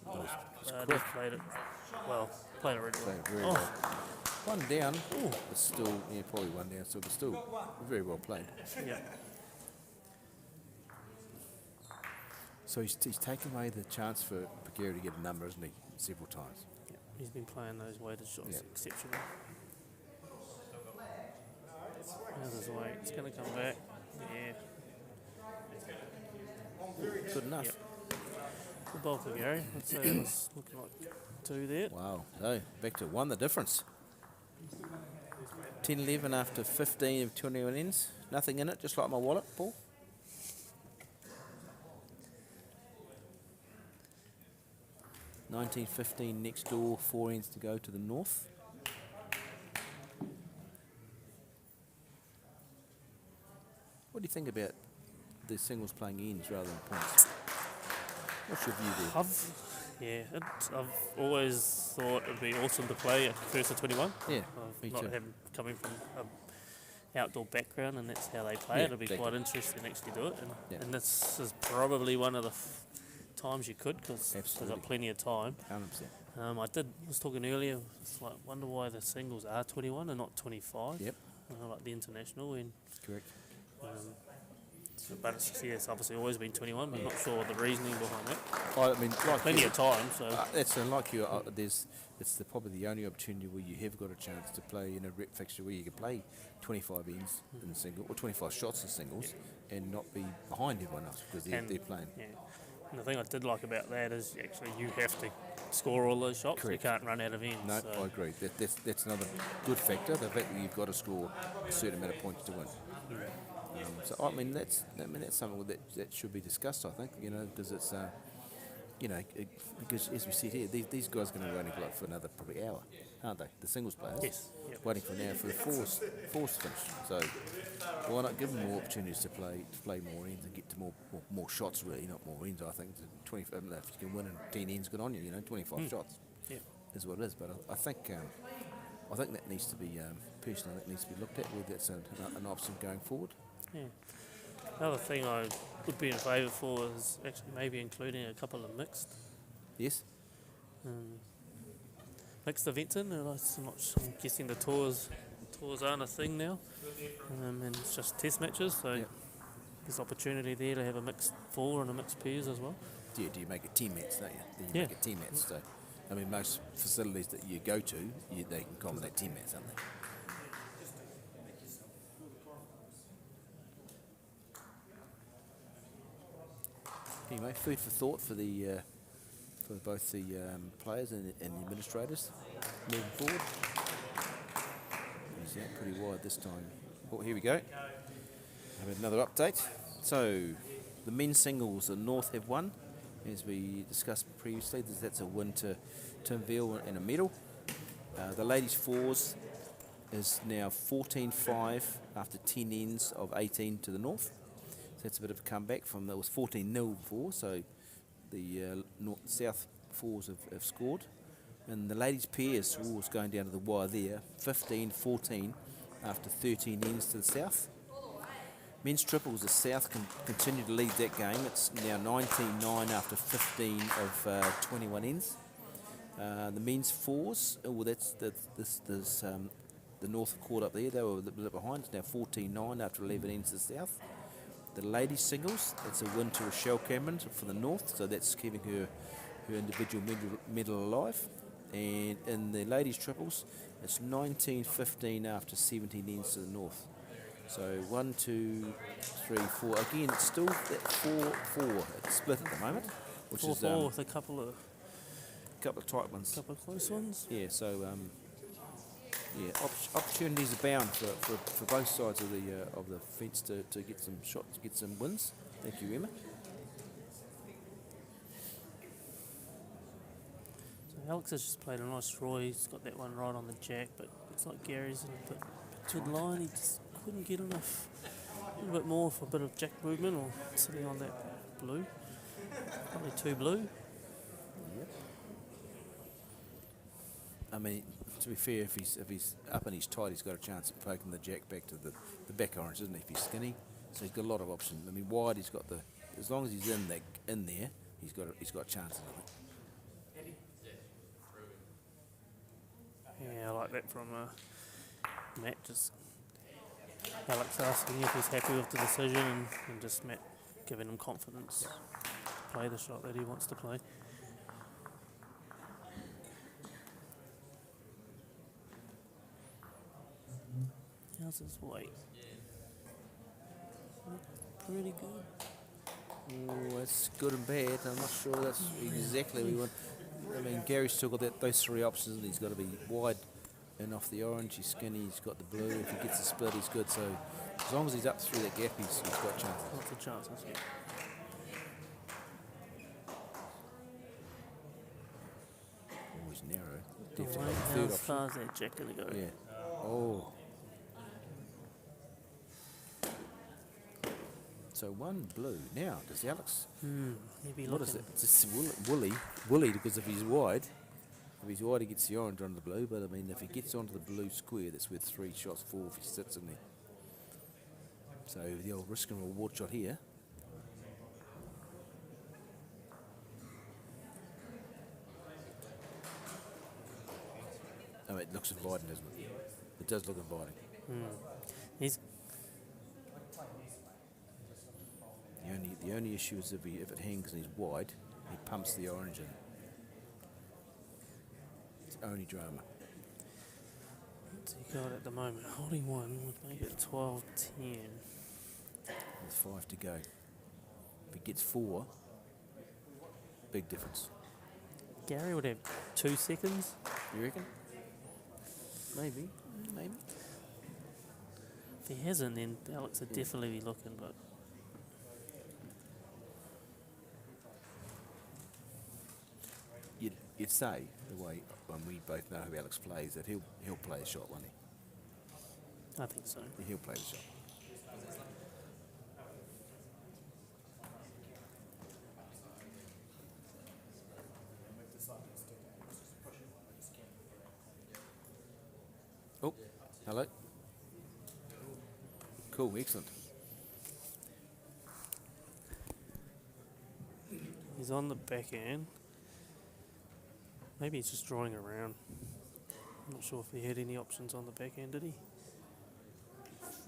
Speaker 1: It's
Speaker 2: But
Speaker 1: quick.
Speaker 2: he played it well. Played it really
Speaker 1: Played it
Speaker 2: well.
Speaker 1: very well. One down.
Speaker 2: Ooh.
Speaker 1: But still, yeah, probably one down. So, but still very well played.
Speaker 2: Yeah.
Speaker 1: So he's taken away the chance for Gary to get a number, isn't he? Several times.
Speaker 2: Yeah. He's been playing those weighted shots
Speaker 1: Yeah.
Speaker 2: exceptionally. How's his weight? It's going to come back. Yeah.
Speaker 1: Good enough.
Speaker 2: Yep. Good ball for Gary. I'd say it was looking like two there.
Speaker 1: Wow. So back to one the difference. 10-11 after 15 of 21 ends. Nothing in it, just like my wallet, Paul. $19.15 next door, 4 ends to go to the north. What do you think about the singles playing ends rather than points? What's your view there?
Speaker 2: I've always thought it'd be awesome to play at first to 21.
Speaker 1: Yeah,
Speaker 2: I've
Speaker 1: me
Speaker 2: not
Speaker 1: too.
Speaker 2: having coming from an outdoor background, and that's how they play
Speaker 1: Yeah,
Speaker 2: it. It'd be
Speaker 1: exactly.
Speaker 2: quite interesting to actually do it. And,
Speaker 1: Yeah.
Speaker 2: and this is probably one of the times you could, because they've
Speaker 1: Absolutely.
Speaker 2: got plenty of time.
Speaker 1: 100%.
Speaker 2: Was talking earlier. It's like wonder why the singles are 21 and not 25.
Speaker 1: Yep,
Speaker 2: Like the international and.
Speaker 1: correct.
Speaker 2: Um, but it's obviously always been 21. But I'm not sure what the reasoning behind that.
Speaker 1: I mean, like
Speaker 2: Plenty
Speaker 1: you,
Speaker 2: of time, so
Speaker 1: that's like you. It's probably the only opportunity where you have got a chance to play in a rep fixture where you can play 25 ends in the single or 25 shots in singles and not be behind everyone else because they're playing.
Speaker 2: Yeah. And the thing I did like about that is actually you have to score all those shots.
Speaker 1: Correct.
Speaker 2: You can't run out of ends.
Speaker 1: No,
Speaker 2: so
Speaker 1: I agree. That's another good factor. The fact that you've got to score a certain amount of points to win. So I mean that's something that should be discussed. I think because it's because as we said here, these guys are going to only play for another probably hour, aren't they? The singles players.
Speaker 2: Yes. Yep.
Speaker 1: Waiting for an hour for the fours to finish. So why not give them more opportunities to play more ends and get to more shots really, not more ends. I think 20. If you can win in 10 ends, good on you. 25 shots
Speaker 2: Yep.
Speaker 1: is what it is. But I think that needs to be personally that needs to be looked at. Whether that's an option going forward.
Speaker 2: Yeah. Another thing I would be in favour for is actually maybe including a couple of mixed
Speaker 1: Yes.
Speaker 2: events in. I'm guessing the tours aren't a thing now, and it's just test matches. So
Speaker 1: Yep.
Speaker 2: there's opportunity there to have a mixed four and a mixed pairs as well.
Speaker 1: Do you make it 10 mats, don't you? Then you
Speaker 2: Yeah.
Speaker 1: make it 10 mats. So, I mean, most facilities that you go to, they can accommodate 10 mats, don't they? Anyway, food for thought for both the players and the administrators moving forward. He's out pretty wide this time. Oh, here we go. Have another update. So, the men's singles, the North have won, as we discussed previously. That's a win to Tinville and a medal. The ladies' fours is now 14-5 after 10 ends of 18 to the North. So that's a bit of a comeback from that was 14-0 before. So the South fours have scored. And the ladies' pairs was going down to the wire there, 15-14 after 13 ends to the South. Men's triples, the South can continue to lead that game. It's now 19-9 after 15 of 21 ends. The men's fours, the North have caught up there. They were a little bit behind. It's now 14-9 after 11 ends to the South. The ladies' singles, it's a win to Rochelle Cameron for the North, so that's keeping her individual medal alive. And in the ladies' triples, it's 19-15 after 17 ends to the North. So 1, 2, 3, 4. Again, it's still that 4-4. It's split at the moment, which is
Speaker 2: 4-4 with a couple of
Speaker 1: tight ones.
Speaker 2: close ones.
Speaker 1: Yeah. So opportunities abound for both sides of the fence to get some shots, get some wins. Thank you, Emma.
Speaker 2: So Alex has just played a nice draw. He's got that one right on the jack, but looks like Gary's in a bit good line. He just couldn't get enough, a little bit more for a bit of jack movement or sitting on that blue. Probably too blue.
Speaker 1: Yep. I mean, to be fair, if he's up and he's tight, he's got a chance of poking the jack back to the back orange, isn't he? If he's skinny, so he's got a lot of options. I mean, wide, he's got as long as he's in there, he's got chances. I think.
Speaker 2: Yeah, I like that from Matt. Just Alex asking if he's happy with the decision, and just Matt giving him confidence to play the shot that he wants to play. How's his weight? Pretty good.
Speaker 1: Oh, that's good and bad. I'm not sure that's exactly what we want. I mean, Gary's still got those three options, and he's got to be wide and off the orange. He's skinny. He's got the blue. If he gets the split, he's good. So as long as he's up through that gap, he's got chances.
Speaker 2: Lots of chances, yeah.
Speaker 1: Oh, he's narrow.
Speaker 2: The
Speaker 1: Definitely
Speaker 2: weight,
Speaker 1: got the
Speaker 2: how
Speaker 1: third option.
Speaker 2: far is that jack going to go?
Speaker 1: Yeah. Oh. So one blue. Now, does Alex...
Speaker 2: Maybe
Speaker 1: What
Speaker 2: looking.
Speaker 1: is it? It's woolly, because if he's wide, he gets the orange onto the blue, but I mean, if he gets onto the blue square, that's where 3 shots fall if he sits in there. So the old risk and reward shot here. Oh, it looks inviting, doesn't it? It does look inviting.
Speaker 2: He's
Speaker 1: The only issue is if it hangs and he's wide, he pumps the orange in. It's only drama.
Speaker 2: what's he got at the moment? Holding one would make it 12-10.
Speaker 1: With 5 to go. If he gets 4, big difference.
Speaker 2: Gary would have 2 seconds.
Speaker 1: You reckon? Maybe.
Speaker 2: If he hasn't, then Alex would definitely be looking, but
Speaker 1: You'd say, the way when we both know who Alex plays, that he'll play a shot, won't he?
Speaker 2: I think so.
Speaker 1: He'll play the shot. Oh, hello. Cool, excellent.
Speaker 2: He's on the back end. Maybe he's just drawing around. I'm not sure if he had any options on the back end, did he?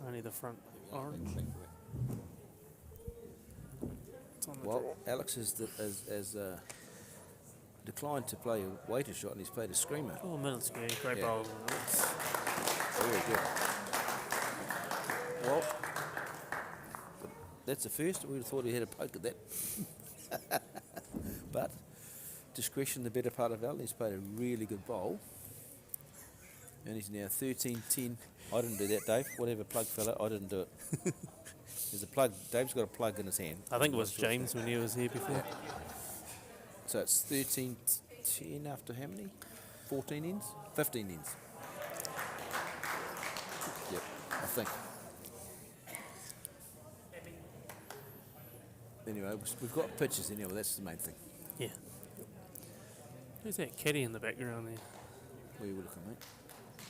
Speaker 2: Only the front orange. It's on the
Speaker 1: Well, Alex has declined to play a waiter shot, and he's played a screamer.
Speaker 2: draw. Oh, middle square, great
Speaker 1: Yeah.
Speaker 2: bowl.
Speaker 1: Very good. Well, that's the first. We would have thought he had a poke at that. But discretion, the better part of Alan. He's played a really good bowl. And he's now 13-10. I didn't do that, Dave. Whatever, plug fella, I didn't do it. There's a plug. Dave's got a plug in his hand.
Speaker 2: I think it was James when he was here before.
Speaker 1: So it's 13-10 after how many? 14 ends? 15 ends. Yep, I think. Anyway, we've got pictures anyway, that's the main thing.
Speaker 2: Yeah. Who's that caddy in the background there?
Speaker 1: Where you were looking, mate?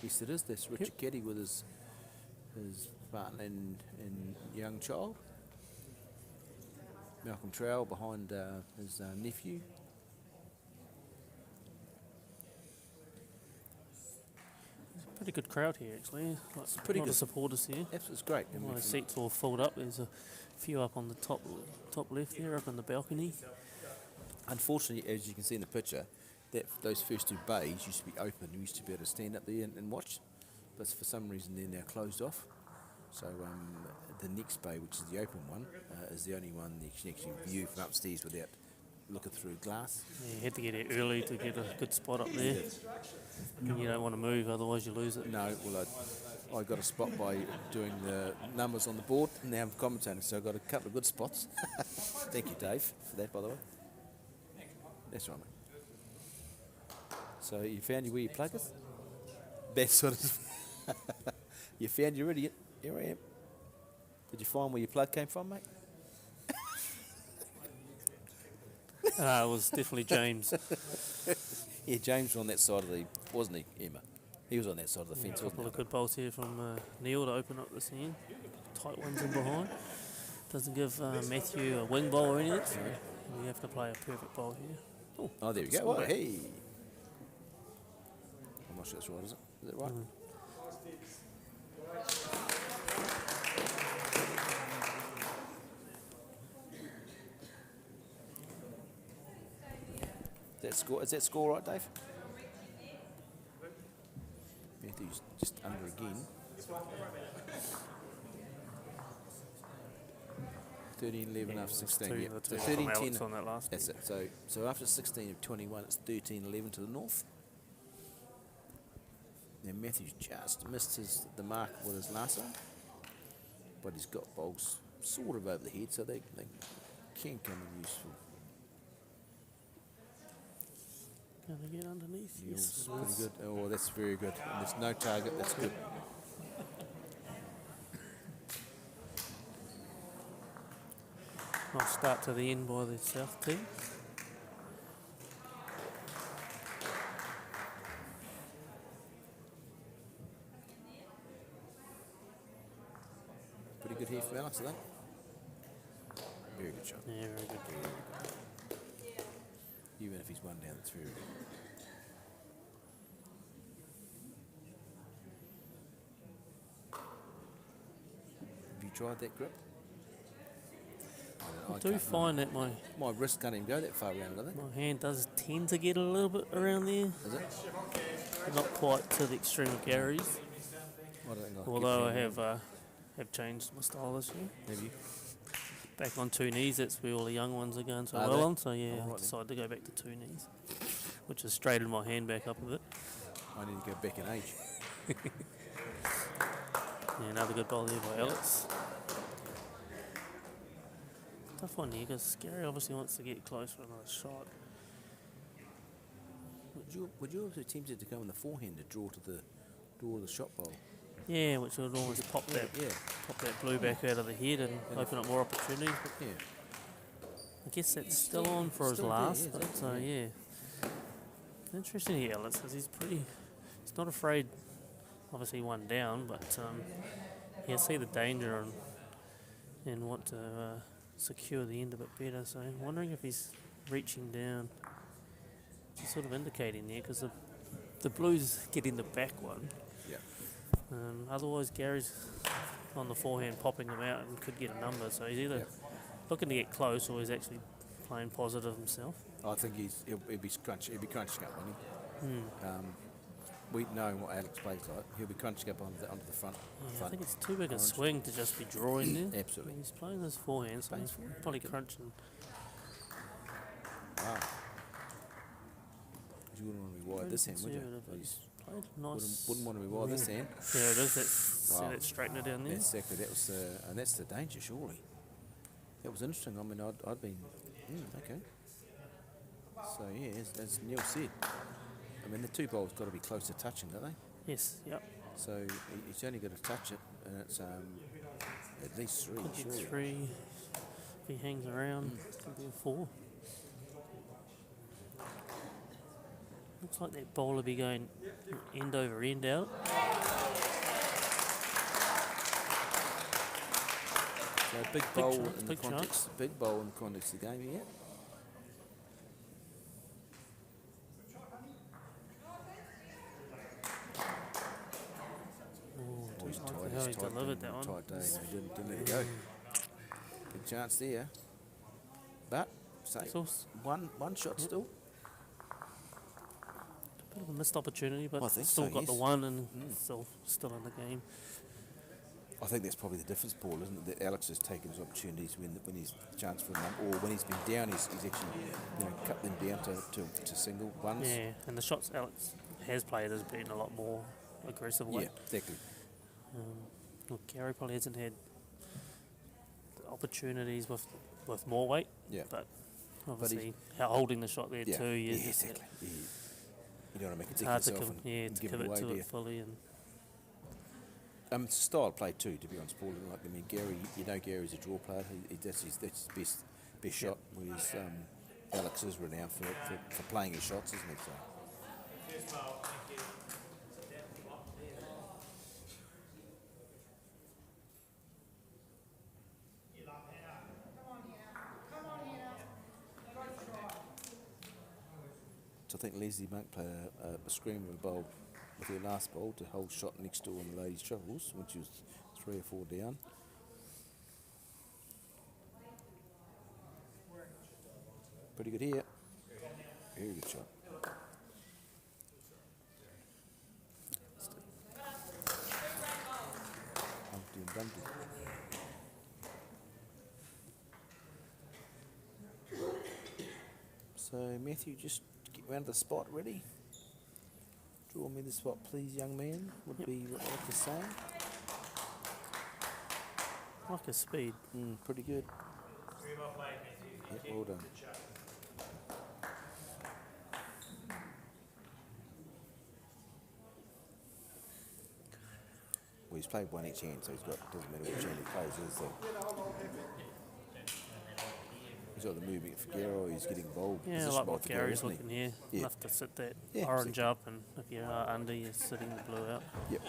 Speaker 1: Yes, it is. That's Richard Keddy with his partner and young child. Malcolm Trowell behind his nephew.
Speaker 2: There's a pretty good crowd here, actually. Like,
Speaker 1: pretty
Speaker 2: a lot
Speaker 1: good.
Speaker 2: of supporters here.
Speaker 1: It's great. And
Speaker 2: Well, the seats all filled up. There's a few up on the top left there, up in the balcony.
Speaker 1: unfortunately, as you can see in the picture, those first 2 bays used to be open. You used to be able to stand up there and watch, but for some reason they're now closed off. So the next bay, which is the open one, is the only one that you can actually view from upstairs without looking through glass.
Speaker 2: Yeah, you had to get here early to get a good spot up there. And you don't want to move, otherwise you lose it.
Speaker 1: No, well, I got a spot by doing the numbers on the board, and now I'm commentating, so I got a couple of good spots. Thank you, Dave, for that, by the way. That's right, mate. So you found where your plug is? That's sort of. You found your idiot. Here I am. Did you find where your plug came from, mate?
Speaker 2: It was definitely James.
Speaker 1: Yeah, James was on that side of the, wasn't he, Emma? He was on that side of the
Speaker 2: A
Speaker 1: fence,
Speaker 2: couple
Speaker 1: wasn't
Speaker 2: of good bowls here from Neil to open up this end. Tight ones in behind. Doesn't give Matthew a wing bowl or anything. So we have to play a perfect bowl here.
Speaker 1: he? Oh, there we go. Oh, hey. I'm not sure that's right, is it? Is it right? Is that score right, Dave? Matthew's just under again. 13-11 after 16.
Speaker 2: Two,
Speaker 1: Yeah.
Speaker 2: the
Speaker 1: So
Speaker 2: two from
Speaker 1: 13-10.
Speaker 2: Alex on that last
Speaker 1: That's
Speaker 2: bit.
Speaker 1: it. So after 16 of 21, it's 13-11 to the north. Now Matthew's just missed the mark with his lasso, but he's got bowls sort of over the head, so they can come in useful.
Speaker 2: Can they get underneath?
Speaker 1: Neil's
Speaker 2: Yes.
Speaker 1: pretty good. Oh, that's very good. And there's no target. That's good.
Speaker 2: Nice start to the end by the South team.
Speaker 1: Pretty good here for Alex, I think. Very good shot.
Speaker 2: Yeah, very good.
Speaker 1: Even if he's one down, that's very good. Have you tried that grip?
Speaker 2: I do find that my
Speaker 1: My wrist can't even go that far around, I think.
Speaker 2: hand does tend to get a little bit around there.
Speaker 1: Is it?
Speaker 2: Not quite to the extreme of Gary's.
Speaker 1: I don't think I
Speaker 2: Although I
Speaker 1: get
Speaker 2: have changed my style this year.
Speaker 1: Have you?
Speaker 2: Back on two knees, that's where all the young ones are going so
Speaker 1: Are
Speaker 2: well
Speaker 1: they?
Speaker 2: on. So yeah,
Speaker 1: Oh, right
Speaker 2: I
Speaker 1: then.
Speaker 2: decided to go back to two knees, which has straightened my hand back up a bit.
Speaker 1: I need to go back in age.
Speaker 2: Yeah, another good bowl there by Alex. Tough one here because Gary obviously wants to get close for another shot.
Speaker 1: Would you also tempted to go in the forehand to draw the shot bowl?
Speaker 2: Yeah, which would almost pop that blue back out of the head and open up more opportunities. But
Speaker 1: Yeah.
Speaker 2: I guess that's still on for his
Speaker 1: still there,
Speaker 2: last.
Speaker 1: yeah,
Speaker 2: But
Speaker 1: exactly,
Speaker 2: yeah, interesting here, Alex, because he's not afraid. Obviously, one down, but he'll see the danger and want to secure the end a bit better. So I'm wondering if he's reaching down. He's sort of indicating there because the Blues get in the back one.
Speaker 1: Yeah.
Speaker 2: Otherwise, Gary's on the forehand popping them out and could get a number. So he's either looking to get close or he's actually playing positive himself.
Speaker 1: I think he'll be crunching up, won't he? We know what Alex plays like. He'll be crunching up onto the front.
Speaker 2: Yeah, I
Speaker 1: front
Speaker 2: think it's too big a
Speaker 1: orange.
Speaker 2: swing to just be drawing there.
Speaker 1: Absolutely.
Speaker 2: He's playing his forehand, so he's probably crunching.
Speaker 1: Wow. You wouldn't want to be wide this hand, would you?
Speaker 2: Conservative, but
Speaker 1: He's-
Speaker 2: Played nice.
Speaker 1: Wouldn't want to be wide this hand.
Speaker 2: There it is. See
Speaker 1: Wow.
Speaker 2: that straightener down there.
Speaker 1: Exactly. That was and that's the danger, surely. That was interesting. I mean, I'd been okay. So yeah, as Neil said, I mean the two bowls got to be close to touching, don't they?
Speaker 2: Yes. Yep.
Speaker 1: So he's only got to touch it, and it's at least three,
Speaker 2: Could get
Speaker 1: surely.
Speaker 2: 3. If he hangs around, could be a 4. Looks like that bowl will be going end over end out.
Speaker 1: So a big bowl
Speaker 2: chance,
Speaker 1: in the
Speaker 2: big
Speaker 1: context, big bowl in the context of the game, yeah.
Speaker 2: Oh,
Speaker 1: He's
Speaker 2: I like
Speaker 1: tight.
Speaker 2: how he
Speaker 1: He's tight.
Speaker 2: delivered that one.
Speaker 1: Tight day. He didn't let it go. Big chance there, but say
Speaker 2: So,
Speaker 1: one shot still.
Speaker 2: bit of a missed opportunity, but
Speaker 1: I think
Speaker 2: still
Speaker 1: so,
Speaker 2: got the
Speaker 1: yes.
Speaker 2: one and still in the game.
Speaker 1: I think that's probably the difference, Paul, isn't it? That Alex has taken his opportunities when he's chance for a number, or when he's been down, he's actually cut them down to single ones.
Speaker 2: Yeah, and the shots Alex has played has been a lot more aggressive way.
Speaker 1: Yeah, exactly.
Speaker 2: Look, Gary probably hasn't had the opportunities with more weight,
Speaker 1: Yeah.
Speaker 2: but obviously holding the shot there
Speaker 1: Yeah,
Speaker 2: too.
Speaker 1: yeah,
Speaker 2: Yes,
Speaker 1: exactly. Yeah. You don't want to make it
Speaker 2: it's
Speaker 1: dick
Speaker 2: hard to
Speaker 1: yourself and
Speaker 2: to
Speaker 1: give it
Speaker 2: commit
Speaker 1: away,
Speaker 2: to
Speaker 1: do
Speaker 2: it
Speaker 1: you?
Speaker 2: fully. And
Speaker 1: Style of play too, to be honest, Paul. Like, I mean, Gary, Gary's a draw player. That's his best shot. Whereas Alex is renowned for playing his shots, isn't he? So.
Speaker 3: First foul, thank you. Down the block there.
Speaker 1: So I think Leslie Monk played a screamer bowl with her last bowl to hold shot next door in the ladies' triples when she was 3 or 4 down. Pretty good here. Very good shot. Humpty and Dumpty. So Matthew, just get round the spot ready. Draw me the spot, please, young man. Would be what you're saying.
Speaker 2: Like his speed.
Speaker 1: Pretty good.
Speaker 3: Very well played, Matthew.
Speaker 1: Yep, well done.
Speaker 3: Good shot.
Speaker 1: Well, he's played one each hand, so doesn't matter which hand he plays. He's got the movement for Garo, he's getting bold.
Speaker 2: Yeah, like what Gary's looking here.
Speaker 1: Yeah.
Speaker 2: Enough to sit that
Speaker 1: Yeah,
Speaker 2: orange
Speaker 1: exactly.
Speaker 2: up, and if you are under, you're sitting the blue out.
Speaker 1: Yep.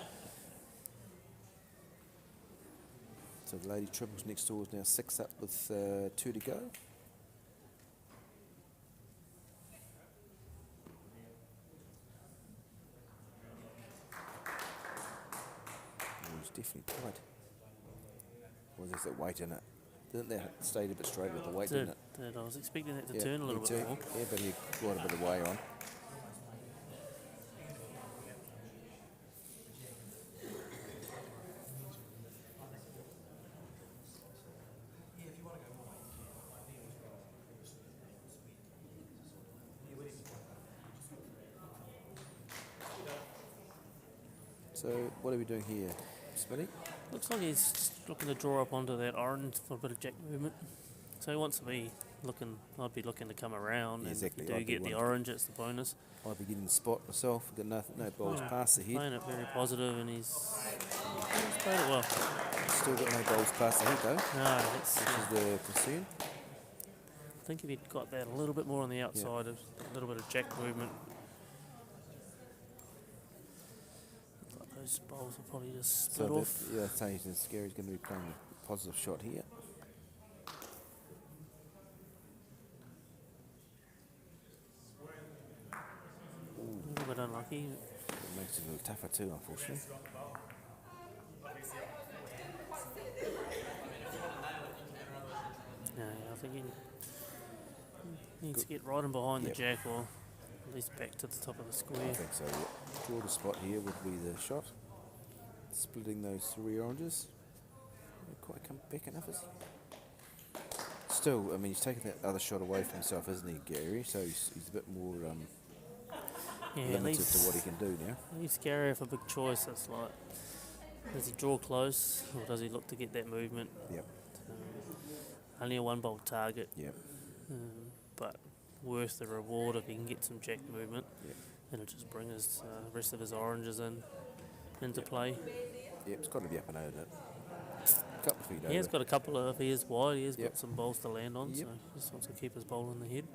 Speaker 1: So the lady triples next door is now 6 up with 2 to go. Oh, he's definitely tight. Or there's that weight in it. Didn't that stayed a bit straight with the weight, didn't it?
Speaker 2: I was expecting that to
Speaker 1: Yeah,
Speaker 2: turn a little
Speaker 1: me
Speaker 2: bit
Speaker 1: too.
Speaker 2: more.
Speaker 1: Yeah, but he got a bit of way on. So what are we doing here, Smitty?
Speaker 2: Looks like he's just looking to draw up onto that orange for a bit of jack movement. So he wants to be looking, I'd be looking to come around,
Speaker 1: Yeah,
Speaker 2: and
Speaker 1: exactly.
Speaker 2: if you do
Speaker 1: I'd be
Speaker 2: get the
Speaker 1: wanting-
Speaker 2: orange, it's the bonus.
Speaker 1: I'll be getting the spot myself. Got no balls past the head.
Speaker 2: Playing it very positive, and he's played it well.
Speaker 1: Still got no balls past the head though,
Speaker 2: No, that's,
Speaker 1: which is the concern.
Speaker 2: I think if he'd got that a little bit more on the outside, a little bit of jack movement, like those balls will probably just split
Speaker 1: So
Speaker 2: off.
Speaker 1: yeah, I'd say Scary's going to be playing a positive shot here.
Speaker 2: A little bit unlucky.
Speaker 1: It makes it a little tougher too, unfortunately.
Speaker 2: Yeah, I think he needs to get right in behind
Speaker 1: Yep.
Speaker 2: the jack, or at least back to the top of the
Speaker 1: I
Speaker 2: square.
Speaker 1: think so. Yeah. Draw the spot here would be the shot. Splitting those 3 oranges. Not quite come back enough, is he? Still, I mean, he's taken that other shot away from himself, isn't he, Gary? So he's a bit more
Speaker 2: Yeah,
Speaker 1: limited to what he can do now.
Speaker 2: leaves Gary with a big choice. It's like, does he draw close, or does he look to get that movement?
Speaker 1: Yep,
Speaker 2: Only a 1 bolt target,
Speaker 1: yep,
Speaker 2: but worth the reward if he can get some jack movement.
Speaker 1: yep.
Speaker 2: It'll just bring his rest of his oranges into play.
Speaker 1: Yep, it's got to be up and over it. A couple of feet over.
Speaker 2: He has got a couple of, if he is wide, he has
Speaker 1: Yep.
Speaker 2: got some balls to land on,
Speaker 1: Yep.
Speaker 2: so he just wants to keep his ball in the head.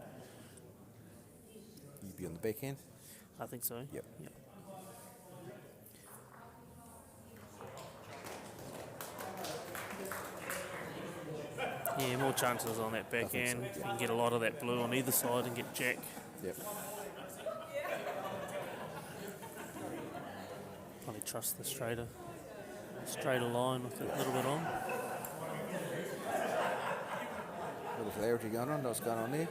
Speaker 1: You'd be on the backhand.
Speaker 2: I think so.
Speaker 1: Yep.
Speaker 2: Yeah, more chances on that
Speaker 1: think so,
Speaker 2: backhand.
Speaker 1: yeah.
Speaker 2: You can get a lot of that blue on either side and get jack.
Speaker 1: Yep.
Speaker 2: Probably trust the straighter line with a little bit on.
Speaker 1: Little clarity going on. What's going on there?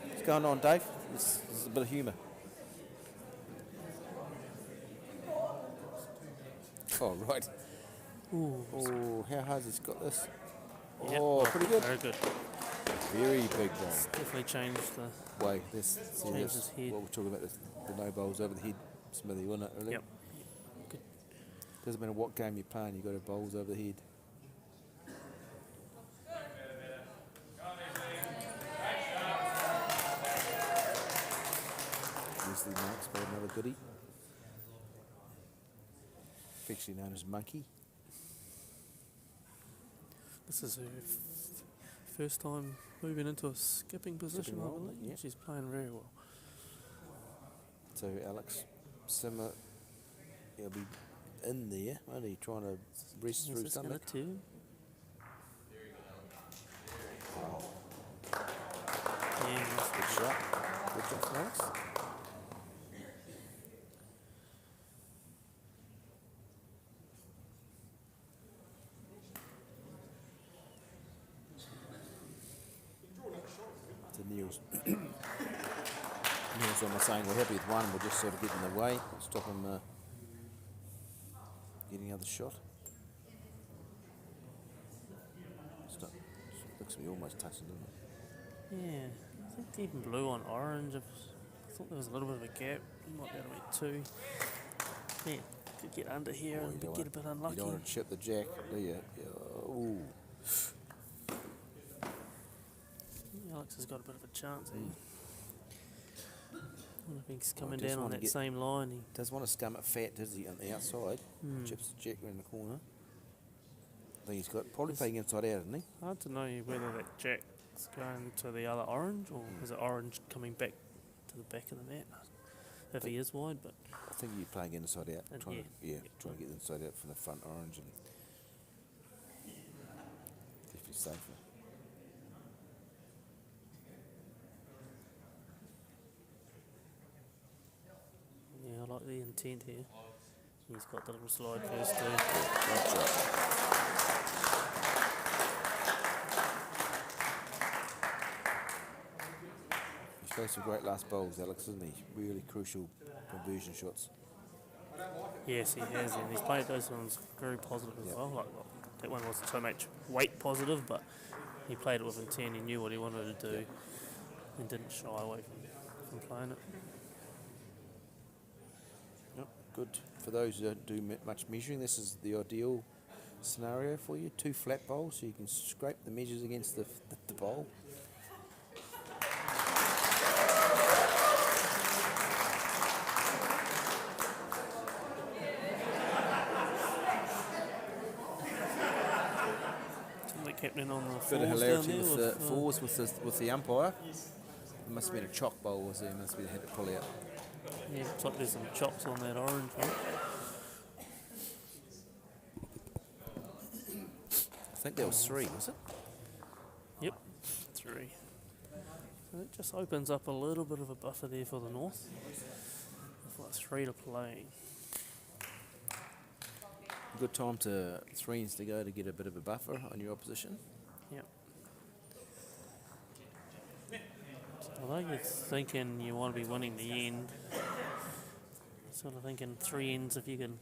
Speaker 1: What's going on, Dave? This is a bit of humour. Oh, right.
Speaker 2: Ooh,
Speaker 1: Oh, how hard's he's got this?
Speaker 2: yep,
Speaker 1: Oh, pretty good.
Speaker 2: Very good.
Speaker 1: Very big ball.
Speaker 2: Definitely changed the.
Speaker 1: Way. This, see,
Speaker 2: Change
Speaker 1: this
Speaker 2: his head.
Speaker 1: what we're talking about, the no bowls over the head, Smithy, wasn't it? Really?
Speaker 2: Yep. Good.
Speaker 1: Doesn't matter what game you're playing, you've got to have bowls over the head. Leslie Marks by another goodie. Affectionately known as Monkey.
Speaker 2: This is her first time moving into a skipping position, I
Speaker 1: role,
Speaker 2: believe.
Speaker 1: yeah.
Speaker 2: She's playing very well.
Speaker 1: So Alex Simmer, he'll be in there, won't he? Trying to breast
Speaker 2: Is
Speaker 1: through
Speaker 2: this
Speaker 1: something.
Speaker 2: going to turn? Yeah,
Speaker 1: Good shot. Good shot from Alex. To Neil's. Neil's almost saying we're happy with one, we'll just sort of get in the way, stop him getting another shot. Looks to be almost touching, doesn't it?
Speaker 2: yeah. I think even blue on orange. I thought there was a little bit of a gap. You might be able to make two. Yeah, could get under here
Speaker 1: Oh,
Speaker 2: and
Speaker 1: you don't
Speaker 2: get a bit unlucky.
Speaker 1: You don't want to chip the jack, do you? Ooh.
Speaker 2: Alex has got a bit of a chance here. I wonder if he's coming
Speaker 1: does
Speaker 2: down on
Speaker 1: wanna
Speaker 2: that
Speaker 1: get-
Speaker 2: same line. He,
Speaker 1: Does want to scum it fat, does he, on the outside? Chips the jack around the corner. I think he's got probably playing inside out, isn't he?
Speaker 2: hard to know whether that jack's going to the other orange or is it orange coming back to the back of the mat if he is wide. But
Speaker 1: I think you're playing inside out,
Speaker 2: And
Speaker 1: trying
Speaker 2: yeah.
Speaker 1: to trying to get the inside out from the front orange and definitely safer.
Speaker 2: yeah, I like the intent here. He's got the little slide first too.
Speaker 1: Good shot. He's played some great last bowls, Alex, isn't he? Really crucial conversion shots.
Speaker 2: Yes, he has, and he's played those ones very positive as
Speaker 1: Yep.
Speaker 2: well. That one wasn't so much weight positive, but he played it with intent. He knew what he wanted to do and didn't shy away from playing it.
Speaker 1: Yep, good. For those who don't do much measuring, this is the ideal scenario for you. 2 flat bowls, so you can scrape the measures against the bowl.
Speaker 2: Something happening on the
Speaker 1: Bit of
Speaker 2: fours down
Speaker 1: hilarity
Speaker 2: there
Speaker 1: with the fours with the umpire. It must have been a chock bowl, was there? Must have been had to pull out.
Speaker 2: yeah, looks like there's some chops on that orange one.
Speaker 1: I think that was 3, was it?
Speaker 2: Yep, 3. So it just opens up a little bit of a buffer there for the North. With like 3 to play.
Speaker 1: Good time to 3s to go to get a bit of a buffer on your opposition.
Speaker 2: Yep. Although you're thinking you want to be winning the end, sort of thinking 3 ends if you can.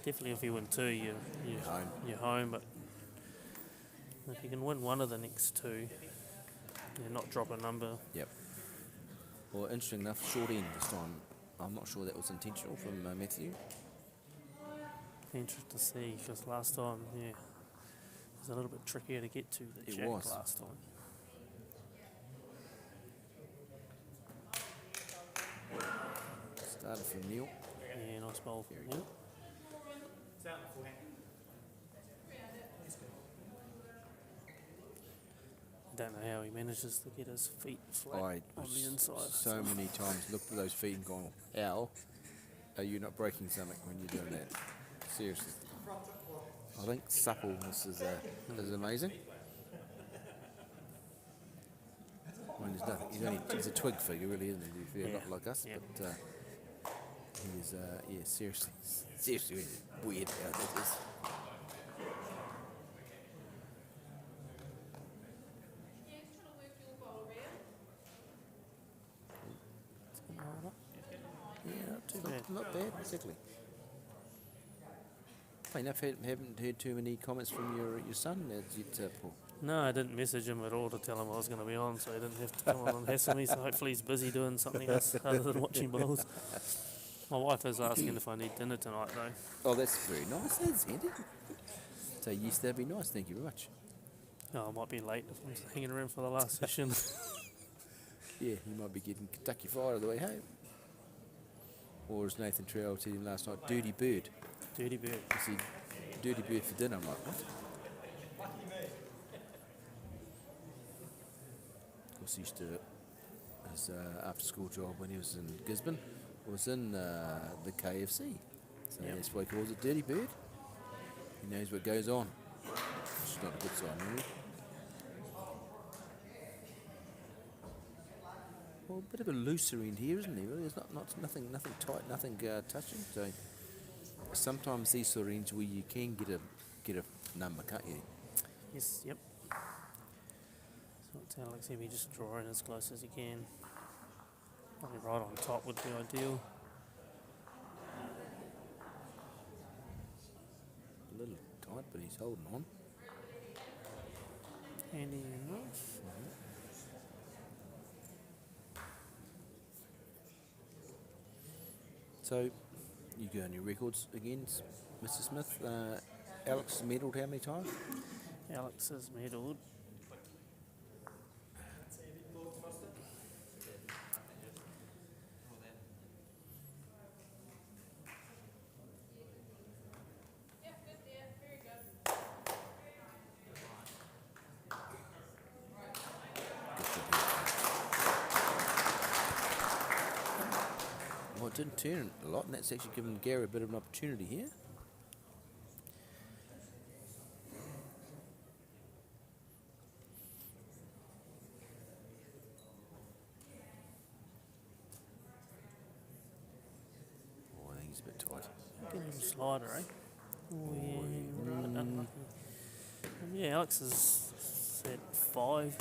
Speaker 2: Definitely if you win 2, you're
Speaker 1: Home.
Speaker 2: You're home, but if you can win one of the next 2, you're not drop a number.
Speaker 1: Yep. Well, interesting enough, short end this time. I'm not sure that was intentional from Matthew.
Speaker 2: Interesting to see because last time, yeah, it was a little bit trickier to get to the
Speaker 1: It
Speaker 2: jack
Speaker 1: was.
Speaker 2: last time.
Speaker 1: Started from Neil.
Speaker 2: Yeah, nice bowl from
Speaker 1: Very
Speaker 2: him.
Speaker 3: It's out in the forehand.
Speaker 2: I don't know how he manages to get his feet flat
Speaker 1: I
Speaker 2: on the inside.
Speaker 1: so many times looked at those feet and gone, how are you not breaking something when you're doing that? Seriously. I think suppleness is amazing. I mean, there's nothing. He's a twig figure, really, isn't he? He's
Speaker 2: Yeah.
Speaker 1: not like us,
Speaker 2: Yeah.
Speaker 1: but he is, yeah, seriously weird how that is. Yeah,
Speaker 2: Too bad.
Speaker 1: not bad, exactly. Funny enough, haven't heard too many comments from your son, Paul.
Speaker 2: No, I didn't message him at all to tell him I was going to be on, so he didn't have to come on and hassle me. So hopefully he's busy doing something else other than watching bowls. My wife is asking if I need dinner tonight, though.
Speaker 1: Oh, that's very nice, that's handy. So yes, that'd be nice, thank you very much.
Speaker 2: Oh, I might be late if I'm hanging around for the last session.
Speaker 1: Yeah, you might be getting Kentucky Fried on the way home. Or as Nathan Trowell said him last night, Dirty Bird.
Speaker 2: Dirty bird.
Speaker 1: He said, Dirty Bird for dinner. I'm like, what? course, he used to his after-school job when he was in Gisborne was in the KFC. So that's why he calls it Dirty Bird. He knows what goes on. Which is not a good sign, really. Well, a bit of a looser end here, isn't there? Really, it's nothing tight, nothing touching. So sometimes these sort of ends where you can get a number, can't you?
Speaker 2: Yes, yep. So it's Alex Eby just drawing as close as he can. Probably right on top would be ideal.
Speaker 1: A little tight, but he's holding on.
Speaker 2: Handy enough.
Speaker 1: So you go on your records again, Mr. Smith. Alex medalled how many times?
Speaker 2: Alex has medalled.
Speaker 1: Well, it didn't turn a lot, and that's actually given Gary a bit of an opportunity here. Oh, I think he's a bit tight.
Speaker 2: Get him slider, eh? Oh, yeah. Yeah, Alex has had five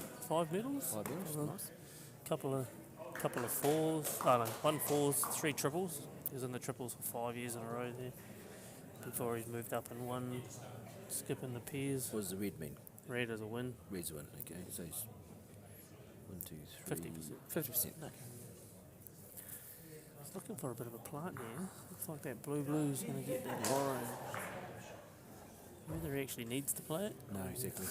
Speaker 2: medals.
Speaker 1: 5 minutes, nice.
Speaker 2: Couple of fours. Oh no, 1 fours, 3 triples. He was in the triples for 5 years in a row there. Before he's moved up and won, skipping the pairs.
Speaker 1: What does the red mean?
Speaker 2: Red is a win.
Speaker 1: Red's a win, okay. So he's 1, 2, 3.
Speaker 2: 50%.
Speaker 1: 50%. Okay.
Speaker 2: He's looking for a bit of a plant here. Looks like that blue's going to get that orange. Whether he actually needs to play it?
Speaker 1: No, exactly.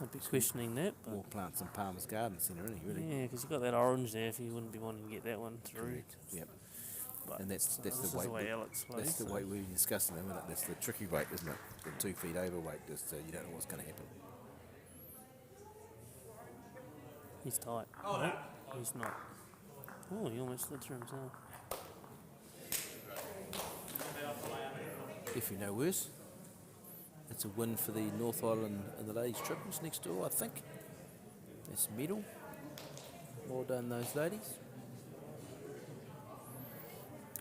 Speaker 2: I'd be questioning that. But
Speaker 1: More plants in Palmer's Garden Centre, isn't he, really?
Speaker 2: yeah, because you've got that orange there if you wouldn't be wanting to get that one through.
Speaker 1: Correct. Yep.
Speaker 2: But
Speaker 1: And that's
Speaker 2: this is
Speaker 1: the weight.
Speaker 2: the way Alex plays.
Speaker 1: That's the weight we were discussing, isn't it? That's the tricky weight, isn't it? The 2 feet overweight, just you don't know what's going to happen.
Speaker 2: He's tight. No, he's not. Oh, he almost slid through himself.
Speaker 1: If you know worse, it's a win for the North Island and the ladies triples next door, I think. That's medal. Well done, those ladies.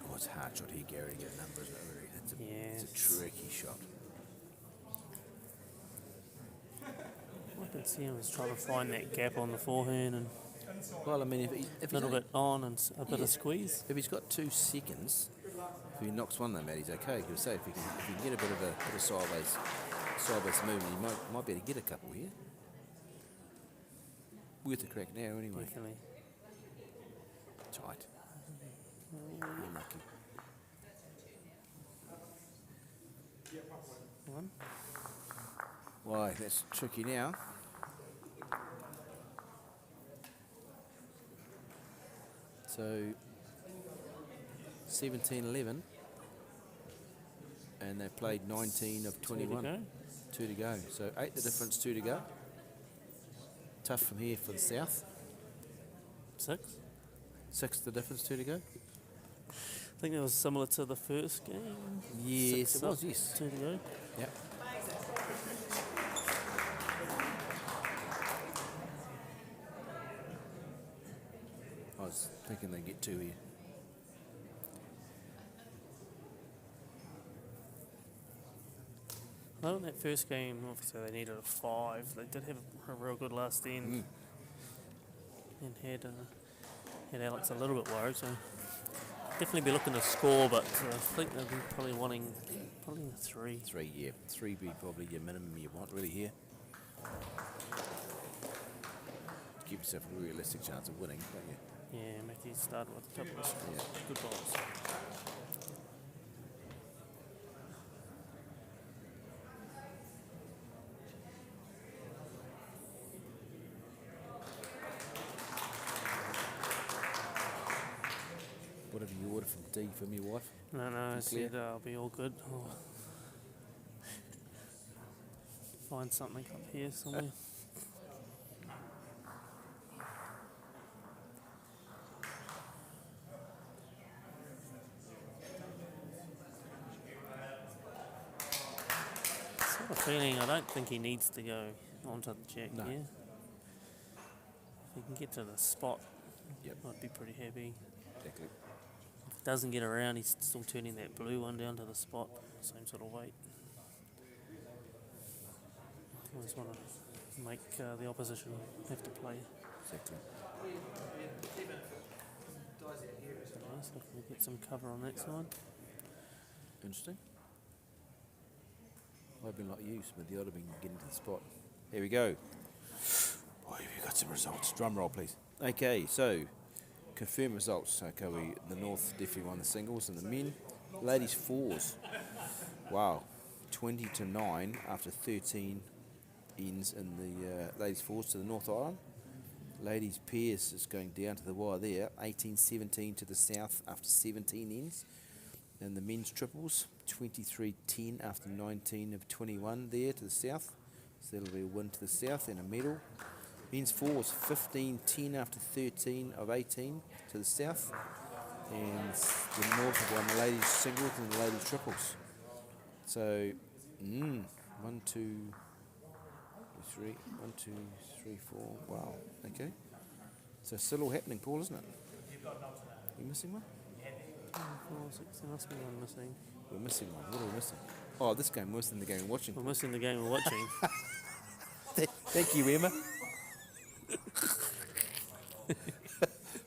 Speaker 1: Oh, it's a hard shot here, Gary, to get a number, isn't it? Really? It's a tricky shot.
Speaker 2: I can see him as trying to find that gap on the forehand and
Speaker 1: Well, I mean, if
Speaker 2: a little bit on and a bit of squeeze.
Speaker 1: If he's got 2 seconds, if he knocks one of them out, he's okay. Because say if he can get a bit of a sideways movement, he might be able to get a couple here. Worth a crack now, anyway.
Speaker 2: Definitely.
Speaker 1: Tight. Unlucky.
Speaker 2: One.
Speaker 1: Why, that's tricky now. So 17-11, and they played 19 of 21. 2 to go. So 8 the difference, 2 to go. Tough from here for the South.
Speaker 2: 6.
Speaker 1: 6 the difference, 2 to go.
Speaker 2: I think that was similar to the first game.
Speaker 1: Yes,
Speaker 2: 6
Speaker 1: it was,
Speaker 2: up,
Speaker 1: yes.
Speaker 2: 2 to go.
Speaker 1: Yep. I was thinking they'd get 2 here.
Speaker 2: Well, in that first game, obviously they needed a 5. They did have a real good last end. And had Alex a little bit worried, so definitely be looking to score, but I think they'll be probably wanting a 3.
Speaker 1: 3, yeah. 3 be probably your minimum you want really here. Give yourself a realistic chance of winning, don't you?
Speaker 2: Yeah, Matthew started with a couple of good balls.
Speaker 1: Whatever you order from D from your wife.
Speaker 2: No, I
Speaker 1: Clear?
Speaker 2: said I'll be all good. Oh. Find something up here somewhere. feeling I don't think he needs to go onto the jack
Speaker 1: No.
Speaker 2: here. If he can get to the spot,
Speaker 1: Yep.
Speaker 2: I'd be pretty happy.
Speaker 1: Exactly.
Speaker 2: If he doesn't get around, he's still turning that blue one down to the spot. Same sort of weight. Always want to make the opposition have to play.
Speaker 1: Exactly.
Speaker 2: Nice, looking to get some cover on that side.
Speaker 1: Interesting. I've been like you, but the other been getting to the spot. Here we go. Oh, we've got some results. Drum roll, please. Okay, so confirm results. Okay, the North definitely won the singles and the men. Ladies fours. Wow, 20-9 after 13 ends in the ladies fours to the North Island. Ladies pairs is going down to the wire there. 18-17 to the South after 17 ends. And the men's triples, 23-10 after 19 of 21 there to the South. So that'll be a win to the South and a medal. Men's fours, 15-10 after 13 of 18 to the South. And the North have won the ladies singles and the ladies triples. So, 1, 2, 3, 1, 2, 3, 4. Wow, okay. So still all happening, Paul, isn't it? You missing one?
Speaker 2: 4, 6, there must be one missing.
Speaker 1: We're missing one. What are we missing? Oh, this game worse than the game we're watching.
Speaker 2: We're missing the game we're watching.
Speaker 1: Thank you, Emma.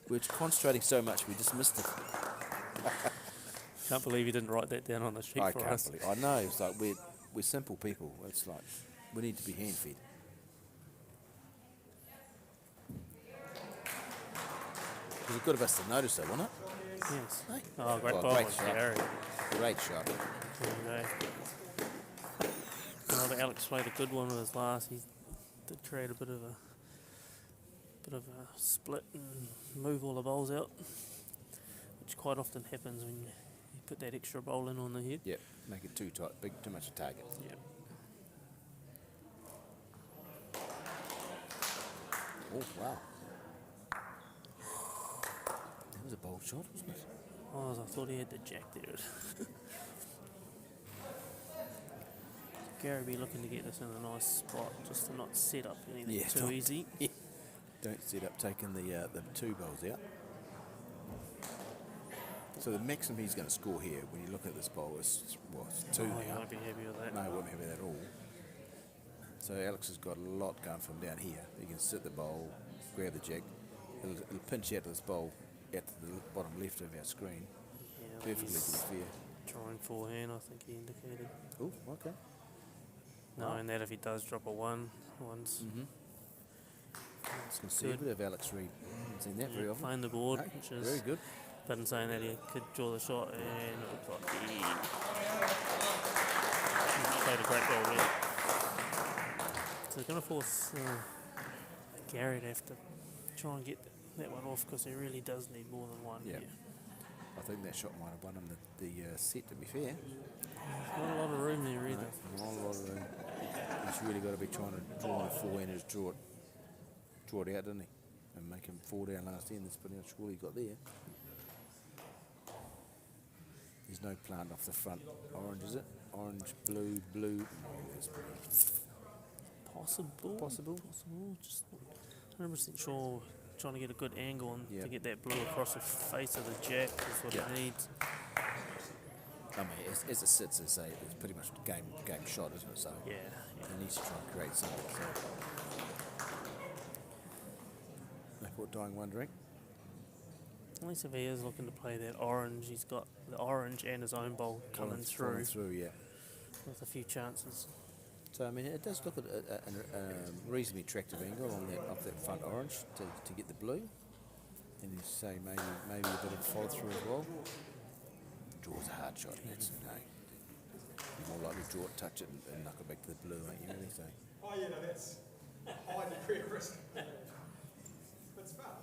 Speaker 1: We're concentrating so much we just missed it.
Speaker 2: Can't believe you didn't write that down on the sheet
Speaker 1: I
Speaker 2: for
Speaker 1: can't
Speaker 2: us.
Speaker 1: believe. I know. It's like we're simple people. It's like we need to be hand fed. It was good of us to notice, though, wasn't it?
Speaker 2: Yes.
Speaker 1: Hey.
Speaker 2: Oh, great
Speaker 1: Oh,
Speaker 2: ball,
Speaker 1: great shot.
Speaker 2: Gary.
Speaker 1: Great shot.
Speaker 2: There you go. Well, Alex played a good one with his last. He did create a bit of a split and move all the bowls out, which quite often happens when you put that extra bowl in on the head.
Speaker 1: Yep. Make it too tight. Too much a target.
Speaker 2: Yep.
Speaker 1: Oh wow. That was a bold shot, wasn't it?
Speaker 2: Oh, I thought he had the jack there. Gary be looking to get this in a nice spot, just to not set up anything too
Speaker 1: don't-
Speaker 2: easy.
Speaker 1: Yeah. Don't set up taking the two bowls out. So the maximum he's going to score here, when you look at this bowl, is it's 2
Speaker 2: Oh,
Speaker 1: now.
Speaker 2: you won't be happy with that.
Speaker 1: No, I won't be happy with that at all. So Alex has got a lot going from down here. He can sit the bowl, grab the jack. It'll pinch out this bowl at the bottom left of our screen.
Speaker 2: Yeah, I think
Speaker 1: Perfectly
Speaker 2: he's
Speaker 1: good fair.
Speaker 2: trying forehand, I think he indicated.
Speaker 1: Oh, okay.
Speaker 2: Knowing that if he does drop a one, one's
Speaker 1: It's conservative, Alex Reid. Haven't seen that very often.
Speaker 2: playing the board,
Speaker 1: No,
Speaker 2: which is
Speaker 1: very good.
Speaker 2: but in saying that he could draw the shot, and it looked like he played a great ball there. So it's going to force Gary to have to try and get that one off, because he really does need more than one
Speaker 1: Yeah.
Speaker 2: here.
Speaker 1: I think that shot might have won him the set, to be fair.
Speaker 2: Not a lot of room there
Speaker 1: No,
Speaker 2: either.
Speaker 1: not a lot of room. He's really got to be trying to draw on a four-handers, draw it out, didn't he? And make him fall down last end. That's pretty much all he got there. There's no plant off the front. Orange, is it? Orange, blue, blue. No, that's pretty
Speaker 2: Possible.
Speaker 1: possible.
Speaker 2: Just not 100% sure. Trying to get a good angle on
Speaker 1: Yeah.
Speaker 2: to get that blue across the face of the jack is what
Speaker 1: Yeah.
Speaker 2: he needs.
Speaker 1: I mean, as it sits, it's pretty much game shot, isn't it? So
Speaker 2: Yeah.
Speaker 1: he needs to try and create something. So. No point dying wondering.
Speaker 2: At least if he is looking to play that orange, he's got the orange and his own bowl coming through
Speaker 1: Yeah.
Speaker 2: with a few chances.
Speaker 1: So I mean, it does look at a reasonably attractive angle on that off that front orange to get the blue, and you say maybe a bit of follow through as well. Draws a hard shot. That's no. You're more likely to draw it, touch it, and knock it back to the blue, ain't you? Really? So
Speaker 3: Oh yeah, no, that's high degree of risk. That's fun.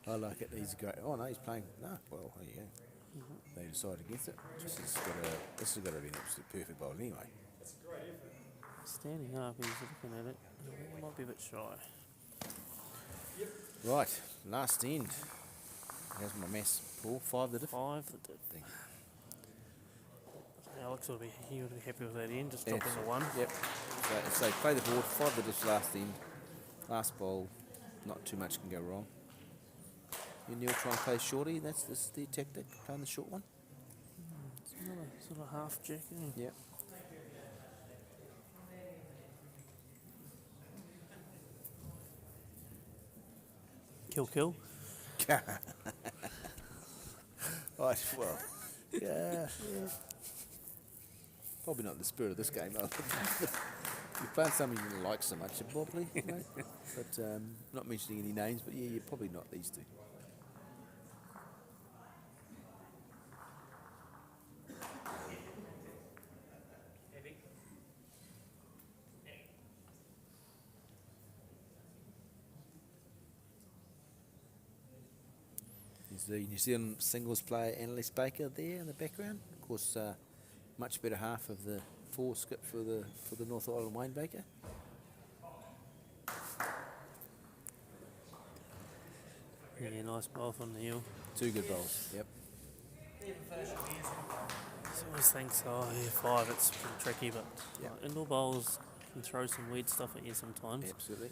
Speaker 1: I like it. He's great. Oh no, he's playing. No, well, there you go. They decided against it. This has got to be an absolute perfect bowl anyway.
Speaker 3: That's a great effort.
Speaker 2: Standing up, he's looking at it. He might be a bit shy.
Speaker 1: Right, last end. How's my mess, Paul? 5 the difference.
Speaker 2: 5 that did.
Speaker 1: Thank you.
Speaker 2: Alex would be happy with that end, just dropping the one.
Speaker 1: Yep. So play the board, 5 the disc last end, last bowl, not too much can go wrong. You Neil try and play shorty, that's the tactic, playing the short one?
Speaker 2: It's another sort of half jack,
Speaker 1: Yep.
Speaker 2: Kill.
Speaker 1: Right, well, yeah. Probably not the spirit of this game. You're playing something you didn't like so much, probably. Mate. But not mentioning any names, but yeah, you're probably not these two. There's the New Zealand singles player Annalise Baker there in the background. Of course, much better half of the 4 skip for the North Island Wayne Baker.
Speaker 2: Yeah, nice bowl from Neil.
Speaker 1: 2 good bowls. Yep.
Speaker 2: So I always think, yeah, 5, it's pretty tricky, but
Speaker 1: Yeah.
Speaker 2: Indoor bowls can throw some weird stuff at you sometimes.
Speaker 1: Absolutely.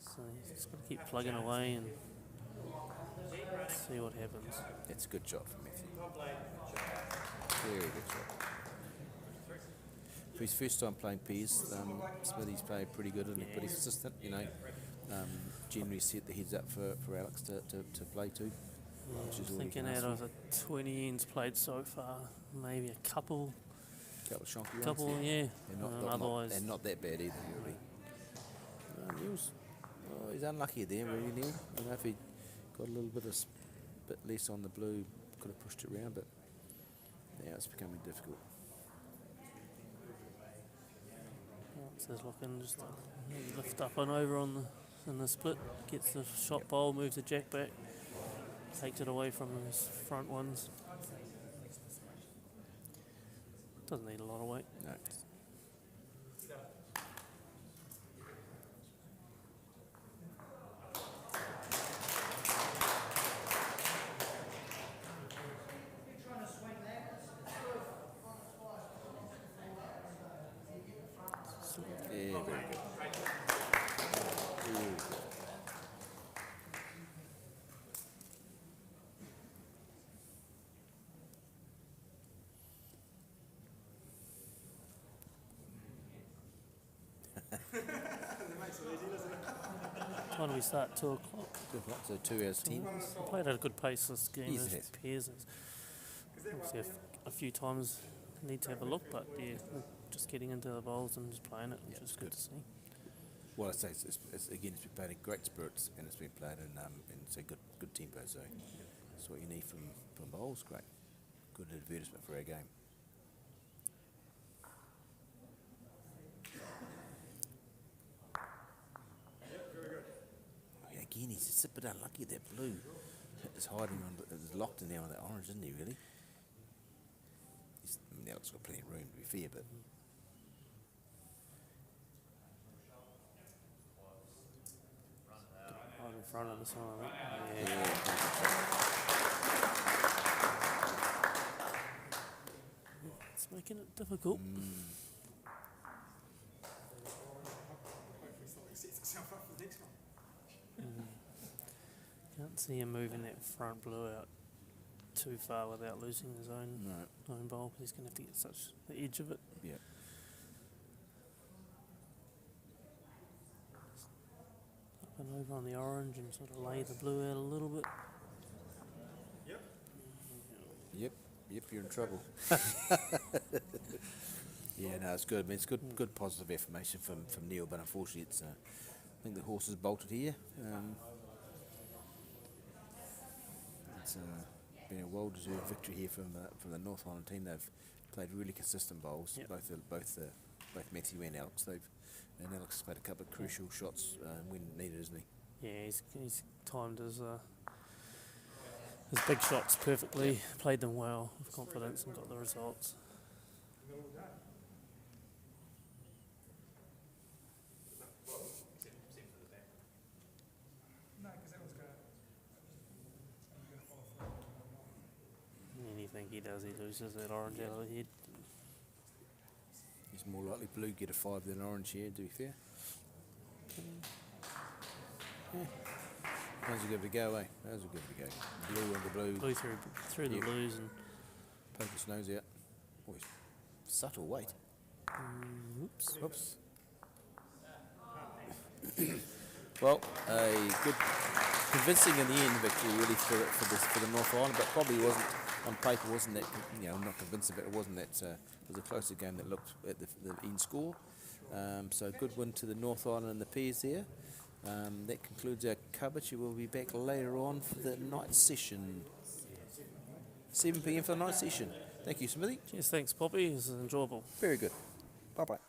Speaker 2: So you just got to keep plugging away and see what happens.
Speaker 1: That's a good shot from Matthew. Very good shot. For his first time playing pairs, Smithy's played pretty good and pretty consistent, you know. Generally set the heads up for Alex to play too.
Speaker 2: Yeah,
Speaker 1: Which is
Speaker 2: I'm
Speaker 1: all you can
Speaker 2: thinking
Speaker 1: ask
Speaker 2: out
Speaker 1: for.
Speaker 2: of the 20 ends played so far, maybe a couple,
Speaker 1: Couple of shonky ones.
Speaker 2: yeah.
Speaker 1: They're
Speaker 2: Otherwise,
Speaker 1: and not that bad either, really. Neil's, he's unlucky there, really, Neil. I don't know if he got a little bit less on the blue, could have pushed it around, but now it's becoming difficult.
Speaker 2: Alex is looking just to lift up and over in the split, gets the shot bowl, moves the jack back, takes it away from his front ones. Doesn't need a lot of weight.
Speaker 1: No. Yeah, very good. Very good.
Speaker 2: When do we start? 2 o'clock.
Speaker 1: So 2 hours 10.
Speaker 2: We played at a good pace this game.
Speaker 1: Yes, it
Speaker 2: Those
Speaker 1: has.
Speaker 2: pairs. Obviously a few times need to have a look, but yeah, we're just getting into the bowls and just playing it, which
Speaker 1: Yeah,
Speaker 2: is
Speaker 1: it's
Speaker 2: good
Speaker 1: good.
Speaker 2: to see.
Speaker 1: Well, I say it's again, it's been played in great spirits and it's been played in say good tempo. So that's what you need from bowls. Great, good advertisement for our game. Again, he's just a bit unlucky. That blue is hiding is locked in there on that orange, isn't he? Really? Now it's got plenty of room to be fair, but.
Speaker 2: Right in front of us, I think.
Speaker 1: Yeah,
Speaker 2: Yeah. It's making it difficult.
Speaker 3: Hopefully something sets itself up for the next one.
Speaker 2: Can't see him moving that front blue out too far without losing his own
Speaker 1: No.
Speaker 2: bowl. He's going to have to get the edge of it.
Speaker 1: Yeah.
Speaker 2: Up and over on the orange and sort of lay the blue out a little bit.
Speaker 1: Yep, you're in trouble. Yeah, no, it's good. I mean, it's good positive affirmation from Neil, but unfortunately, it's. I think the horse is bolted here. It's been a well-deserved victory here from the North Island team. They've played really consistent bowls.
Speaker 2: Yep.
Speaker 1: Both Matthew and Alex. And Alex has played a couple of crucial shots when needed, isn't he?
Speaker 2: Yeah, he's timed his big shots perfectly, played them well with confidence and got the results.
Speaker 3: No, because that was going to follow through.
Speaker 2: Anything he does, he loses that orange out of the head.
Speaker 1: more likely blue get a 5 than orange here, to be fair. Yeah. How's it give it a go, eh? How's it give it a go? Blue and the blue.
Speaker 2: Blue through the
Speaker 1: Yep.
Speaker 2: blues and
Speaker 1: Poke his nose out. Oh, he's subtle weight.
Speaker 2: oops.
Speaker 1: Whoops. Well, a good, convincing in the end victory really for the North Island, but probably wasn't on paper wasn't that not convincing, but it wasn't that it was a closer game that looked at the end score. So good win to the North Island and the Peas there. That concludes our coverage. We will be back later on for the night session. 7 p.m. for the night session. Thank you, Smithy.
Speaker 2: Cheers, thanks, Poppy. It was enjoyable.
Speaker 1: Very good. Bye bye.